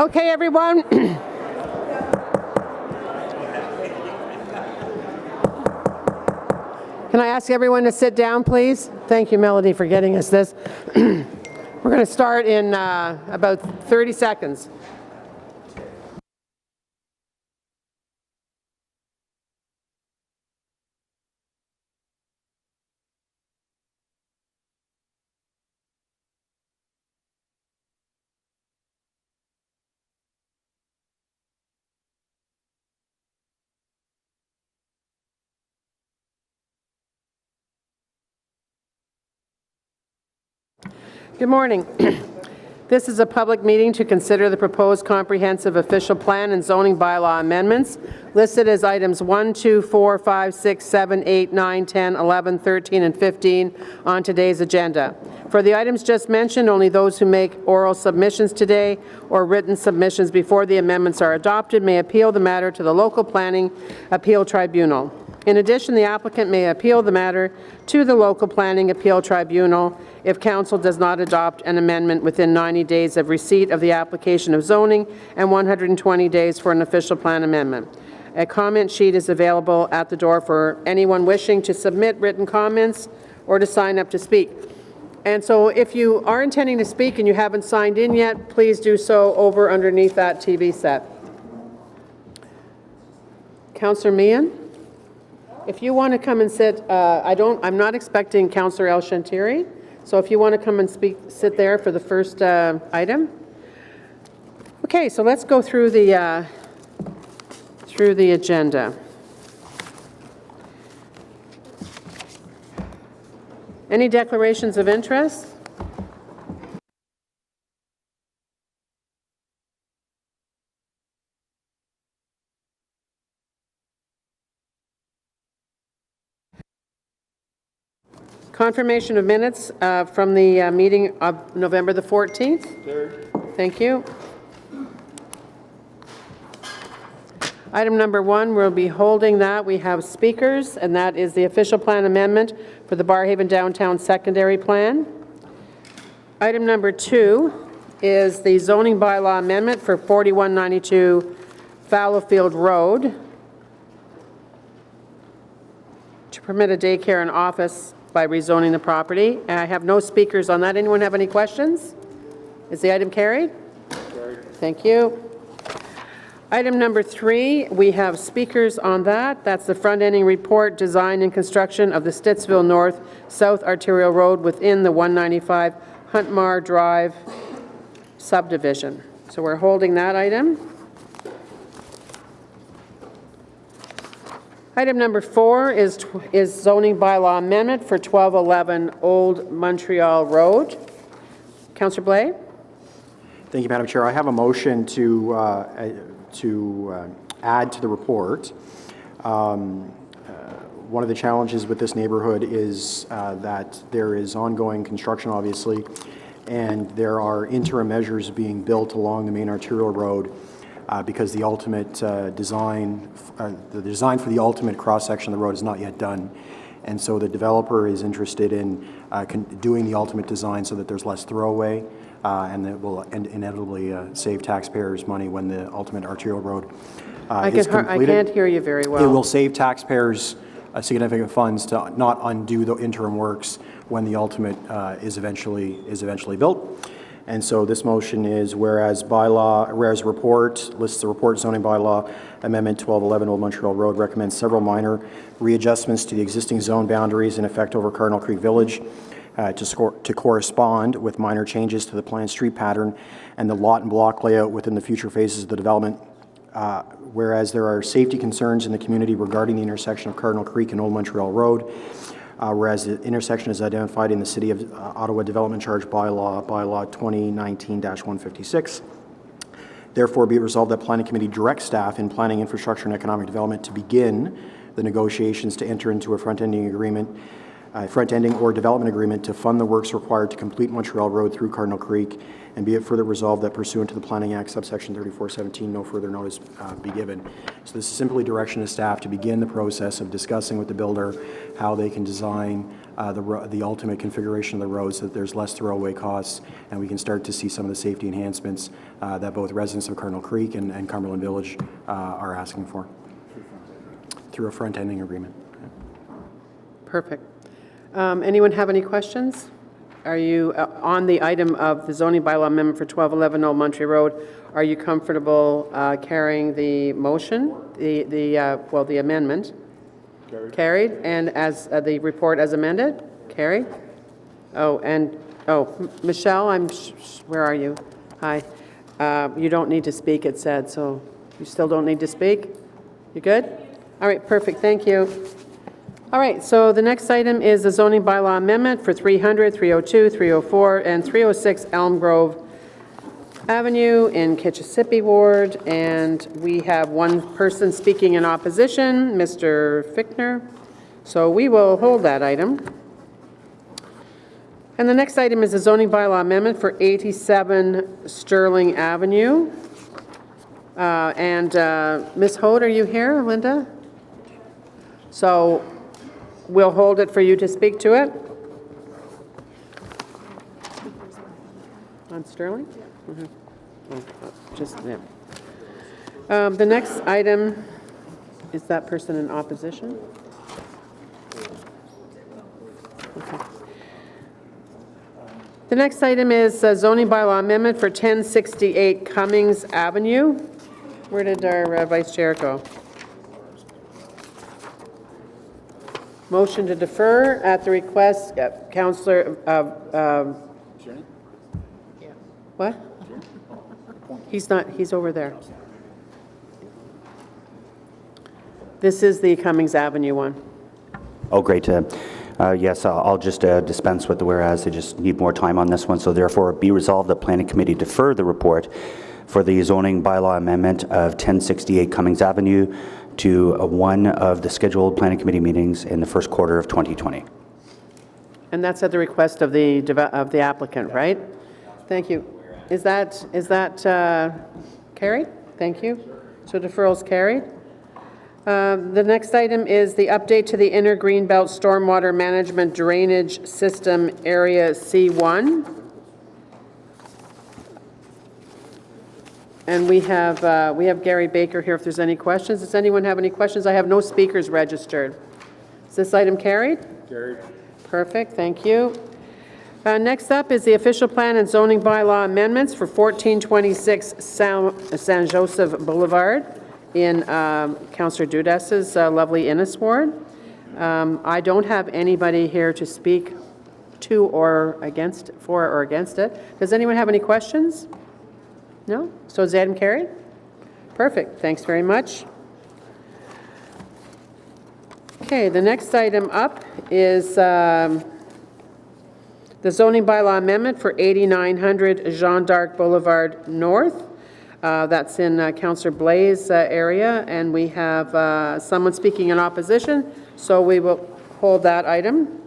Okay, everyone. Can I ask everyone to sit down, please? Thank you, Melody, for getting us this. We're going to start in about 30 seconds. Good morning. This is a public meeting to consider the proposed comprehensive official plan and zoning bylaw amendments listed as items 1, 2, 4, 5, 6, 7, 8, 9, 10, 11, 13, and 15 on today's agenda. For the items just mentioned, only those who make oral submissions today or written submissions before the amendments are adopted may appeal the matter to the local planning appeal tribunal. In addition, the applicant may appeal the matter to the local planning appeal tribunal if council does not adopt an amendment within 90 days of receipt of the application of zoning and 120 days for an official plan amendment. A comment sheet is available at the door for anyone wishing to submit written comments or to sign up to speak. And so if you are intending to speak and you haven't signed in yet, please do so over underneath that TV set. Councillor Meehan? If you want to come and sit, I'm not expecting Councillor El Shantiri, so if you want to come and sit there for the first item. Okay, so let's go through the agenda. Any declarations of interest? Confirmation of minutes from the meeting of November the 14th. Third. Thank you. Item number 1, we'll be holding that. We have speakers, and that is the official plan amendment for the Barrhaven Downtown Secondary Plan. Item number 2 is the zoning bylaw amendment for 4192 Fallowfield Road to permit a daycare and office by rezoning the property. I have no speakers on that. Anyone have any questions? Is the item carried? Carried. Thank you. Item number 3, we have speakers on that. That's the front-ending report, design and construction of the Stittsville North South Arterial Road within the 195 Huntmar Drive subdivision. So we're holding that item. Item number 4 is zoning bylaw amendment for 1211 Old Montreal Road. Councillor Blais? Thank you, Madam Chair. I have a motion to add to the report. One of the challenges with this neighborhood is that there is ongoing construction, obviously, and there are interim measures being built along the main arterial road because the ultimate design for the ultimate cross-section of the road is not yet done. And so the developer is interested in doing the ultimate design so that there's less throwaway and that will inevitably save taxpayers money when the ultimate arterial road is completed. I can't hear you very well. It will save taxpayers significant funds to not undo the interim works when the ultimate is eventually built. And so this motion is whereas report lists the report zoning bylaw amendment 1211 Old Montreal Road recommends several minor readjustments to the existing zone boundaries in effect over Cardinal Creek Village to correspond with minor changes to the planned street pattern and the lot and block layout within the future phases of the development. Whereas there are safety concerns in the community regarding the intersection of Cardinal Creek and Old Montreal Road, whereas the intersection is identified in the City of Ottawa Development Charge Bylaw 2019-156. Therefore, be it resolved that Planning Committee directs staff in Planning, Infrastructure and Economic Development to begin the negotiations to enter into a front-ending or development agreement to fund the works required to complete Montreal Road through Cardinal Creek, and be it further resolved that pursuant to the Planning Act subsection 3417, no further notice be given. So this is simply direction to staff to begin the process of discussing with the builder how they can design the ultimate configuration of the road so that there's less throwaway costs, and we can start to see some of the safety enhancements that both residents of Cardinal Creek and Cumberland Village are asking for through a front-ending agreement. Perfect. Anyone have any questions? Are you, on the item of the zoning bylaw amendment for 1211 Old Monterey Road, are you comfortable carrying the motion, the amendment? Carried. And as the report as amended? Carried. Michelle, where are you? Hi. You don't need to speak, it said, so you still don't need to speak? You good? All right, perfect, thank you. All right, so the next item is the zoning bylaw amendment for 300, 302, 304, and 306 Elm Grove Avenue in Kitchissippi Ward, and we have one person speaking in opposition, Mr. Fichtner. So we will hold that item. And the next item is the zoning bylaw amendment for 87 Sterling Avenue. Ms. Hoad, are you here, Linda? So we'll hold it for you to speak to it. On Sterling? Mm-hmm. The next item, is that person in opposition? Okay. The next item is zoning bylaw amendment for 1068 Cummings Avenue. Where did our vice chair go? Motion to defer at the request of Councillor what? He's not, he's over there. This is the Cummings Avenue one. Oh, great. Yes, I'll just dispense with the whereas. I just need more time on this one. So therefore, be resolved that Planning Committee defer the report for the zoning bylaw amendment of 1068 Cummings Avenue to one of the scheduled Planning Committee meetings in the first quarter of 2020. And that's at the request of the applicant, right? Thank you. Is that carried? Thank you. So deferral's carried. The next item is the update to the Inner Greenbelt Stormwater Management Drainage System Area C1. And we have Gary Baker here if there's any questions. Does anyone have any questions? I have no speakers registered. Is this item carried? Carried. Perfect, thank you. Next up is the official plan and zoning bylaw amendments for 1426 San Joseph Boulevard in Councillor Dudas's lovely Innes ward. I don't have anybody here to speak to or against, for or against it. Does anyone have any questions? No? So is the item carried? Perfect, thanks very much. Okay, the next item up is the zoning bylaw amendment for 8900 Jean d'Arc Boulevard North. That's in Councillor Blaise area, and we have someone speaking in opposition, so we will hold that item.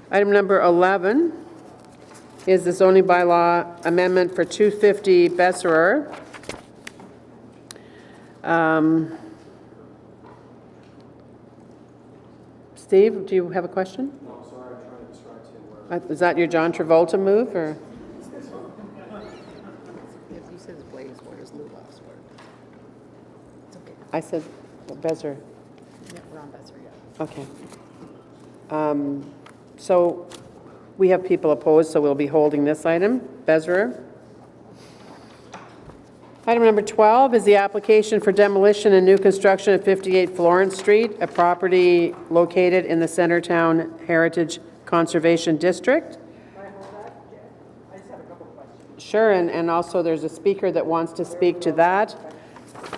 Item number 11 is the zoning bylaw amendment for 250 Besserer. Steve, do you have a question? No, sorry, I'm trying to distract him. Is that your John Travolta move, or? If you said Blaze, where is Lou last word? It's okay. I said Bezer. Yeah, Ron Besser, yeah. Okay. So we have people opposed, so we'll be holding this item. Bezerer. Item number 12 is the application for demolition and new construction at 58 Florence Street, a property located in the Centertown Heritage Conservation District. I just have a couple questions. Sure, and also there's a speaker that wants to speak to that.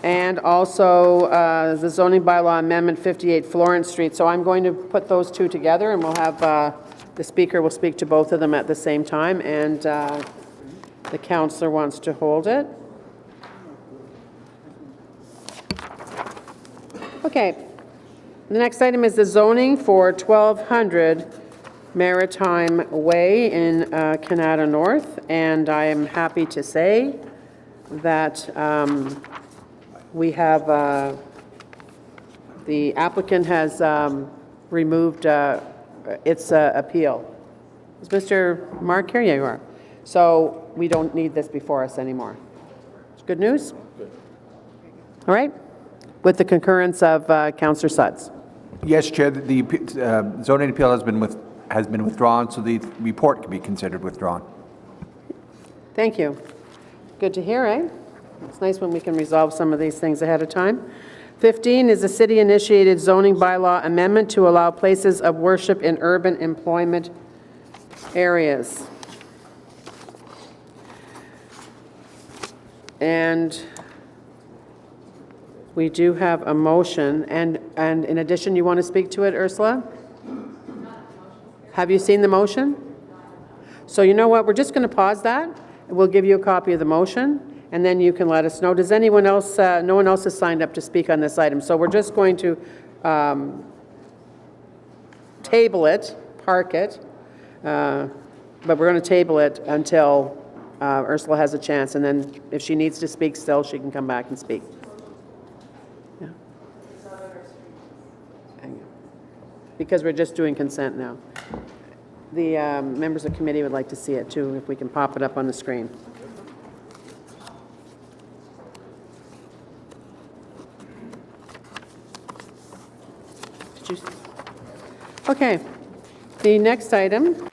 And also the zoning bylaw amendment 58 Florence Street. So I'm going to put those two together, and we'll have the speaker will speak to both of them at the same time, and the councillor wants to hold it. Okay, the next item is the zoning for 1200 Maritime Way in Canada North, and I am happy to say that we have The applicant has removed its appeal. Is Mr. Mark here? Yeah, you are. So we don't need this before us anymore. It's good news? Good. All right. With the concurrence of Councillor Sutts. Yes, Chair, the zoning appeal has been withdrawn, so the report can be considered withdrawn. Thank you. Good to hear, eh? It's nice when we can resolve some of these things ahead of time. 15 is a city-initiated zoning bylaw amendment to allow places of worship in urban employment areas. And we do have a motion, and in addition, you want to speak to it, Ursula? Have you seen the motion? So you know what, we're just going to pause that, and we'll give you a copy of the motion, and then you can let us know. Does anyone else, no one else has signed up to speak on this item, so we're just going to table it, park it, but we're going to table it until Ursula has a chance, and then if she needs to speak still, she can come back and speak. Yeah. Because we're just doing consent now. The members of committee would like to see it too, if we can pop it up on the screen. Did you? Okay. The next item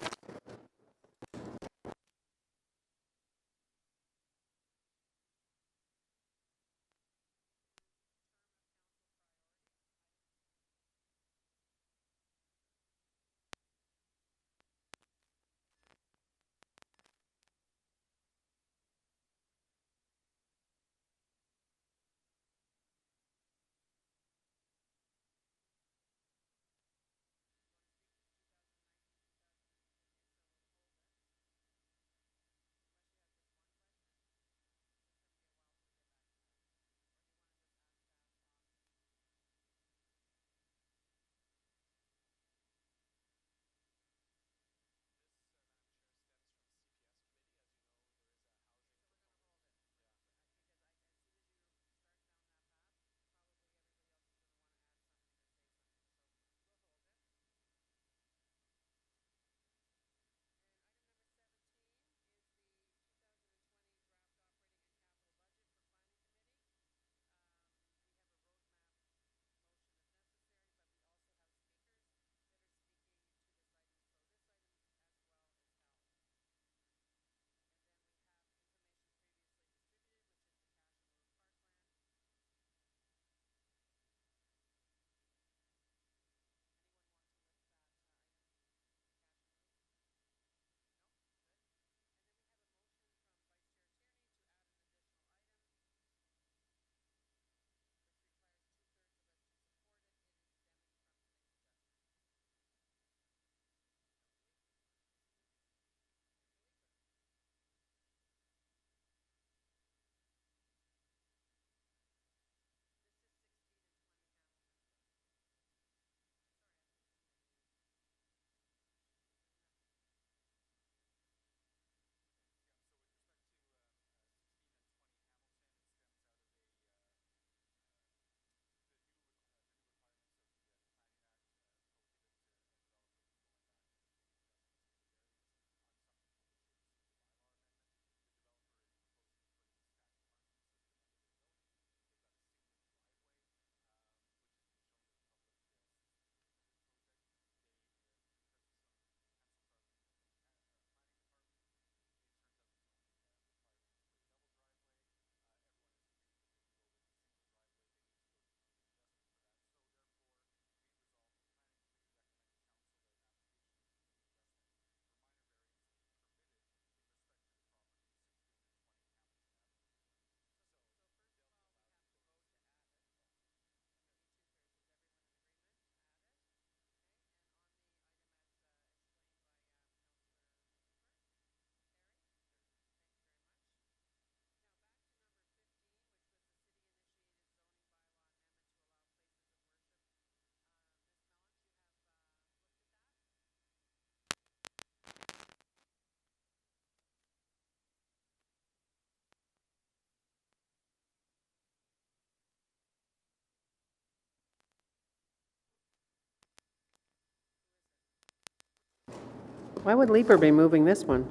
Why would Leaper be moving this one?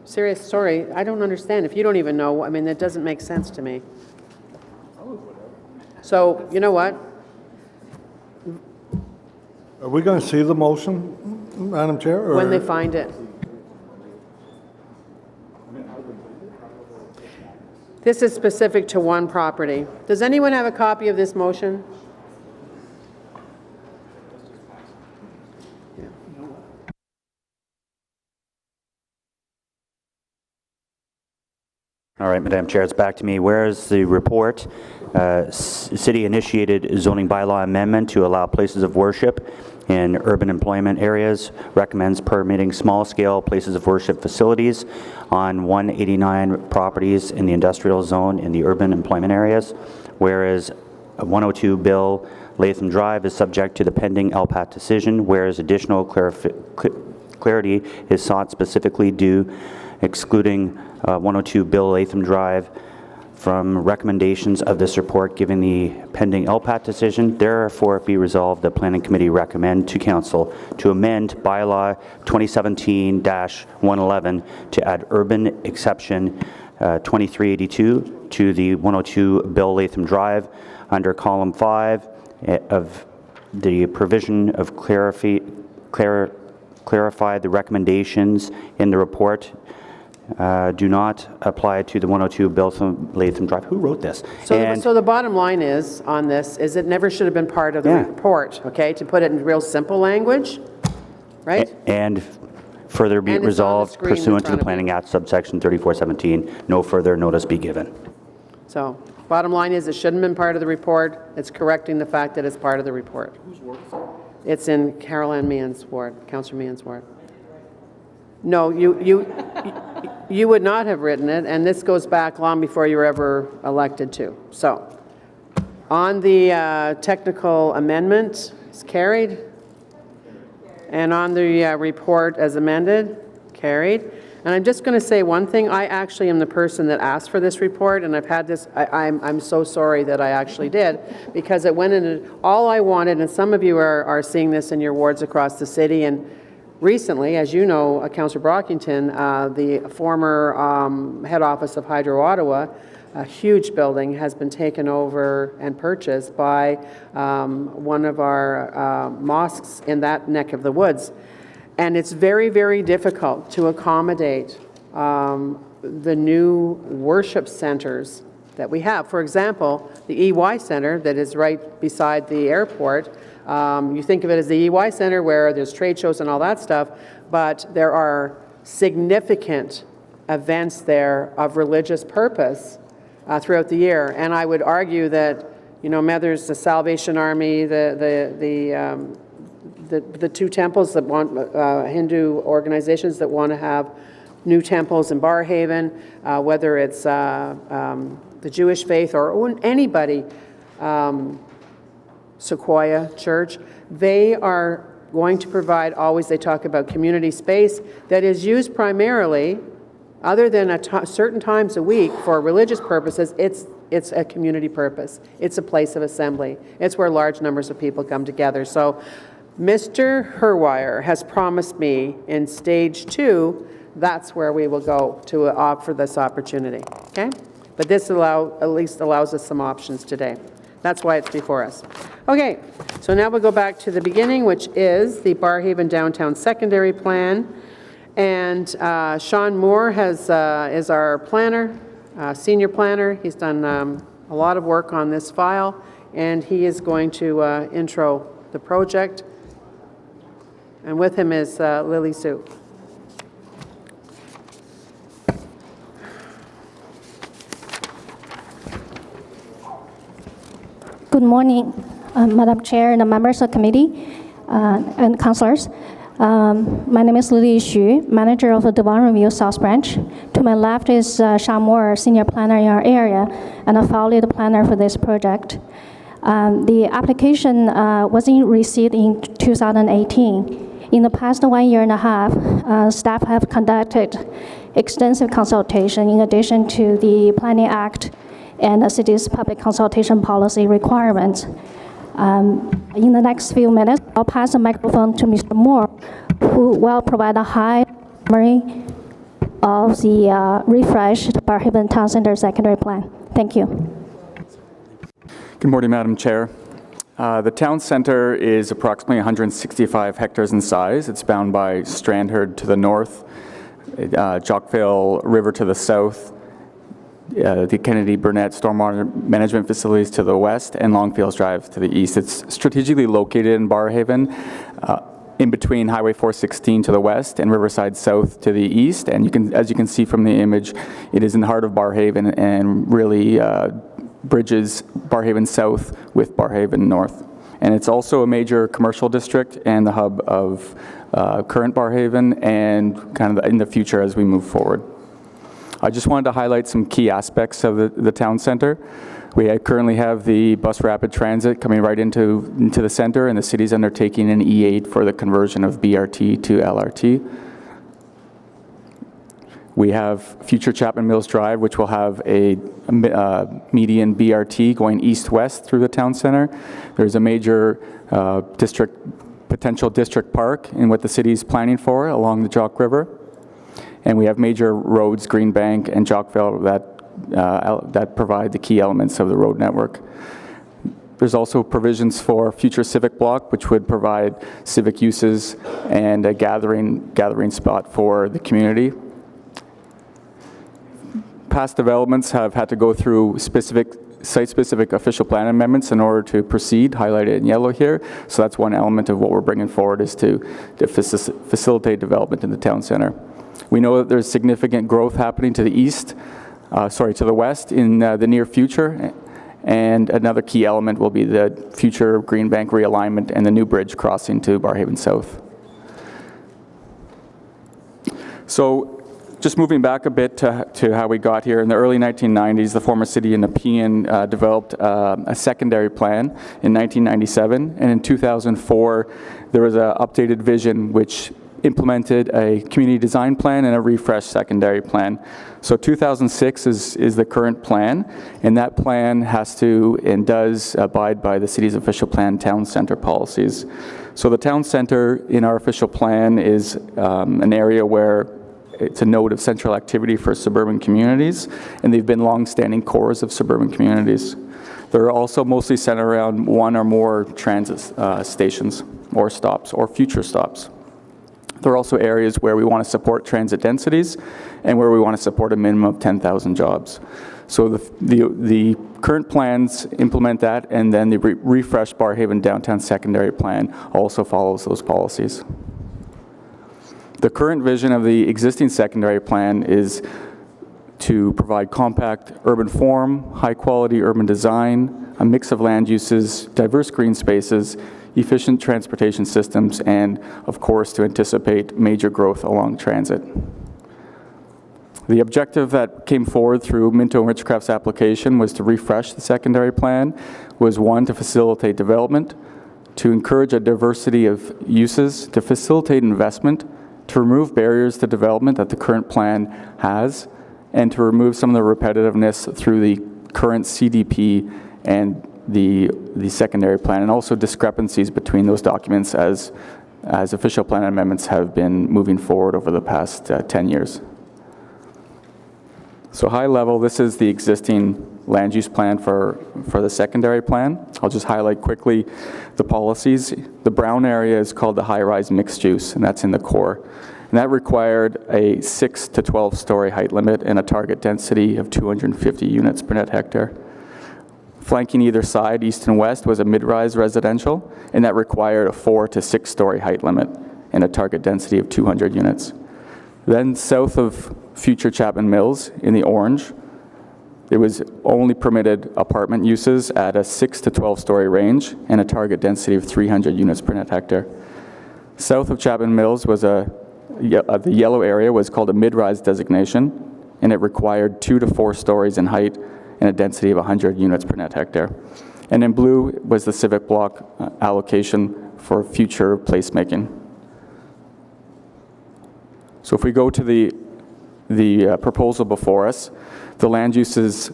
Sorry, I don't understand. If you don't even know, I mean, that doesn't make sense to me. So, you know what? Are we going to see the motion, Madam Chair? or- When they find it. This is specific to one property. Does anyone have a copy of this motion? All right, Madam Chair, it's back to me. Whereas the report, city-initiated zoning bylaw amendment to allow places of worship in urban employment areas, recommends permitting small-scale places of worship facilities on 189 properties in the industrial zone in the urban employment areas, whereas 102 Bill Latham Drive is subject to the pending LPAT decision, whereas additional clarity is sought specifically due excluding 102 Bill Latham Drive from recommendations of this report given the pending LPAT decision. Therefore, it be resolved the Planning Committee recommend to Council to amend bylaw 2017-111 to add urban exception 2382 to the 102 Bill Latham Drive under column 5 of the provision of clarify the recommendations in the report do not apply to the 102 Bill Latham Drive. Who wrote this? So the bottom line is, on this, is it never should have been part of the Yeah. report, okay? To put it in real simple language, right? And further be And it's on the resolved screen in pursuant to front the of me. Planning Act subsection 3417, no further notice be given. So, bottom line is, it shouldn't have been part of the report. It's correcting the fact that it's part of the report. Whose ward is it? It's in Carol Ann Meehan's ward, Councillor Meehan's ward. No, you would not have written it, and this goes back long before you were ever elected to. So, on the technical amendment, it's carried. And on the report as amended, carried. And I'm just going to say one thing. I actually am the person that asked for this report, and I've had this, I'm so sorry that I actually did, because it went into, all I wanted, and some of you are seeing this in your wards across the city, and recently, as you know, Councillor Brockington, the former head office of Hydro Ottawa, a huge building, has been taken over and purchased by one of our mosques in that neck of the woods. And it's very, very difficult to accommodate the new worship centers that we have. For example, the EY Center that is right beside the airport, you think of it as the EY Center where there's trade shows and all that stuff, but there are significant events there of religious purpose throughout the year. And I would argue that, you know, there's the Salvation Army, the two temples that want, Hindu organizations that want to have new temples in Barrhaven, whether it's the Jewish faith or anybody, Sequoia Church, they are going to provide always, they talk about community space that is used primarily, other than at certain times a week for religious purposes, it's a community purpose. It's a place of assembly. It's where large numbers of people come together. So Mr. Herwire has promised me in stage 2, that's where we will go to offer this opportunity, okay? But this at least allows us some options today. That's why it's before us. Okay, so now we'll go back to the beginning, which is the Barrhaven Downtown Secondary Plan. And Sean Moore is our planner, senior planner. He's done a lot of work on this file, and he is going to intro the project. And with him is Lily Sue. Good morning, Madam Chair and the members of the committee and councillors. My name is Lily Xu, manager of the Devon Review South Branch. To my left is Sean Moore, senior planner in our area, and a file lead planner for this project. The application was received in 2018. In the past 1 year and a half, staff have conducted extensive consultation in addition to the Planning Act and the city's public consultation policy requirements. In the next few minutes, I'll pass the microphone to Mr. Moore, who will provide a high summary of the refreshed Barrhaven Town Center Secondary Plan. Thank you. Good morning, Madam Chair. The town center is approximately 165 hectares in size. It's bound by Strandherd to the north, Jockvale River to the south, the Kennedy Burnett Stormwater Management Facilities to the west, and Longfields Drive to the east. It's strategically located in Barrhaven, in between Highway 416 to the west and Riverside South to the east. And as you can see from the image, it is in the heart of Barrhaven and really bridges Barrhaven South with Barrhaven North. And it's also a major commercial district and the hub of current Barrhaven and kind of in the future as we move forward. I just wanted to highlight some key aspects of the town center. We currently have the bus rapid transit coming right into the center, and the city's undertaking an E8 for the conversion of BRT to LRT. We have future Chapman Mills Drive, which will have a median BRT going east-west through the town center. There's a major potential district park in what the city's planning for along the Jock River. And we have major roads, Greenbank and Jockville, that provide the key elements of the road network. There's also provisions for future civic block, which would provide civic uses and a gathering spot for the community. Past developments have had to go through site-specific official plan amendments in order to proceed, highlighted in yellow here. So that's one element of what we're bringing forward, is to facilitate development in the town center. We know that there's significant growth happening to the to the west in the near future. And another key element will be the future Greenbank realignment and the new bridge crossing to Barrhaven South. So just moving back a bit to how we got here, in the early 1990s, the former city of Nepean developed a secondary plan in 1997, and in 2004, there was an updated vision which implemented a community design plan and a refreshed secondary plan. So 2006 is the current plan, and that plan has to and does abide by the city's official plan town center policies. So the town center in our official plan is an area where it's a node of central activity for suburban communities, and they've been long-standing cores of suburban communities. They're also mostly centered around one or more transit stations or stops or future stops. There are also areas where we want to support transit densities and where we want to support a minimum of 10,000 jobs. So the current plans implement that, and then the refreshed Barrhaven Downtown Secondary Plan also follows those policies. The current vision of the existing secondary plan is to provide compact urban form, high-quality urban design, a mix of land uses, diverse green spaces, efficient transportation systems, and, of course, to anticipate major growth along transit. The objective that came forward through Minto and Richcraft's application was to refresh the secondary plan, was one, to facilitate development, to encourage a diversity of uses, to facilitate investment, to remove barriers to development that the current plan has, and to remove some of the repetitiveness through the current CDP and the secondary plan, and also discrepancies between those documents as official plan amendments have been moving forward over the past 10 years. So high level, this is the existing land use plan for the secondary plan. I'll just highlight quickly the policies. The brown area is called the high-rise mixed use, and that's in the core. And that required a 6 to 12-story height limit and a target density of 250 units per net hectare. Flanking either side, east and west, was a mid-rise residential, and that required a 4 to 6-story height limit and a target density of 200 units. Then south of future Chapman Mills, in the orange, it was only permitted apartment uses at a 6 to 12-story range and a target density of 300 units per net hectare. South of Chapman Mills was the yellow area was called a mid-rise designation, and it required 2 to 4 stories in height and a density of 100 units per net hectare. And in blue was the civic block allocation for future placemaking. So if we go to the proposal before us, the land uses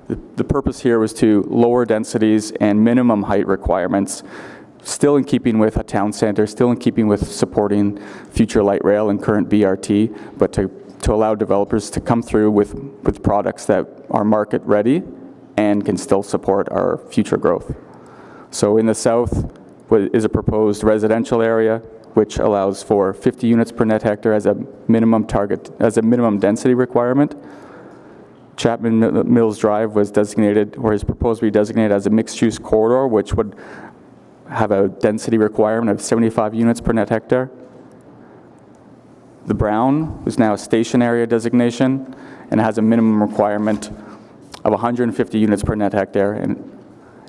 The purpose here was to lower densities and minimum height requirements, still in keeping with a town center, still in keeping with supporting future light rail and current BRT, but to allow developers to come through with products that are market ready and can still support our future growth. So in the south is a proposed residential area, which allows for 50 units per net hectare as a minimum density requirement. Chapman Mills Drive was designated, or is proposed to be designated as a mixed-use corridor, which would have a density requirement of 75 units per net hectare. The Brown is now a station area designation and has a minimum requirement of 150 units per net hectare,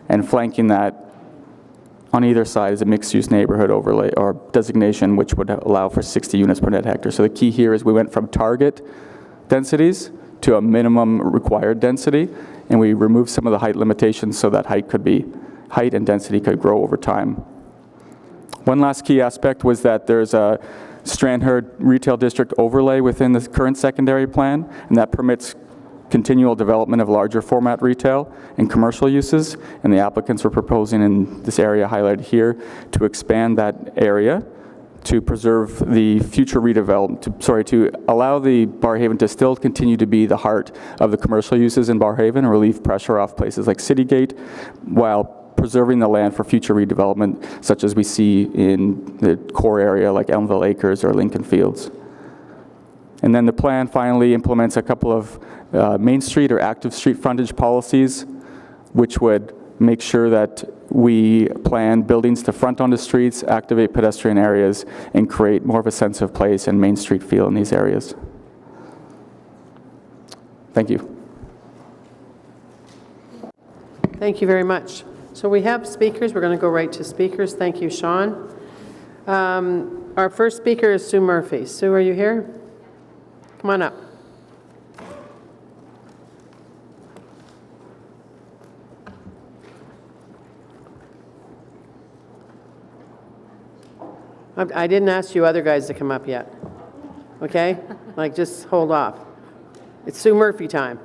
and flanking that on either side is a mixed-use neighborhood overlay or designation, which would allow for 60 units per net hectare. So the key here is we went from target densities to a minimum required density, and we removed some of the height limitations so that height and density could grow over time. One last key aspect was that there's a Strandherd Retail District overlay within the current secondary plan, and that permits continual development of larger format retail and commercial uses, and the applicants were proposing in this area highlighted here to expand that area to preserve the future redevelopment, to allow the Barrhaven to still continue to be the heart of the commercial uses in Barrhaven and relieve pressure off places like Citygate, while preserving the land for future redevelopment, such as we see in the core area like Elmville Acres or Lincoln Fields. And then the plan finally implements a couple of Main Street or active street frontage policies, which would make sure that we plan buildings to front onto streets, activate pedestrian areas, and create more of a sense of place and Main Street feel in these areas. Thank you. Thank you very much. So we have speakers. We're going to go right to speakers. Thank you, Sean. Our first speaker is Sue Murphy. Sue, are you here? Come on up. I didn't ask you other guys to come up yet. Okay? Like, just hold off. It's Sue Murphy time.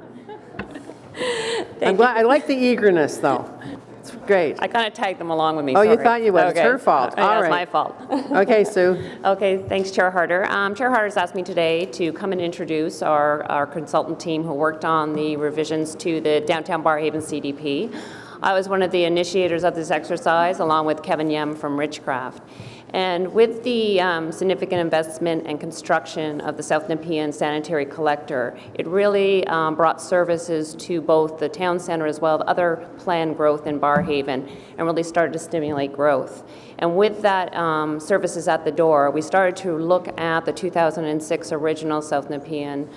I'm glad. I like the eagerness, though. It's great. I kind of tagged them along with me. Oh, you sorry. thought you would. It's her fault. Yeah, All it's right. my fault. Okay, Sue. Okay, thanks, Chair Harder. Chair Harder's asked me today to come and introduce our consultant team who worked on the revisions to the Downtown Barrhaven CDP. I was one of the initiators of this exercise, along with Kevin Yem from Richcraft. And with the significant investment and construction of the South Nepean Sanitary Collector, it really brought services to both the town center as well as other planned growth in Barrhaven, and really started to stimulate growth. And with that services at the door, we started to look at the 2006 original South Nepean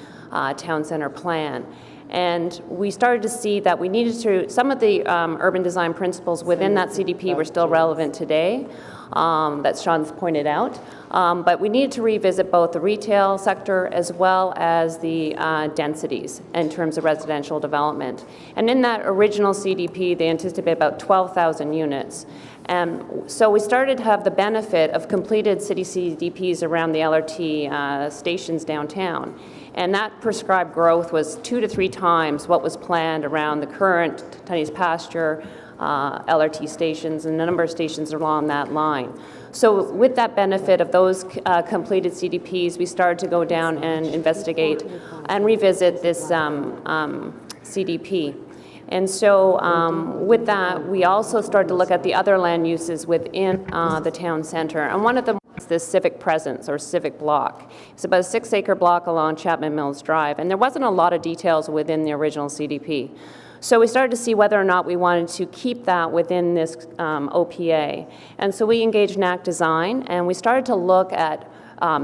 Town Center Plan. And we started to see that we needed to, some of the urban design principles within that CDP were still relevant today, that Sean's pointed out. But we needed to revisit both the retail sector as well as the densities in terms of residential development. And in that original CDP, they anticipated about 12,000 units. So we started to have the benefit of completed city CDPs around the LRT stations downtown. And that prescribed growth was 2 to 3 times what was planned around the current Tunney's Pasture LRT stations and a number of stations along that line. So with that benefit of those completed CDPs, we started to go down and investigate and revisit this CDP. And so with that, we also started to look at the other land uses within the town center. And one of them was this civic presence or civic block. It's about a 6-acre block along Chapman Mills Drive. And there wasn't a lot of details within the original CDP. So we started to see whether or not we wanted to keep that within this OPA. And so we engaged NAC Design, and we started to look at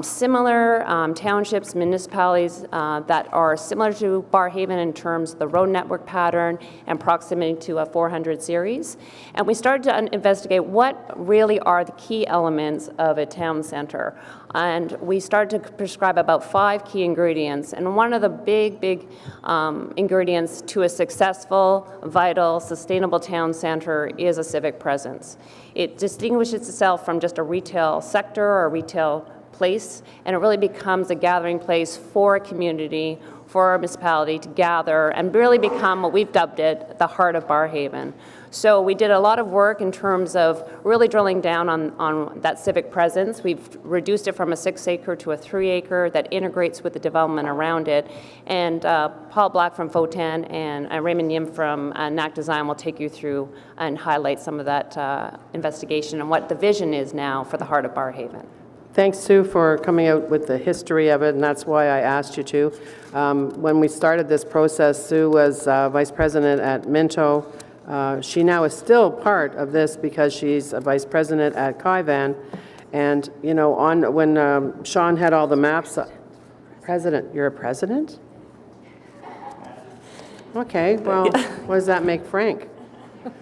similar townships, municipalities that are similar to Barrhaven in terms of the road network pattern and proximity to a 400 series. And we started to investigate what really are the key elements of a town center. And we started to prescribe about 5 key ingredients. And one of the big ingredients to a successful, vital, sustainable town center is a civic presence. It distinguishes itself from just a retail sector or a retail place, and it really becomes a gathering place for a community, for our municipality to gather and really become what we've dubbed it, the heart of Barrhaven. So we did a lot of work in terms of really drilling down on that civic presence. We've reduced it from a 6-acre to a 3-acre that integrates with the development around it. And Paul Black from FOTAN and Raymond Yim from NAC Design will take you through and highlight some of that investigation and what the vision is now for the heart of Barrhaven. Thanks, Sue, for coming out with the history of it, and that's why I asked you to. When we started this process, Sue was vice president at Minto. She now is still part of this because she's a vice president at Kaivan. And, you know, when Sean had all the maps, president, you're a president? Okay, well, what does that make Frank?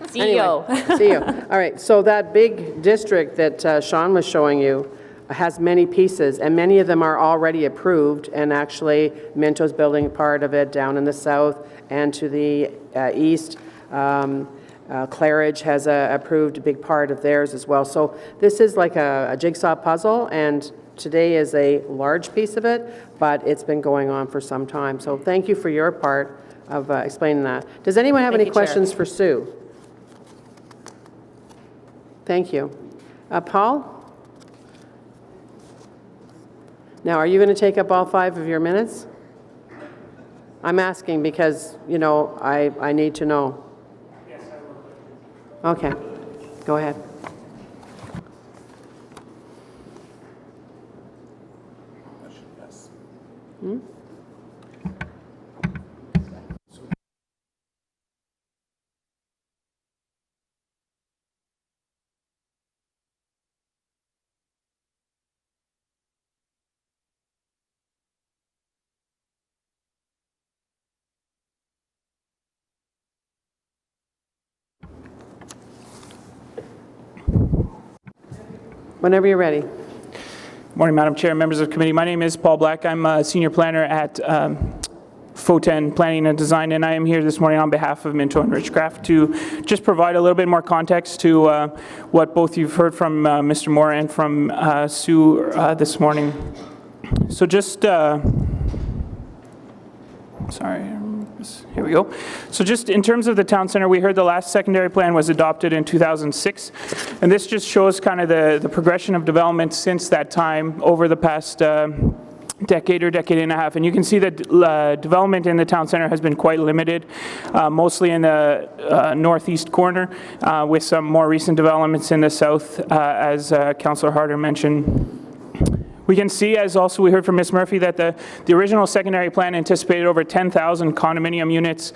CEO. CEO. All right, so that big district that Sean was showing you has many pieces, and many of them are already approved, and actually Minto's building part of it down in the south and to the east. Claridge has approved a big part of theirs as well. So this is like a jigsaw puzzle, and today is a large piece of it, but it's been going on for some time. So thank you for your part of explaining that. Does anyone have Thank any you, Chair. questions for Sue? Thank you. Paul? Now, are you going to take up all 5 of your minutes? I'm asking because, you know, I need to know. Yes, I will. Okay, go ahead. Whenever you're ready. Morning, Madam Chair, members of the committee. My name is Paul Black. I'm a senior planner at FOTAN Planning and Design, and I am here this morning on behalf of Minto and Richcraft to just provide a little bit more context to what both you've heard from Mr. Moore and from Sue this morning. So just, here we go. So just in terms of the town center, we heard the last secondary plan was adopted in 2006, and this just shows kind of the progression of development since that time over the past decade or decade and a half. And you can see that development in the town center has been quite limited, mostly in the northeast corner, with some more recent developments in the south, as Councillor Harder mentioned. We can see, as also we heard from Ms. Murphy, that the original secondary plan anticipated over 10,000 condominium units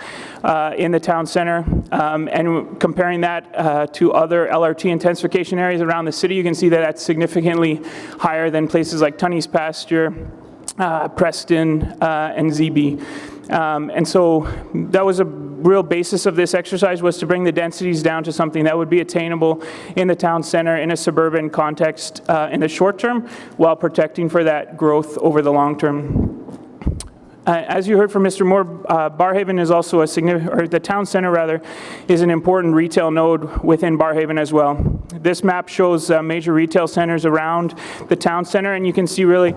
in the town center. And comparing that to other LRT intensification areas around the city, you can see that that's significantly higher than places like Tunney's Pasture, Preston, and ZB. And so that was a real basis of this exercise, was to bring the densities down to something that would be attainable in the town center in a suburban context in the short term, while protecting for that growth over the long term. As you heard from Mr. Moore, Barrhaven is also a significant, or the town center rather, is an important retail node within Barrhaven as well. This map shows major retail centers around the town center, and you can see really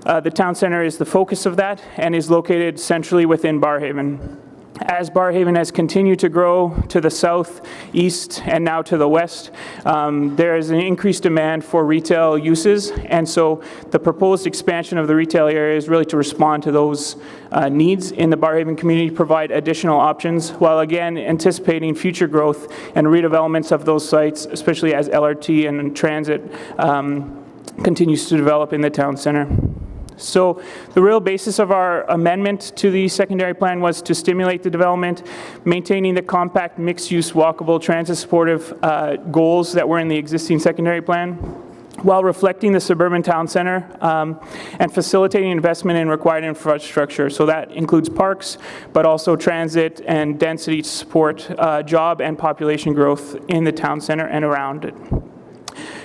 the town center is the focus of that and is located centrally within Barrhaven. As Barrhaven has continued to grow to the south, east, and now to the west, there is an increased demand for retail uses, and so the proposed expansion of the retail area is really to respond to those needs in the Barrhaven community, provide additional options, while again anticipating future growth and redevelopments of those sites, especially as LRT and transit continues to develop in the town center. So the real basis of our amendment to the secondary plan was to stimulate the development, maintaining the compact, mixed-use, walkable, transit-supportive goals that were in the existing secondary plan, while reflecting the suburban town center and facilitating investment in required infrastructure. So that includes parks, but also transit and density to support job and population growth in the town center and around it.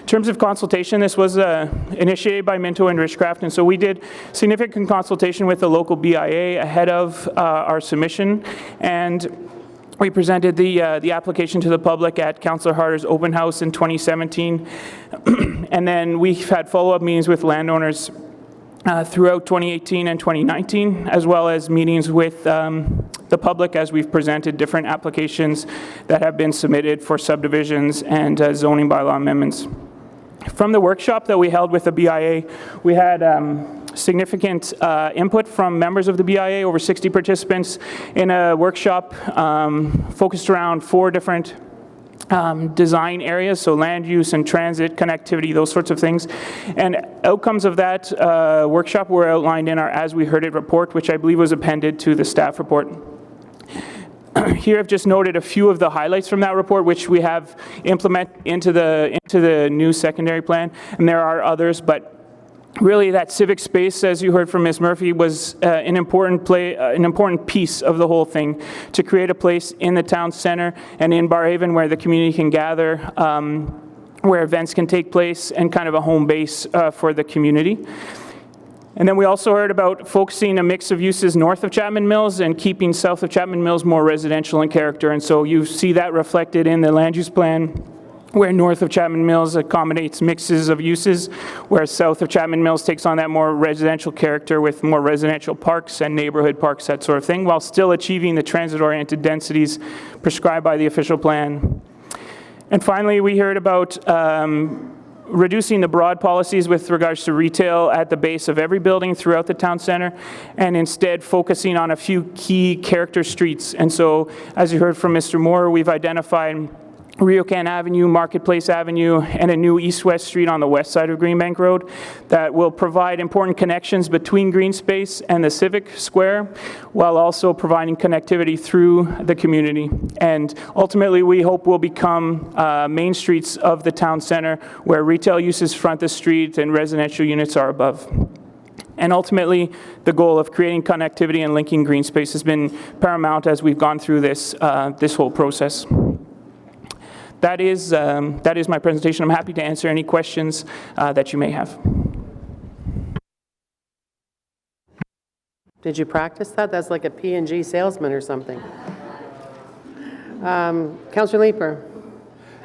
In terms of consultation, this was initiated by Minto and Richcraft, and so we did significant consultation with the local BIA ahead of our submission, and We presented the application to the public at Councillor Harder's open house in 2017, and then we've had follow-up meetings with landowners throughout 2018 and 2019, as well as meetings with the public as we've presented different applications that have been submitted for subdivisions and zoning bylaw amendments. From the workshop that we held with the BIA, we had significant input from members of the BIA, over 60 participants in a workshop focused around 4 different design areas, so land use and transit, connectivity, those sorts of things. And outcomes of that workshop were outlined in our As We Heard It report, which I believe was appended to the staff report. Here I've just noted a few of the highlights from that report, which we have implemented into the new secondary plan, and there are others, but really that civic space, as you heard from Ms. Murphy, was an important piece of the whole thing, to create a place in the town center and in Barrhaven where the community can gather, where events can take place, and kind of a home base for the community. And then we also heard about focusing a mix of uses north of Chapman Mills and keeping south of Chapman Mills more residential in character. And so you see that reflected in the land use plan, where north of Chapman Mills accommodates mixes of uses, whereas south of Chapman Mills takes on that more residential character with more residential parks and neighborhood parks, that sort of thing, while still achieving the transit-oriented densities prescribed by the official plan. And finally, we heard about reducing the broad policies with regards to retail at the base of every building throughout the town center, and instead focusing on a few key character streets. And so, as you heard from Mr. Moore, we've identified Riocan Avenue, Marketplace Avenue, and a new east-west street on the west side of Greenbank Road that will provide important connections between green space and the Civic Square, while also providing connectivity through the community. And ultimately, we hope will become main streets of the town center, where retail uses front the street and residential units are above. And ultimately, the goal of creating connectivity and linking green space has been paramount as we've gone through this whole process. That is my presentation. I'm happy to answer any questions that you may have. Did you practice that? That's like a P&G salesman or something. Councillor Leeper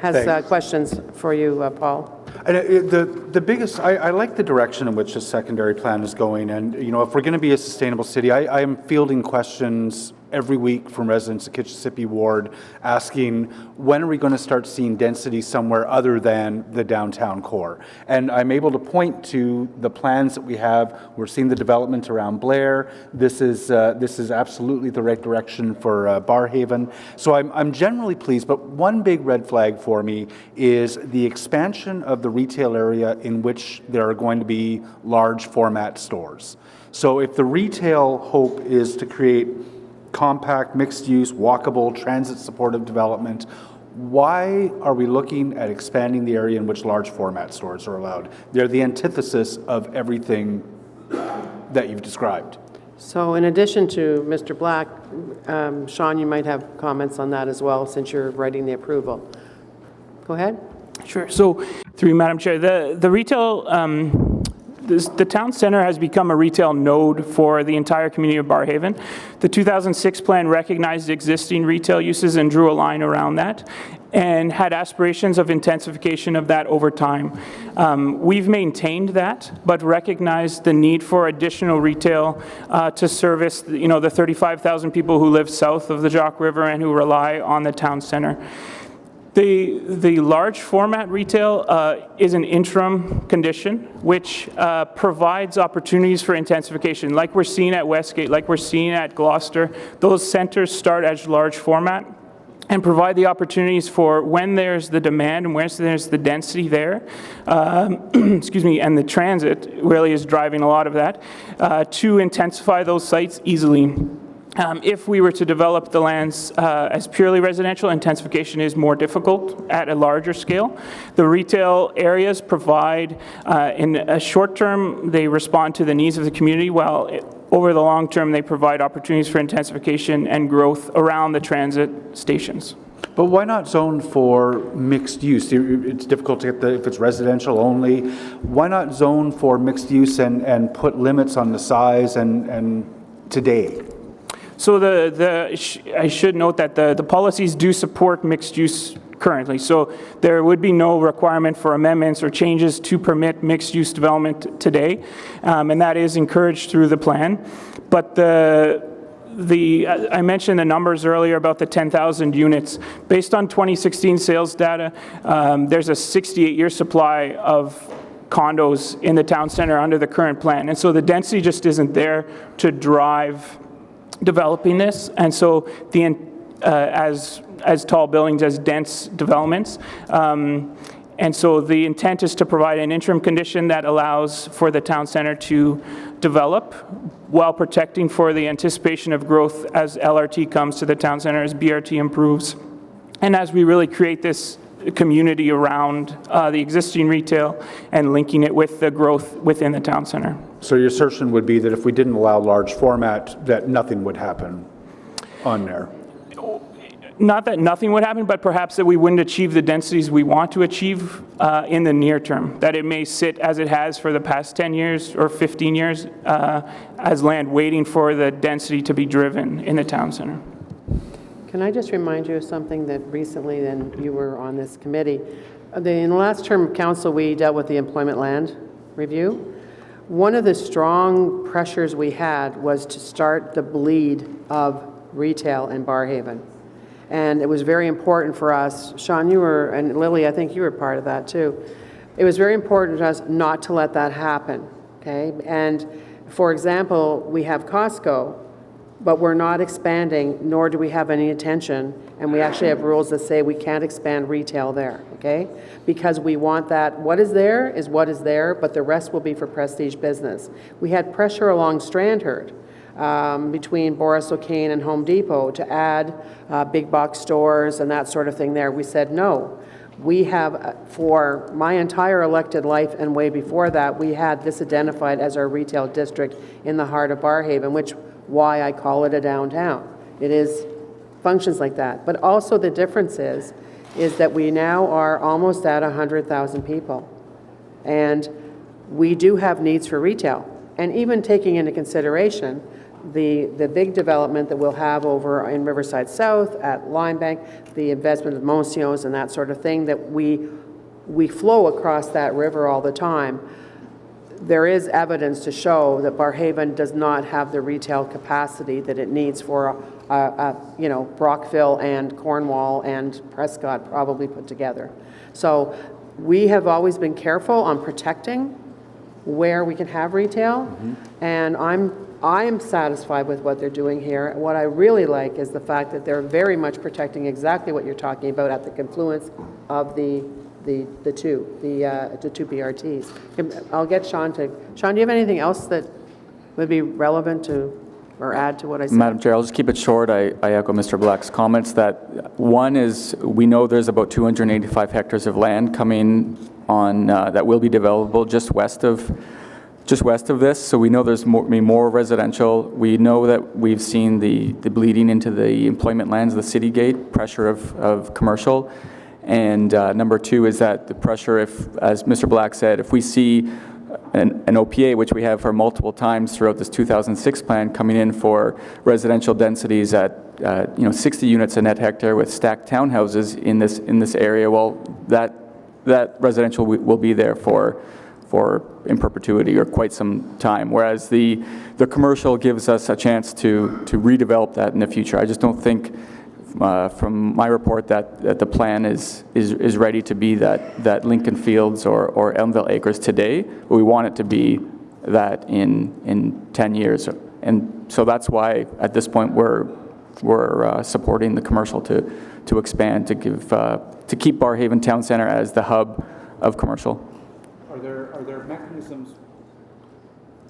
has questions for you, Paul. And the biggest, I like the direction in which the secondary plan is going. And, you know, if we're going to be a sustainable city, I am fielding questions every week from residents of Kitchissippi Ward asking, when are we going to start seeing density somewhere other than the downtown core? And I'm able to point to the plans that we have. We're seeing the development around Blair. This is absolutely the right direction for Barrhaven. So I'm generally pleased, but one big red flag for me is the expansion of the retail area in which there are going to be large format stores. So if the retail hope is to create compact, mixed-use, walkable, transit-supportive development, why are we looking at expanding the area in which large format stores are allowed? They're the antithesis of everything that you've described. So in addition to Mr. Black, Sean, you might have comments on that as well, since you're writing the approval. Go ahead. Sure. So, through you, Madam Chair, the retail, the town center has become a retail node for the entire community of Barrhaven. The 2006 plan recognized existing retail uses and drew a line around that, and had aspirations of intensification of that over time. We've maintained that, but recognized the need for additional retail to service, you know, the 35,000 people who live south of the Jock River and who rely on the town center. The large format retail is an interim condition which provides opportunities for intensification, like we're seeing at Westgate, like we're seeing at Gloucester. Those centers start as large format and provide the opportunities for when there's the demand and when there's the density there, excuse me, and the transit really is driving a lot of that, to intensify those sites easily. If we were to develop the lands as purely residential, intensification is more difficult at a larger scale. The retail areas provide, in a short term, they respond to the needs of the community, while over the long term, they provide opportunities for intensification and growth around the transit stations. But why not zone for mixed use? It's difficult to get if it's residential only. Why not zone for mixed use and put limits on the size and today? So I should note that the policies do support mixed use currently. So there would be no requirement for amendments or changes to permit mixed use development today. And that is encouraged through the plan. But I mentioned the numbers earlier about the 10,000 units. Based on 2016 sales data, there's a 68-year supply of condos in the town center under the current plan. And so the density just isn't there to drive developing this. And so as tall buildings, as dense developments. And so the intent is to provide an interim condition that allows for the town center to develop while protecting for the anticipation of growth as LRT comes to the town center, as BRT improves, and as we really create this community around the existing retail and linking it with the growth within the town center. So your assertion would be that if we didn't allow large format, that nothing would happen on there? Not that nothing would happen, but perhaps that we wouldn't achieve the densities we want to achieve in the near term, that it may sit as it has for the past 10 years or 15 years as land waiting for the density to be driven in the town center. Can I just remind you of something that recently, then you were on this committee. In the last term of council, we dealt with the employment land review. One of the strong pressures we had was to start the bleed of retail in Barrhaven. And it was very important for us, Sean, you were, and Lily, I think you were part of that too. It was very important to us not to let that happen, okay? And for example, we have Costco, but we're not expanding, nor do we have any intention, and we actually have rules that say we can't expand retail there, okay? Because we want that, what is there, but the rest will be for prestige business. We had pressure along Strandherd, between Boris O'Kane and Home Depot to add big box stores and that sort of thing there. We said no. We have, for my entire elected life and way before that, we had this identified as our retail district in the heart of Barrhaven, which why I call it a downtown. It is functions like that. But also the difference is that we now are almost at 100,000 people. And we do have needs for retail. And even taking into consideration the big development that we'll have over in Riverside South at Limebank, the investment of Monsios and that sort of thing, that we flow across that river all the time. There is evidence to show that Barrhaven does not have the retail capacity that it needs for, Brockville and Cornwall and Prescott probably put together. So we have always been careful on protecting where we can have retail, and I am satisfied with what they're doing here. What I really like is the fact that they're very much protecting exactly what you're talking about at the confluence of the two BRTs. I'll get Sean, do you have anything else that would be relevant to or add to what I said? Madam Chair, I'll just keep it short. I echo Mr. Black's comments that one is we know there's about 285 hectares of land coming on that will be developable just west of this. So we know there's more residential. We know that we've seen the bleeding into the employment lands, the city gate, pressure of commercial. And number two is that the pressure, if, as Mr. Black said, if we see an OPA, which we have for multiple times throughout this 2006 plan, coming in for residential densities at 60 units a net hectare with stacked townhouses in this area, well, that residential will be there for in perpetuity or quite some time, whereas the commercial gives us a chance to redevelop that in the future. I just don't think from my report that the plan is ready to be that Lincoln Fields or Elmville Acres today, but we want it to be that in 10 years. And so that's why at this point we're supporting the commercial to expand, to keep Barrhaven Town Center as the hub of commercial.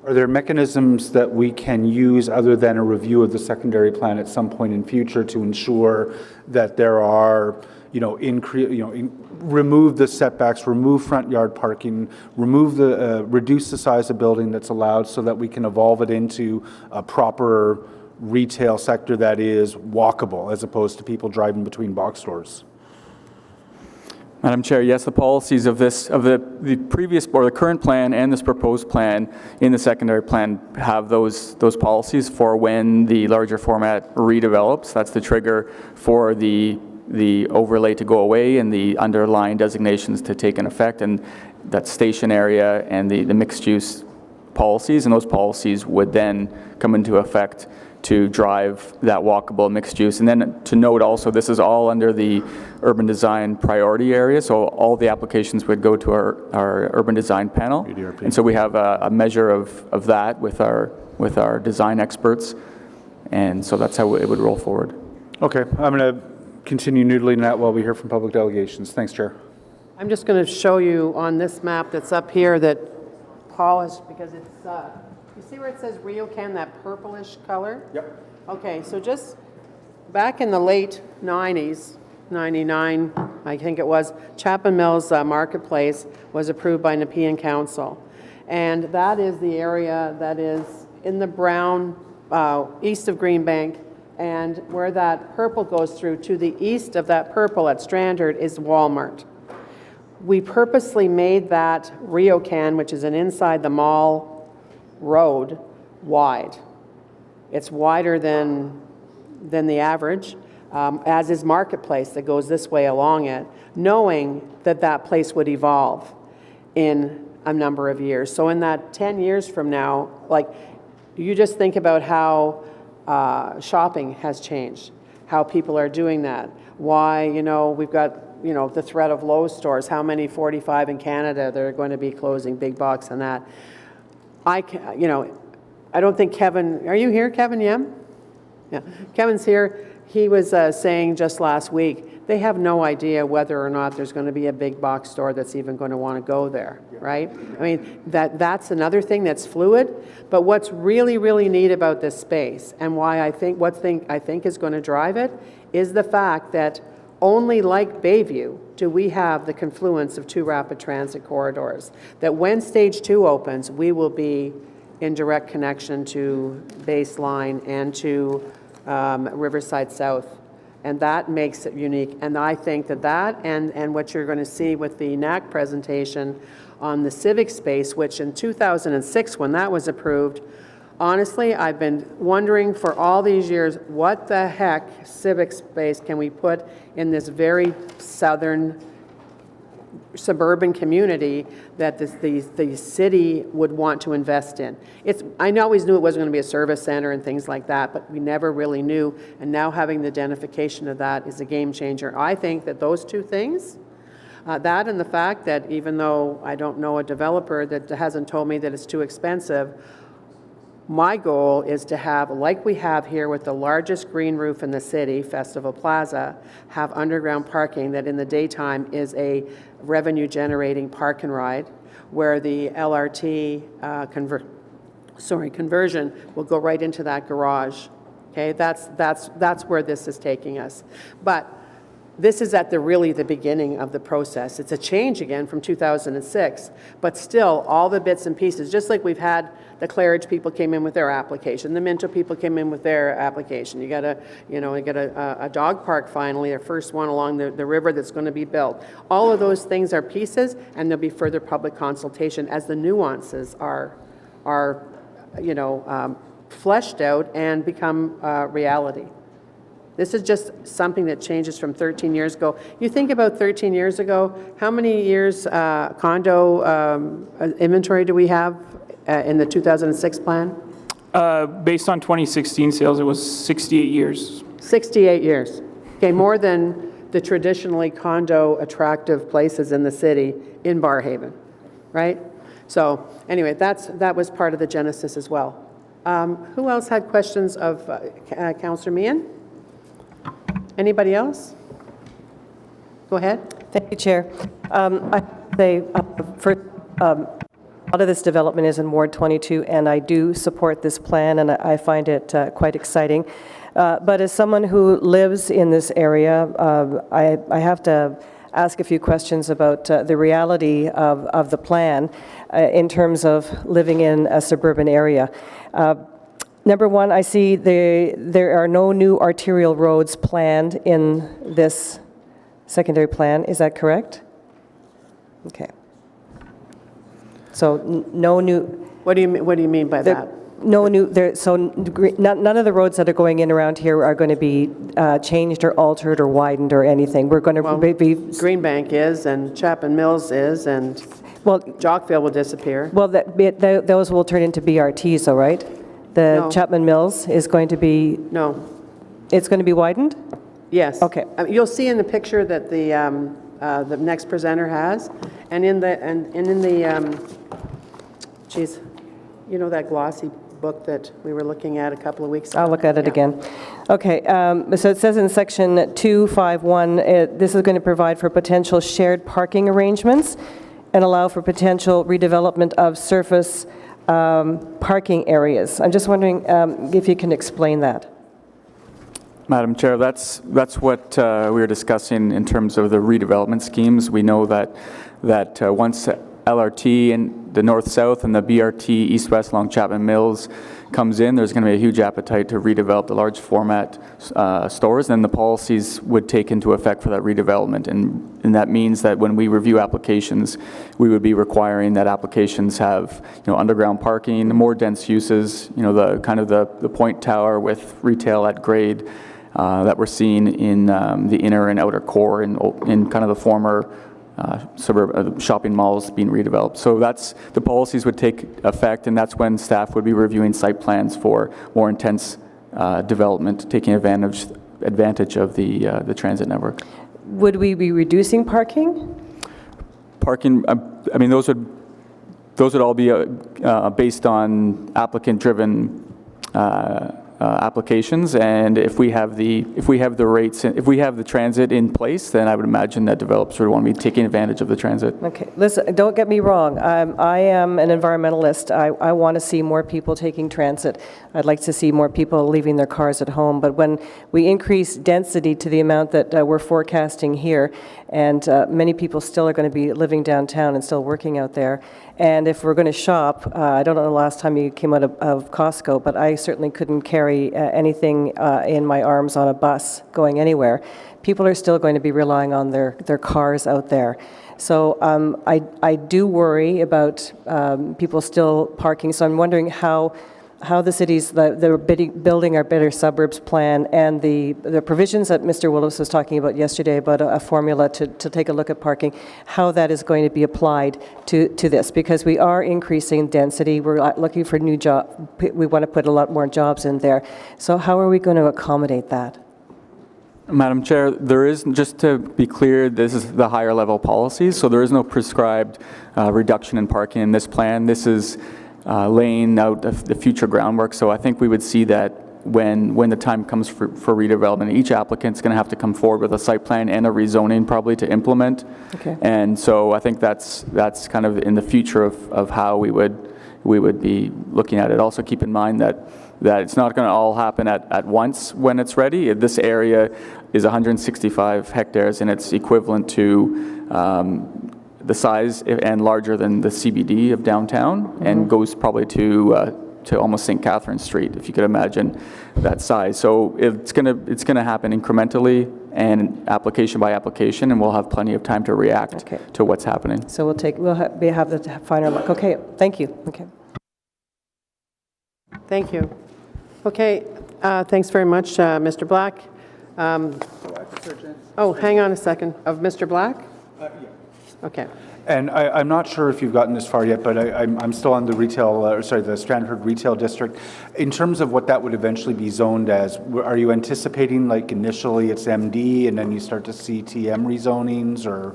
Are there mechanisms that we can use other than a review of the secondary plan at some point in future to ensure that there are, remove the setbacks, remove front yard parking, reduce the size of building that's allowed so that we can evolve it into a proper retail sector that is walkable as opposed to people driving between box stores? Madam Chair, yes, the policies of this, of the previous, or the current plan and this proposed plan in the secondary plan have those policies for when the larger format redevelops. That's the trigger for the overlay to go away and the underlying designations to take an effect, and that station area and the mixed use policies, and those policies would then come into effect to drive that walkable mixed use. And then to note also, this is all under the urban design priority area, so all the applications would go to our urban design panel. And so we have a measure of that with our design experts, and so that's how it would roll forward. Okay, I'm going to continue noodling that while we hear from public delegations. Thanks, Chair. I'm just going to show you on this map that's up here that Paul has, because it's, you see where it says RioCan, that purplish color? Yep. Okay, so just back in the late 90s, 99, I think it was, Chapman Mills Marketplace was approved by Nepean Council. And that is the area that is in the brown, east of Greenbank, and where that purple goes through, to the east of that purple at Strandherd is Walmart. We purposely made that RioCan, which is an inside the mall road, wide. It's wider than the average, as is Marketplace that goes this way along it, knowing that that place would evolve in a number of years. So in that 10 years from now, like, you just think about how shopping has changed, how people are doing that, why, you know, we've got, you know, the threat of Lowe's stores, how many 45 in Canada that are going to be closing, big box and that. I don't think Kevin, are you here, Kevin Yem? Yeah, Kevin's here. He was saying just last week, they have no idea whether or not there's going to be a big box store that's even going to want to go there, right? I mean, that's another thing that's fluid, but what's really, really neat about this space, and why I think is going to drive it, is the fact that only like Bayview do we have the confluence of two rapid transit corridors, that when Stage 2 opens, we will be in direct connection to Baseline and to Riverside South. And that makes it unique. And I think that and what you're going to see with the NAC presentation on the civic space, which in 2006, when that was approved, honestly, I've been wondering for all these years, what the heck civic space can we put in this very southern suburban community that the city would want to invest in. I always knew it wasn't going to be a service center and things like that, but we never really knew, and now having the identification of that is a game changer. I think that those two things, that and the fact that even though I don't know a developer that hasn't told me that it's too expensive, my goal is to have, like we have here with the largest green roof in the city, Festival Plaza, have underground parking that in the daytime is a revenue-generating park and ride, where the LRT conversion will go right into that garage. Okay, that's where this is taking us. But this is at really the beginning of the process. It's a change again from 2006, but still all the bits and pieces, just like we've had the Claridge people came in with their application, the Minto people came in with their application. You got a dog park finally, the first one along the river that's going to be built. All of those things are pieces, and there'll be further public consultation as the nuances are fleshed out and become reality. This is just something that changes from 13 years ago. You think about 13 years ago, how many years condo inventory do we have in the 2006 plan? Based on 2016 sales, it was 68 years. 68 years. Okay, more than the traditionally condo attractive places in the city in Barrhaven, right? So anyway, that was part of the genesis as well. Who else had questions of Councillor Meehan? Anybody else? Go ahead. Thank you, Chair. I say, a lot of this development is in Ward 22, and I do support this plan, and I find it quite exciting. But as someone who lives in this area, I have to ask a few questions about the reality of the plan in terms of living in a suburban area. Number one, I see there are no new arterial roads planned in this secondary plan. Is that correct? Okay. So no new, What do you mean by that? no new, none of the roads that are going in around here are going to be changed or altered or widened or anything. We're going Well, to be, Greenbank is, and Chapman Mills is, and well, Jockville will disappear. well, those will turn into BRTs, though, right? The No. Chapman Mills is going to be, No, it's going to be widened? yes. Okay. You'll see in the picture that the next presenter has, and in the, geez, you know that glossy book that we were looking at a couple of weeks ago? I'll look at it Yeah. again. Okay, so it says in section 251, this is going to provide for potential shared parking arrangements and allow for potential redevelopment of surface parking areas. I'm just wondering if you can explain that. Madam Chair, that's what we were discussing in terms of the redevelopment schemes. We know that once LRT and the north-south and the BRT east-west along Chapman Mills comes in, there's going to be a huge appetite to redevelop the large format stores, and the policies would take into effect for that redevelopment. And that means that when we review applications, we would be requiring that applications have, underground parking, more dense uses, the kind of the point tower with retail at grade that we're seeing in the inner and outer core in kind of the former shopping malls being redeveloped. So the policies would take effect, and that's when staff would be reviewing site plans for more intense development, taking advantage of the transit network. Would we be reducing parking? Parking, I mean, those would all be based on applicant-driven applications, and if we have the rates, if we have the transit in place, then I would imagine that developers would want to be taking advantage of the transit. Okay, listen, don't get me wrong. I am an environmentalist. I want to see more people taking transit. I'd like to see more people leaving their cars at home. But when we increase density to the amount that we're forecasting here, and many people still are going to be living downtown and still working out there, and if we're going to shop, I don't know the last time you came out of Costco, but I certainly couldn't carry anything in my arms on a bus going anywhere. People are still going to be relying on their cars out there. So I do worry about people still parking. So I'm wondering how the cities, they're building our Better Suburbs plan and the provisions that Mr. Willis was talking about yesterday about a formula to take a look at parking, how that is going to be applied to this, because we are increasing density. We're looking for new jobs. We want to put a lot more jobs in there. So how are we going to accommodate that? Madam Chair, there is, just to be clear, this is the higher level policies, so there is no prescribed reduction in parking in this plan. This is laying out the future groundwork, so I think we would see that when the time comes for redevelopment, each applicant's going to have to come forward with a site plan and a rezoning probably to implement. Okay. And so I think that's kind of in the future of how we would be looking at it. Also keep in mind that it's not going to all happen at once when it's ready. This area is 165 hectares, and it's equivalent to the size and larger than the CBD of downtown, and goes probably to almost St. Catherine Street, if you could imagine that size. So it's gonna happen incrementally and application by application, and we'll have plenty of time to react to what's happening. So we'll have the final look. Okay, thank you. Okay. Thank you. Okay, thanks very much, Mr. Black. Oh, hang on a second. Of Mr. Black? Yes. Okay. And I'm not sure if you've gotten this far yet, but I'm still on the the Strandherd Retail District. In terms of what that would eventually be zoned as, are you anticipating, like, initially it's MD and then you start to see TM rezonings, or?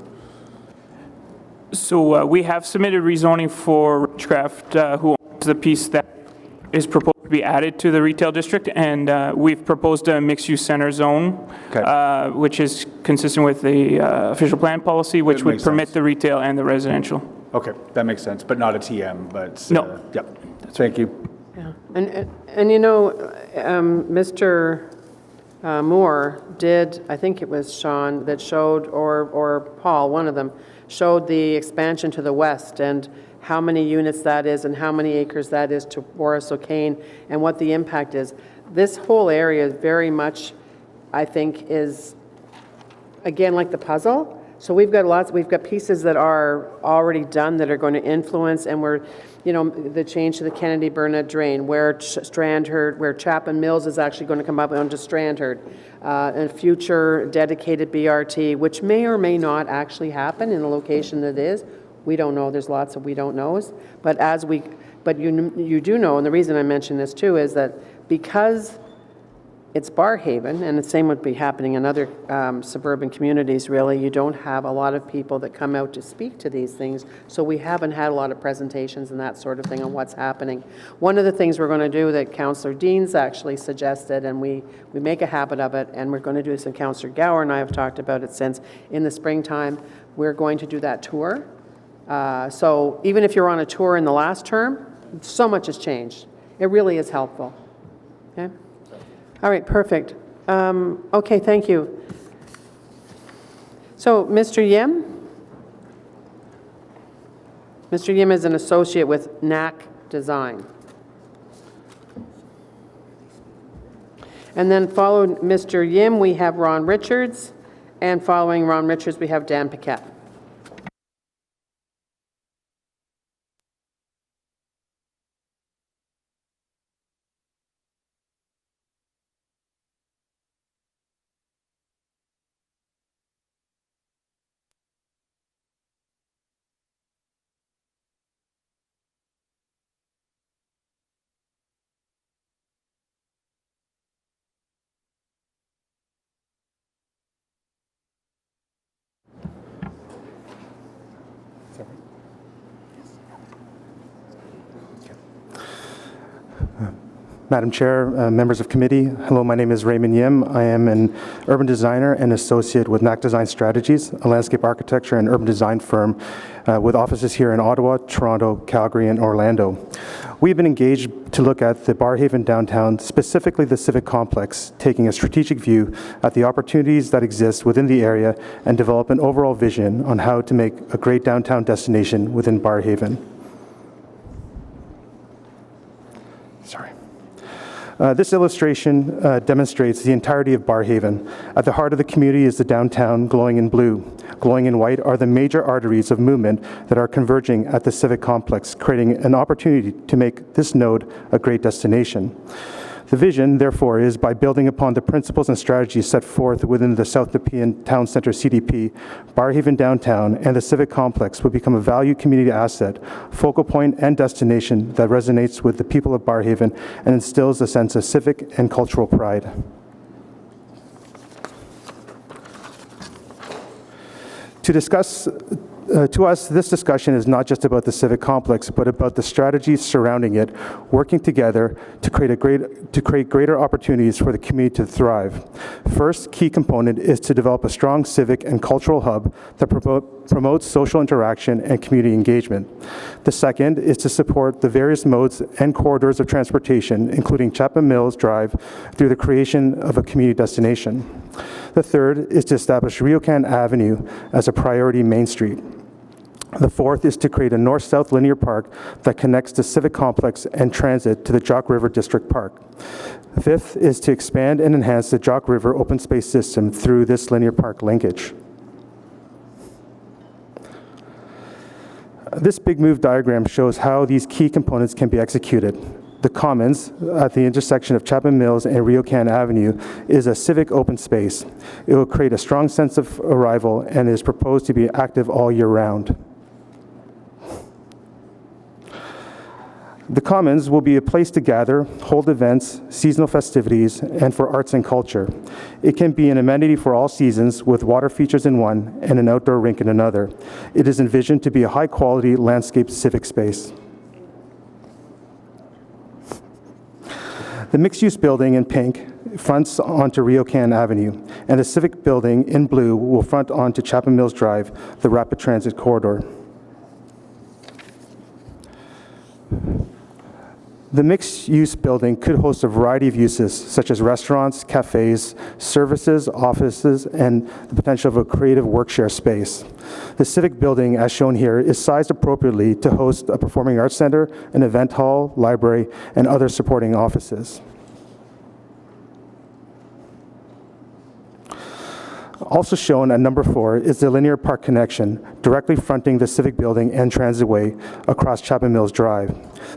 So we have submitted rezoning for Ridgecraft, who owns the piece that is proposed to be added to the retail district, and we've proposed a mixed-use center zone, which is consistent with the official plan policy, which would permit the retail and the residential. Okay, that makes sense, but not a TM, but... No. Yep, thank you. Yeah. And you know, Mr. Moore did, I think it was Sean that showed, or Paul, one of them, showed the expansion to the west and how many units that is and how many acres that is to Boris O'Kane and what the impact is. This whole area very much, I think, is, again, like the puzzle. So we've got pieces that are already done that are going to influence, and we're, the change to the Kennedy Burnett drain, where Strandherd, where Chapman Mills is actually going to come up onto Strandherd, and future dedicated BRT, which may or may not actually happen in the location that it is. We don't know. There's lots of we don't knows. But you do know, and the reason I mention this too is that because it's Barrhaven, and the same would be happening in other suburban communities, really. You don't have a lot of people that come out to speak to these things, so we haven't had a lot of presentations and that sort of thing on what's happening. One of the things we're going to do that Councillor Deans actually suggested, and we make a habit of it, and we're going to do this, and Councillor Gower and I have talked about it since, in the springtime, we're going to do that tour. So even if you're on a tour in the last term, so much has changed. It really is helpful. Okay? All right, perfect. Okay, thank you. So, Mr. Yim? Mr. Yim is an associate with NAC Design. And then following Mr. Yim, we have Ron Richards, and following Ron Richards, we have Dan Paquette. Madam Chair, members of committee, hello, my name is Raymond Yim. I am an urban designer and associate with NAC Design Strategies, a landscape architecture and urban design firm with offices here in Ottawa, Toronto, Calgary, and Orlando. We've been engaged to look at the Barrhaven downtown, specifically the Civic Complex, taking a strategic view at the opportunities that exist within the area and develop an overall vision on how to make a great downtown destination within Barrhaven. This illustration demonstrates the entirety of Barrhaven. At the heart of the community is the downtown, glowing in blue. Glowing in white are the major arteries of movement that are converging at the Civic Complex, creating an opportunity to make this node a great destination. The vision, therefore, is by building upon the principles and strategies set forth within the South Nepean Town Centre CDP, Barrhaven Downtown and the Civic Complex will become a valued community asset, focal point and destination that resonates with the people of Barrhaven and instills a sense of civic and cultural pride. To us, this discussion is not just about the Civic Complex, but about the strategies surrounding it, working together to create greater opportunities for the community to thrive. First key component is to develop a strong civic and cultural hub that promotes social interaction and community engagement. The second is to support the various modes and corridors of transportation, including Chapman Mills Drive, through the creation of a community destination. The third is to establish Riocan Avenue as a priority main street. The fourth is to create a north-south linear park that connects the Civic Complex and transit to the Jock River District Park. Fifth is to expand and enhance the Jock River open space system through this linear park linkage. This big move diagram shows how these key components can be executed. The Commons at the intersection of Chapman Mills and Riocan Avenue is a civic open space. It will create a strong sense of arrival and is proposed to be active all year round. The Commons will be a place to gather, hold events, seasonal festivities, and for arts and culture. It can be an amenity for all seasons with water features in one and an outdoor rink in another. It is envisioned to be a high-quality landscape civic space. The mixed-use building in pink fronts onto Riocan Avenue, and the Civic building in blue will front onto Chapman Mills Drive, the rapid transit corridor. The mixed-use building could host a variety of uses, such as restaurants, cafes, services, offices, and the potential of a creative work-share space. The Civic building, as shown here, is sized appropriately to host a performing arts center, an event hall, library, and other supporting offices. Also shown at number 4 is the linear park connection, directly fronting the Civic Building and Transitway across Chapman Mills Drive.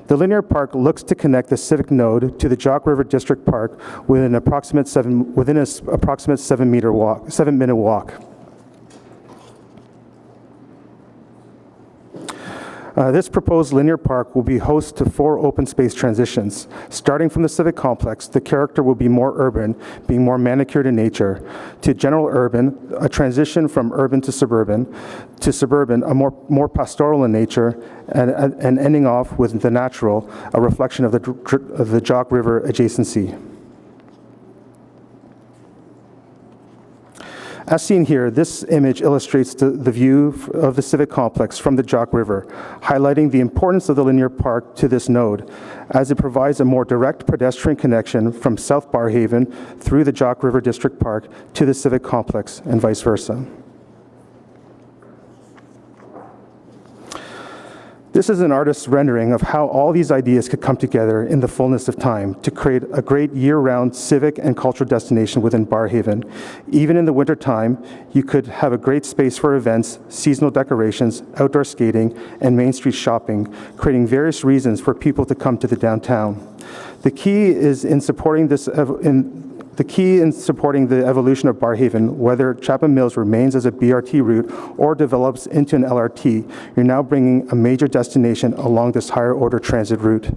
The linear park looks to connect the Civic node to the Jock River District Park within an approximate 7-minute walk. This proposed linear park will be host to 4 open space transitions. Starting from the Civic Complex, the character will be more urban, being more manicured in nature, to general urban, a transition from urban to suburban, a more pastoral in nature, and ending off with the natural, a reflection of the Jock River adjacency. As seen here, this image illustrates the view of the Civic Complex from the Jock River, highlighting the importance of the linear park to this node, as it provides a more direct pedestrian connection from South Barrhaven through the Jock River District Park to the Civic Complex and vice versa. This is an artist's rendering of how all these ideas could come together in the fullness of time to create a great year-round civic and cultural destination within Barrhaven. Even in the wintertime, you could have a great space for events, seasonal decorations, outdoor skating, and Main Street shopping, creating various reasons for people to come to the downtown. The key in supporting the evolution of Barrhaven, whether Chapman Mills remains as a BRT route or develops into an LRT, you're now bringing a major destination along this higher order transit route.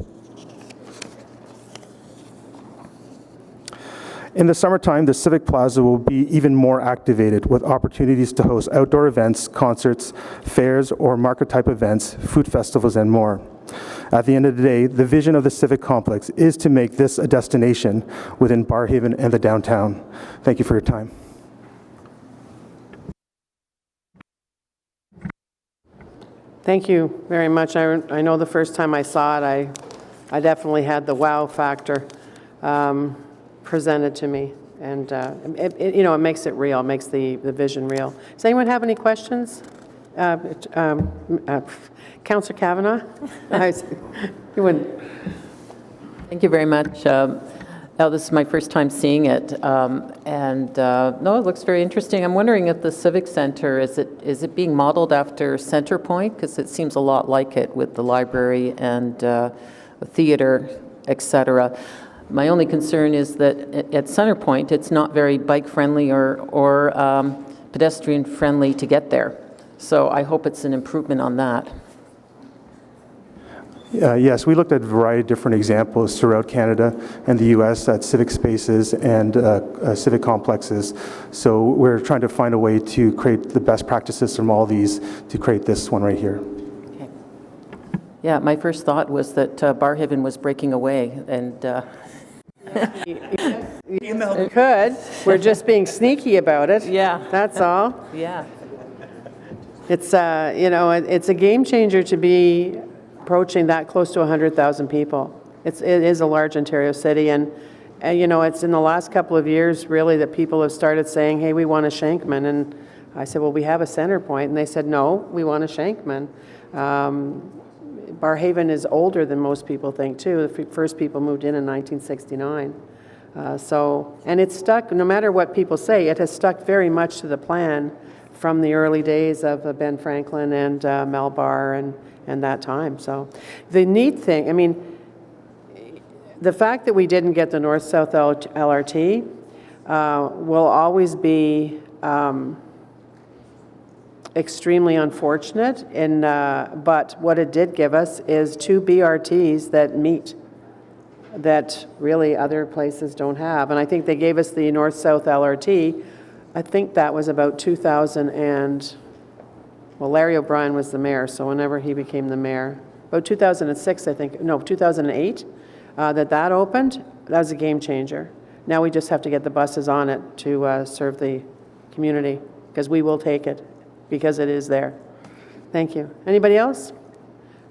In the summertime, the Civic Plaza will be even more activated with opportunities to host outdoor events, concerts, fairs, or market-type events, food festivals, and more. At the end of the day, the vision of the Civic Complex is to make this a destination within Barrhaven and the downtown. Thank you for your time. Thank you very much. I know the first time I saw it, I definitely had the wow factor presented to me. And, it makes it real, makes the vision real. Does anyone have any questions? Councillor Kavanagh? You wouldn't. Thank you very much. Now, this is my first time seeing it, no, it looks very interesting. I'm wondering if the Civic Center, is it being modeled after Centrepoint? Because it seems a lot like it with the library and the theater, etc. My only concern is that at Centrepoint, it's not very bike-friendly or pedestrian-friendly to get there. So I hope it's an improvement on that. Yes, we looked at a variety of different examples throughout Canada and the U.S. at civic spaces and civic complexes. So we're trying to find a way to create the best practices from all these to create this one right here. Okay. Yeah, my first thought was that Barrhaven was breaking away, and You could. We're just being sneaky about it. Yeah. That's all. yeah. It's, it's a game changer to be approaching that close to 100,000 people. It is a large Ontario city, and it's in the last couple of years really that people have started saying, hey, we want a Shankman. And I said, well, we have a Centrepoint. And they said, no, we want a Shankman. Barrhaven is older than most people think, too. The first people moved in 1969. And it's stuck, no matter what people say, it has stuck very much to the plan from the early days of Ben Franklin and Mel Barr and that time. So the neat thing, the fact that we didn't get the north-south LRT will always be extremely unfortunate, but what it did give us is 2 BRTs that meet, that really other places don't have. And I think they gave us the north-south LRT, I think that was about 2000 and, well, Larry O'Brien was the mayor, so whenever he became the mayor, about 2006, I think, no, 2008, that opened. That was a game changer. Now we just have to get the buses on it to serve the community, because we will take it, because it is there. Thank you. Anybody else?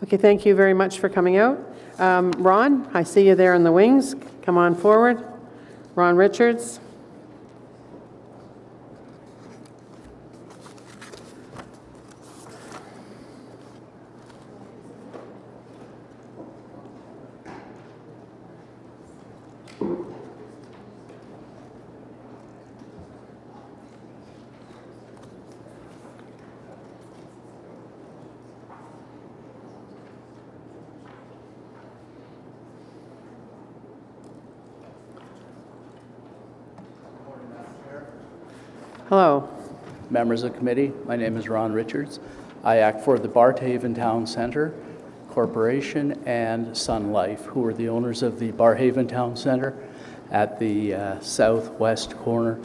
Okay, thank you very much for coming out. Ron, I see you there in the wings. Come on forward. Ron Richards. Hello. Members of the committee, my name is Ron Richards. I act for the Barrhaven Town Centre Corporation and Sun Life, who are the owners of the Barrhaven Town Centre at the southwest corner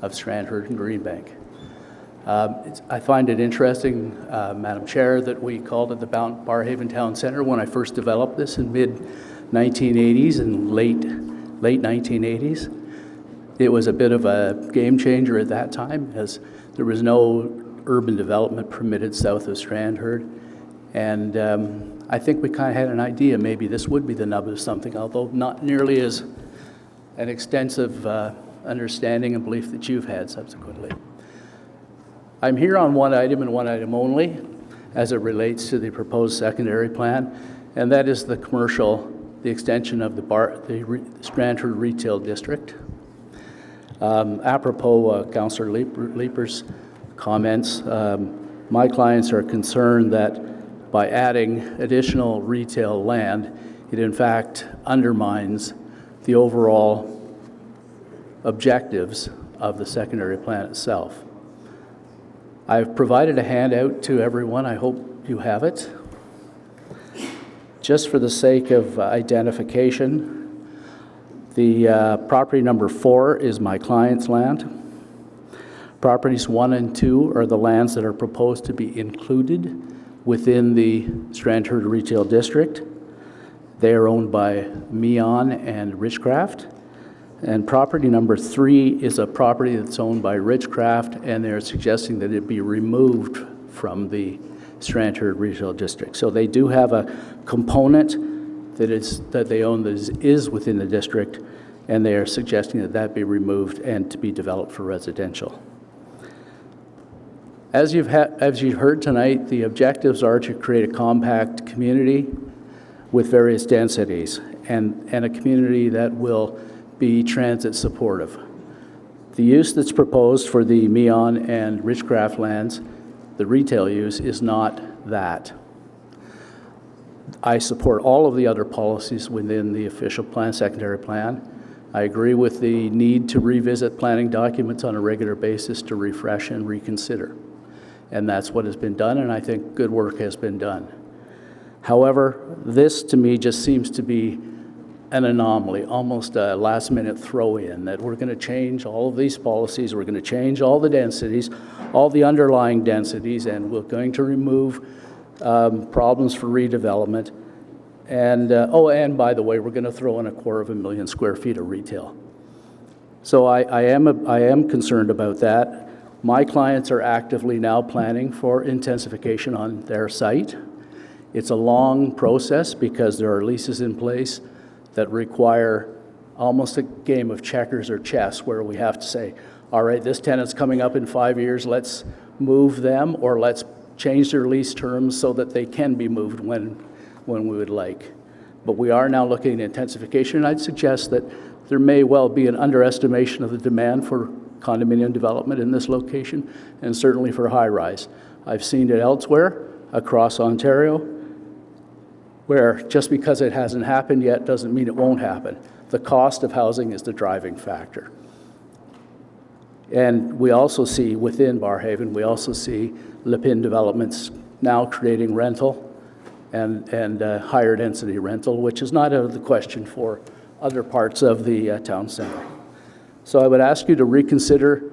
of Strandherd and Greenbank. I find it interesting, Madam Chair, that we called it the Barrhaven Town Centre when I first developed this in mid-1980s and late 1980s. It was a bit of a game changer at that time, as there was no urban development permitted south of Strandherd. And I think we kind of had an idea maybe this would be the nub of something, although not nearly as an extensive understanding and belief that you've had subsequently. I'm here on one item and one item only as it relates to the proposed secondary plan, and that is the extension of the Strandherd Retail District. Apropos Councillor Leeper's comments, my clients are concerned that by adding additional retail land, it in fact undermines the overall objectives of the secondary plan itself. I've provided a handout to everyone. I hope you have it. Just for the sake of identification, the property number 4 is my client's land. Properties 1 and 2 are the lands that are proposed to be included within the Strandherd Retail District. They are owned by Meon and Richcraft. And property number 3 is a property that's owned by Richcraft, and they're suggesting that it be removed from the Strandherd Retail District. So they do have a component that they own that is within the district, and they are suggesting that that be removed and to be developed for residential. As you've heard tonight, the objectives are to create a compact community with various densities and a community that will be transit supportive. The use that's proposed for the Meon and Richcraft lands, the retail use, is not that. I support all of the other policies within the official plan, secondary plan. I agree with the need to revisit planning documents on a regular basis to refresh and reconsider. And that's what has been done, and I think good work has been done. However, this to me just seems to be an anomaly, almost a last-minute throw-in, that we're going to change all of these policies, we're going to change all the densities, all the underlying densities, and we're going to remove problems for redevelopment. And, and by the way, we're going to throw in 250,000 square feet of retail. So I am concerned about that. My clients are actively now planning for intensification on their site. It's a long process because there are leases in place that require almost a game of checkers or chess, where we have to say, all right, this tenant's coming up in 5 years, let's move them, or let's change their lease terms so that they can be moved when we would like. But we are now looking at intensification, and I'd suggest that there may well be an underestimation of the demand for condominium development in this location, and certainly for high-rise. I've seen it elsewhere across Ontario, where just because it hasn't happened yet doesn't mean it won't happen. The cost of housing is the driving factor. And we also see within Barrhaven, we also see Lipin developments now creating rental and higher density rental, which is not out of the question for other parts of the town center. So I would ask you to reconsider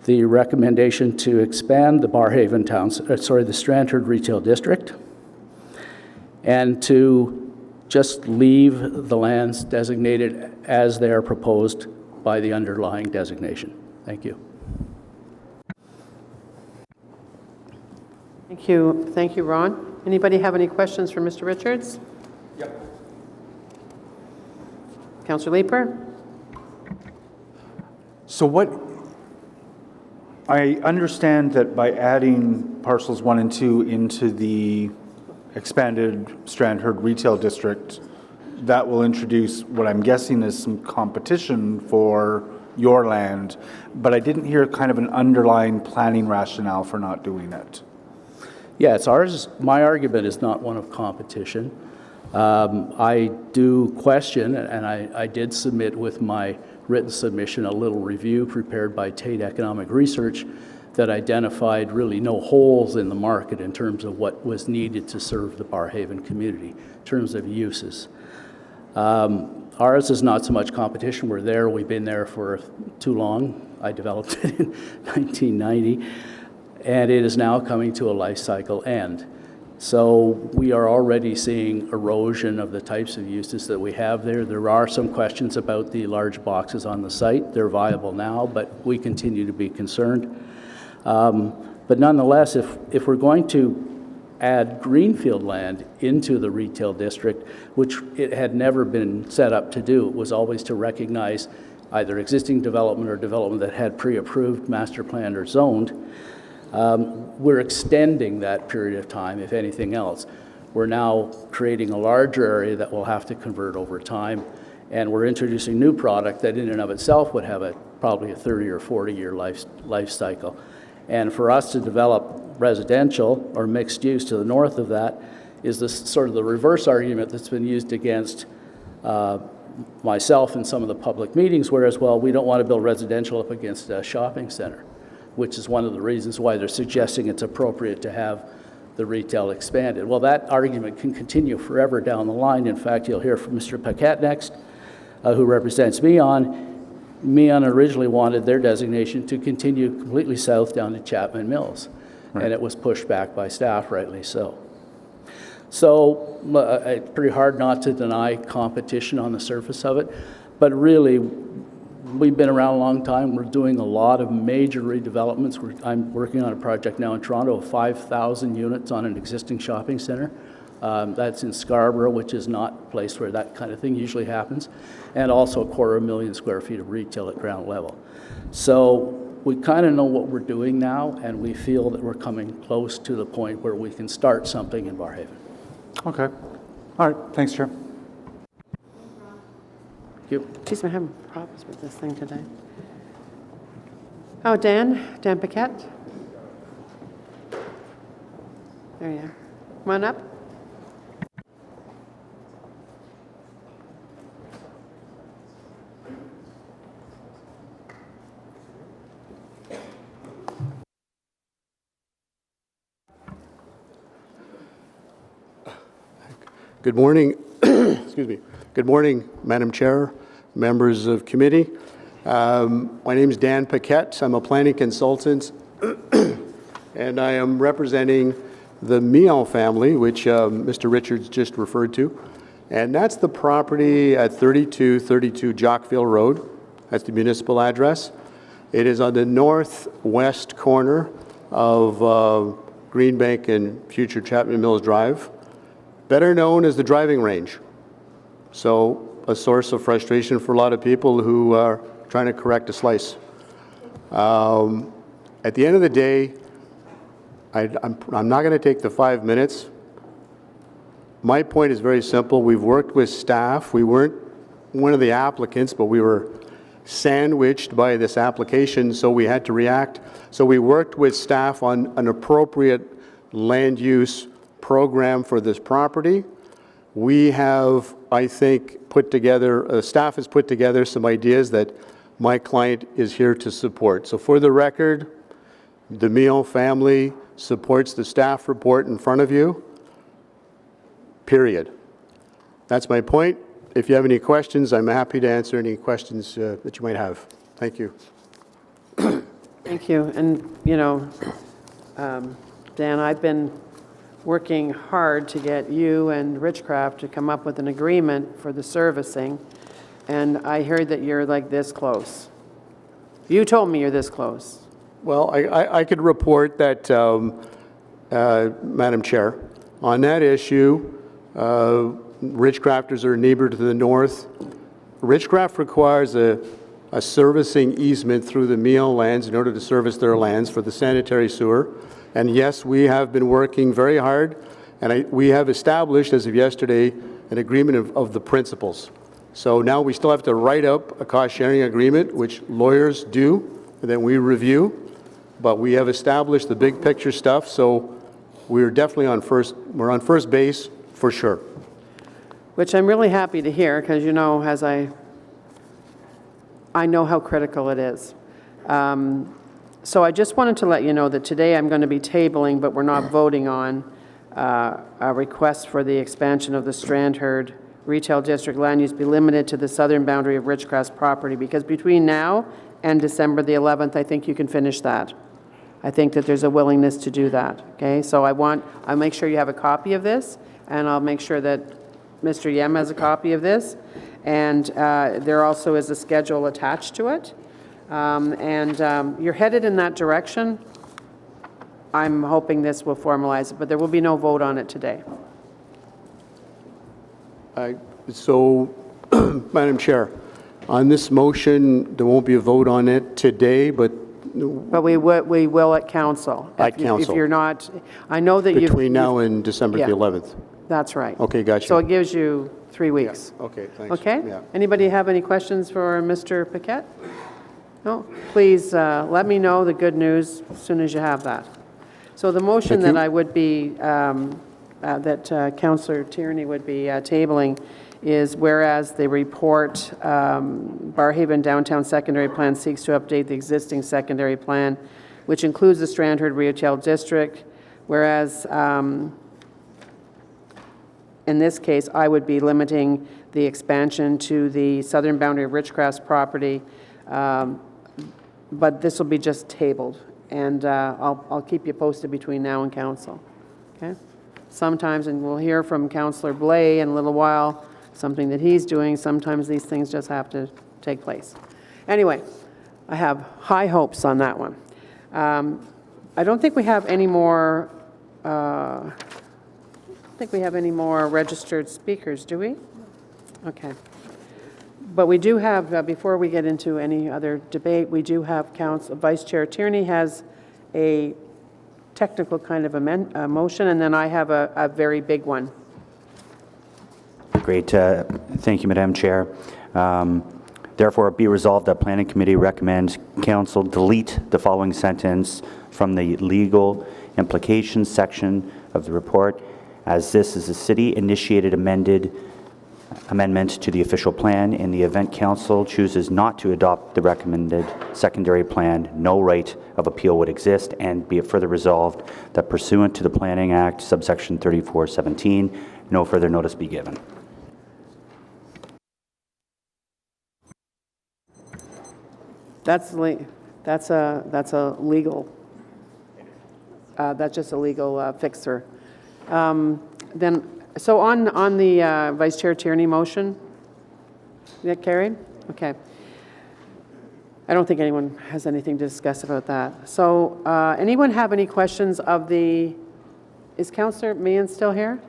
the recommendation to expand the Barrhaven the Strandherd Retail District, and to just leave the lands designated as they are proposed by the underlying designation. Thank you. Thank you, Ron. Anybody have any questions for Mr. Richards? Yep. Councillor Leeper? So I understand that by adding parcels 1 and 2 into the expanded Strandherd Retail District, that will introduce what I'm guessing is some competition for your land, but I didn't hear kind of an underlying planning rationale for not doing it. Yeah, it's ours. My argument is not one of competition. I do question, and I did submit with my written submission a little review prepared by Tate Economic Research that identified really no holes in the market in terms of what was needed to serve the Barrhaven community in terms of uses. Ours is not so much competition. We're there. We've been there for too long. I developed it in 1990, and it is now coming to a life cycle end. So we are already seeing erosion of the types of uses that we have there. There are some questions about the large boxes on the site. They're viable now, but we continue to be concerned. But nonetheless, if we're going to add greenfield land into the retail district, which it had never been set up to do, it was always to recognize either existing development or development that had pre-approved, master planned, or zoned. We're extending that period of time, if anything else. We're now creating a larger area that will have to convert over time, and we're introducing new product that in and of itself would have probably a 30 or 40-year life cycle. And for us to develop residential or mixed use to the north of that is this sort of the reverse argument that's been used against myself in some of the public meetings, whereas, well, we don't want to build residential up against a shopping center, which is one of the reasons why they're suggesting it's appropriate to have the retail expanded. Well, that argument can continue forever down the line. In fact, you'll hear from Mr. Paquette next, who represents MEON. MEON originally wanted their designation to continue completely south down to Chapman Mills, and it was pushed back by staff, rightly so. So it's pretty hard not to deny competition on the surface of it, but really, we've been around a long time. We're doing a lot of major redevelopments. I'm working on a project now in Toronto of 5,000 units on an existing shopping center. That's in Scarborough, which is not a place where that kind of thing usually happens, and also 250,000 square feet of retail at ground level. So we kind of know what we're doing now, and we feel that we're coming close to the point where we can start something in Barrhaven. Okay. All right. Thanks, Chair. Thank you. Geez, I'm having problems with this thing today. Oh, Dan Paquette. There you are. Come on up. Good morning. Excuse me. Good morning, Madam Chair, members of committee. My name is Dan Paquette. I'm a planning consultant, and I am representing the MEON family, which Mr. Richards just referred to. And that's the property at 3232 Jockville Road. That's the municipal address. It is on the northwest corner of Greenbank and future Chapman Mills Drive, better known as the driving range. So a source of frustration for a lot of people who are trying to correct a slice. At the end of the day, I'm not going to take the 5 minutes. My point is very simple. We've worked with staff. We weren't one of the applicants, but we were sandwiched by this application, so we had to react. So we worked with staff on an appropriate land use program for this property. We have, I think, put together, staff has put together some ideas that my client is here to support. So for the record, the MEON family supports the staff report in front of you, period. That's my point. If you have any questions, I'm happy to answer any questions that you might have. Thank you. Thank you. And, you know, Dan, I've been working hard to get you and Richcraft to come up with an agreement for the servicing, and I heard that you're like this close. You told me you're this close. Well, I could report that, Madam Chair, on that issue, Richcrafters are a neighbor to the north. Richcraft requires a servicing easement through the MEON lands in order to service their lands for the sanitary sewer. And yes, we have been working very hard, and we have established, as of yesterday, an agreement of the principles. So now we still have to write up a cost-sharing agreement, which lawyers do, and then we review. But we have established the big picture stuff, so we're definitely on first base for sure. which I'm really happy to hear, because you know, as I know how critical it is. So I just wanted to let you know that today I'm going to be tabling, but we're not voting on a request for the expansion of the Strandherd Retail District land use be limited to the southern boundary of Ridgecrest property, because between now and December the 11th, I think you can finish that. I think that there's a willingness to do that, okay? So I'll make sure you have a copy of this, and I'll make sure that Mr. Yem has a copy of this, and there also is a schedule attached to it. You're headed in that direction. I'm hoping this will formalize it, but there will be no vote on it today. So, Madam Chair, on this motion, there won't be a vote on it today, but we will at council. At council. If you're not, I know that you between now and December the 11th. That's right. Okay, gotcha. So it gives you 3 weeks. Okay, thanks. Okay? Yeah. Anybody have any questions for Mr. Paquette? No? Please let me know the good news as soon as you have that. So the motion that I would be, that Councillor Tierney would be tabling is whereas the report Barrhaven Downtown Secondary Plan seeks to update the existing secondary plan, which includes the Strandherd Retail District, whereas in this case, I would be limiting the expansion to the southern boundary of Ridgecrest property, but this will be just tabled, and I'll keep you posted between now and council. Okay? Sometimes, and we'll hear from Councillor Blais in a little while, something that he's doing. Sometimes these things just have to take place. Anyway, I have high hopes on that one. I don't think we have any more. I think we have any more registered speakers, do we? Okay. But we do have, before we get into any other debate, we do have Vice Chair Tierney has a technical kind of motion, and then I have a very big one. Great. Thank you, Madam Chair. Therefore, be resolved that Planning Committee recommends Council delete the following sentence from the legal implications section of the report, as this is a city-initiated amendment to the official plan. In the event Council chooses not to adopt the recommended secondary plan, no right of appeal would exist, and be it further resolved that pursuant to the Planning Act, subsection 3417, no further notice be given. That's a legal. That's just a legal fixer. So on the Vice Chair Tierney motion, that carried? Okay. I don't think anyone has anything to discuss about that. So anyone have any questions of the, is Councillor Meehan still here?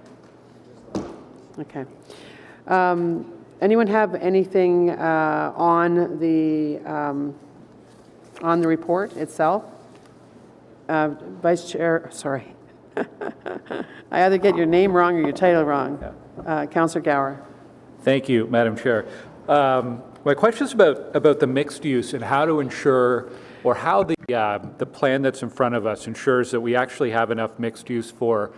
Okay. Anyone have anything on the report itself? Vice Chair, sorry. I either get your name wrong or your title wrong. Councillor Gower. Thank you, Madam Chair. My question is about the mixed use and how to ensure, or how the plan that's in front of us ensures that we actually have enough mixed use for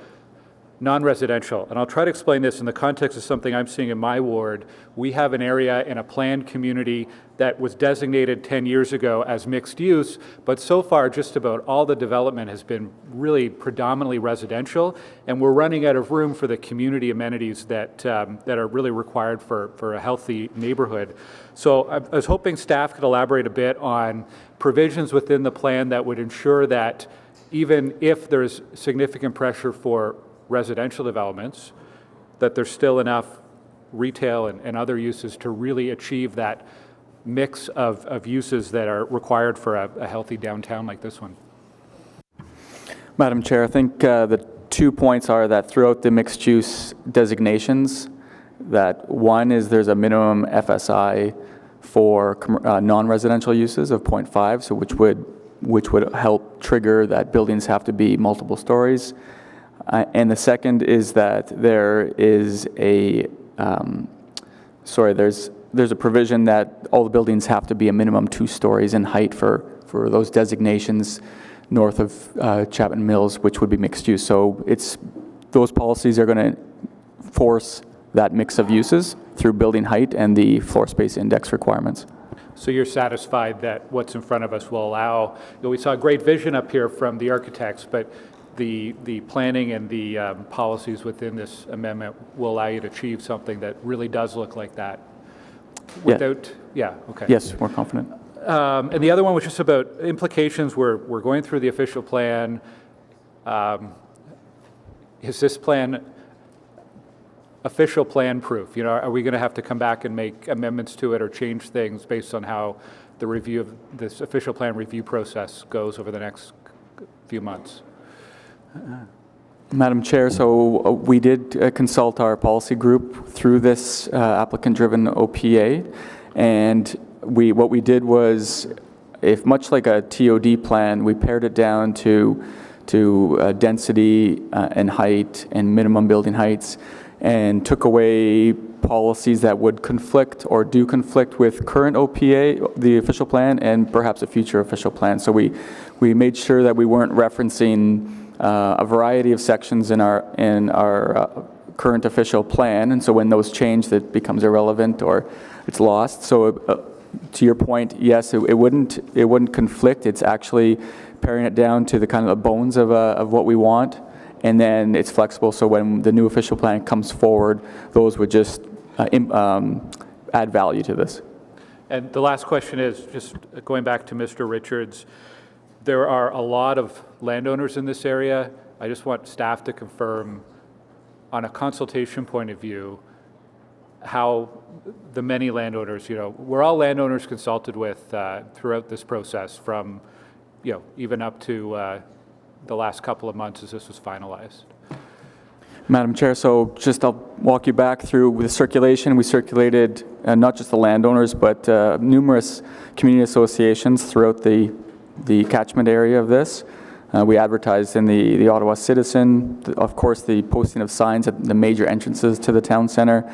non-residential. And I'll try to explain this in the context of something I'm seeing in my ward. We have an area in a planned community that was designated 10 years ago as mixed use, but so far just about all the development has been really predominantly residential, and we're running out of room for the community amenities that are really required for a healthy neighborhood. So I was hoping staff could elaborate a bit on provisions within the plan that would ensure that even if there's significant pressure for residential developments, that there's still enough retail and other uses to really achieve that mix of uses that are required for a healthy downtown like this one. Madam Chair, I think the 2 points are that throughout the mixed use designations, that one is there's a minimum FSI for non-residential uses of 0.5, so which would help trigger that buildings have to be multiple stories. And the second is that there is a, there's a provision that all the buildings have to be a minimum 2 stories in height for those designations north of Chapman Mills, which would be mixed use. So those policies are going to force that mix of uses through building height and the floor space index requirements. So you're satisfied that what's in front of us will allow, we saw great vision up here from the architects, but the planning and the policies within this amendment will allow you to achieve something that really does look like that without, yeah, okay. Yes, we're confident. And the other one was just about implications. We're going through the official plan. Is this plan official plan proof? You know, are we going to have to come back and make amendments to it or change things based on how the review of this official plan review process goes over the next few months? Madam Chair, so we did consult our policy group through this applicant-driven OPA, and what we did was, if much like a TOD plan, we pared it down to density and height and minimum building heights, and took away policies that would conflict or do conflict with current OPA, the official plan, and perhaps a future official plan. So we made sure that we weren't referencing a variety of sections in our current official plan, and so when those change, that becomes irrelevant or it's lost. So to your point, yes, it wouldn't conflict. It's actually paring it down to the kind of the bones of what we want, and then it's flexible. So when the new official plan comes forward, those would just add value to this. And the last question is, just going back to Mr. Richards, there are a lot of landowners in this area. I just want staff to confirm, on a consultation point of view, how the many landowners, you know, we're all landowners consulted with throughout this process, from, you know, even up to the last couple of months as this was finalized. Madam Chair, so just I'll walk you back through the circulation. We circulated not just the landowners, but numerous community associations throughout the catchment area of this. We advertised in the Ottawa Citizen, of course, the posting of signs at the major entrances to the town center.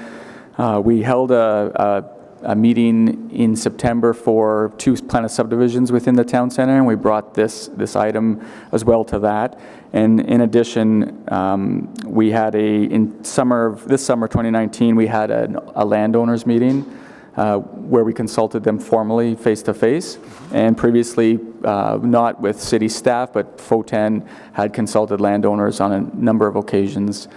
We held a meeting in September for 2 planned subdivisions within the town center, and we brought this item as well to that. And in addition, we had this summer 2019, we had a landowners meeting where we consulted them formally face-to-face, and previously not with city staff, but FOTEN had consulted landowners on a number of occasions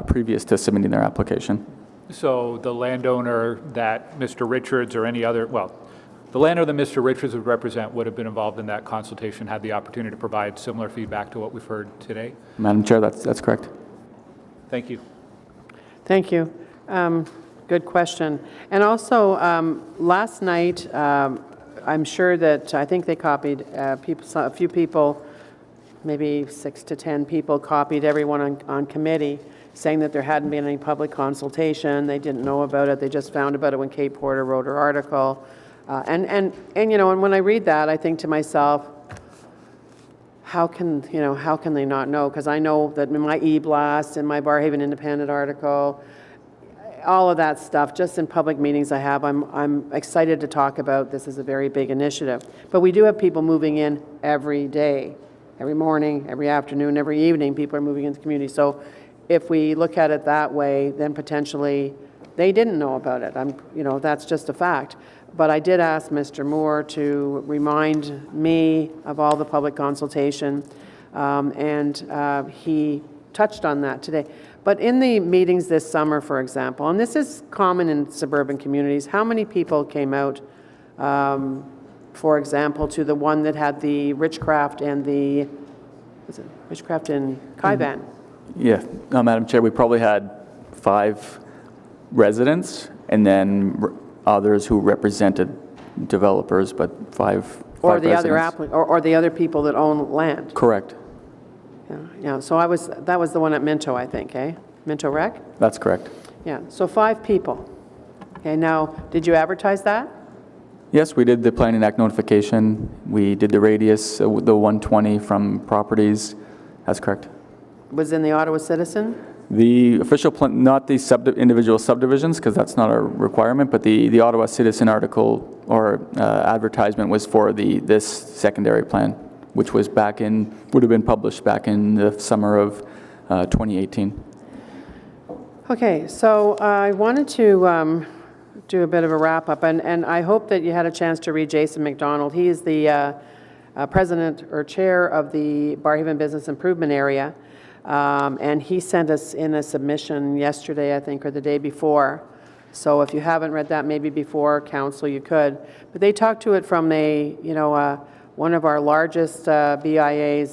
previous to submitting their application. So the landowner that Mr. Richards or any other, well, the landowner that Mr. Richards would represent would have been involved in that consultation, had the opportunity to provide similar feedback to what we've heard today? Madam Chair, that's correct. Thank you. Thank you. Good question. And also, last night, I'm sure that, I think they copied a few people, maybe 6 to 10 people copied everyone on committee, saying that there hadn't been any public consultation. They didn't know about it. They just found about it when Kate Porter wrote her article. And you know, and when I read that, I think to myself, how can they not know? Because I know that in my e-blast and my Barrhaven Independent article, all of that stuff, just in public meetings I have, I'm excited to talk about. This is a very big initiative. But we do have people moving in every day, every morning, every afternoon, every evening. People are moving into the community. So if we look at it that way, then potentially they didn't know about it. That's just a fact. But I did ask Mr. Moore to remind me of all the public consultation, and he touched on that today. But in the meetings this summer, for example, and this is common in suburban communities, how many people came out, for example, to the one that had the Richcraft and the, was it Richcraft and Kaivan? Yeah, no, Madam Chair, we probably had 5 residents and then others who represented developers, but five or the residents. other or the other people that own land. Correct. Yeah. So that was the one at Minto, I think, eh? Minto Rec? That's correct. Yeah. So 5 people. Okay. Now, did you advertise that? Yes, we did the Planning Act notification. We did the radius, the 120 from properties. That's correct. Was in the Ottawa Citizen? The official plan, not the individual subdivisions, because that's not a requirement, but the Ottawa Citizen article or advertisement was for this secondary plan, which was would have been published back in the summer of 2018. Okay, so I wanted to do a bit of a wrap-up, and I hope that you had a chance to read Jason McDonald. He is the president or chair of the Barrhaven Business Improvement Area, and he sent us in a submission yesterday, I think, or the day before. So if you haven't read that, maybe before council you could. But they talked to it from one of our largest BIAs,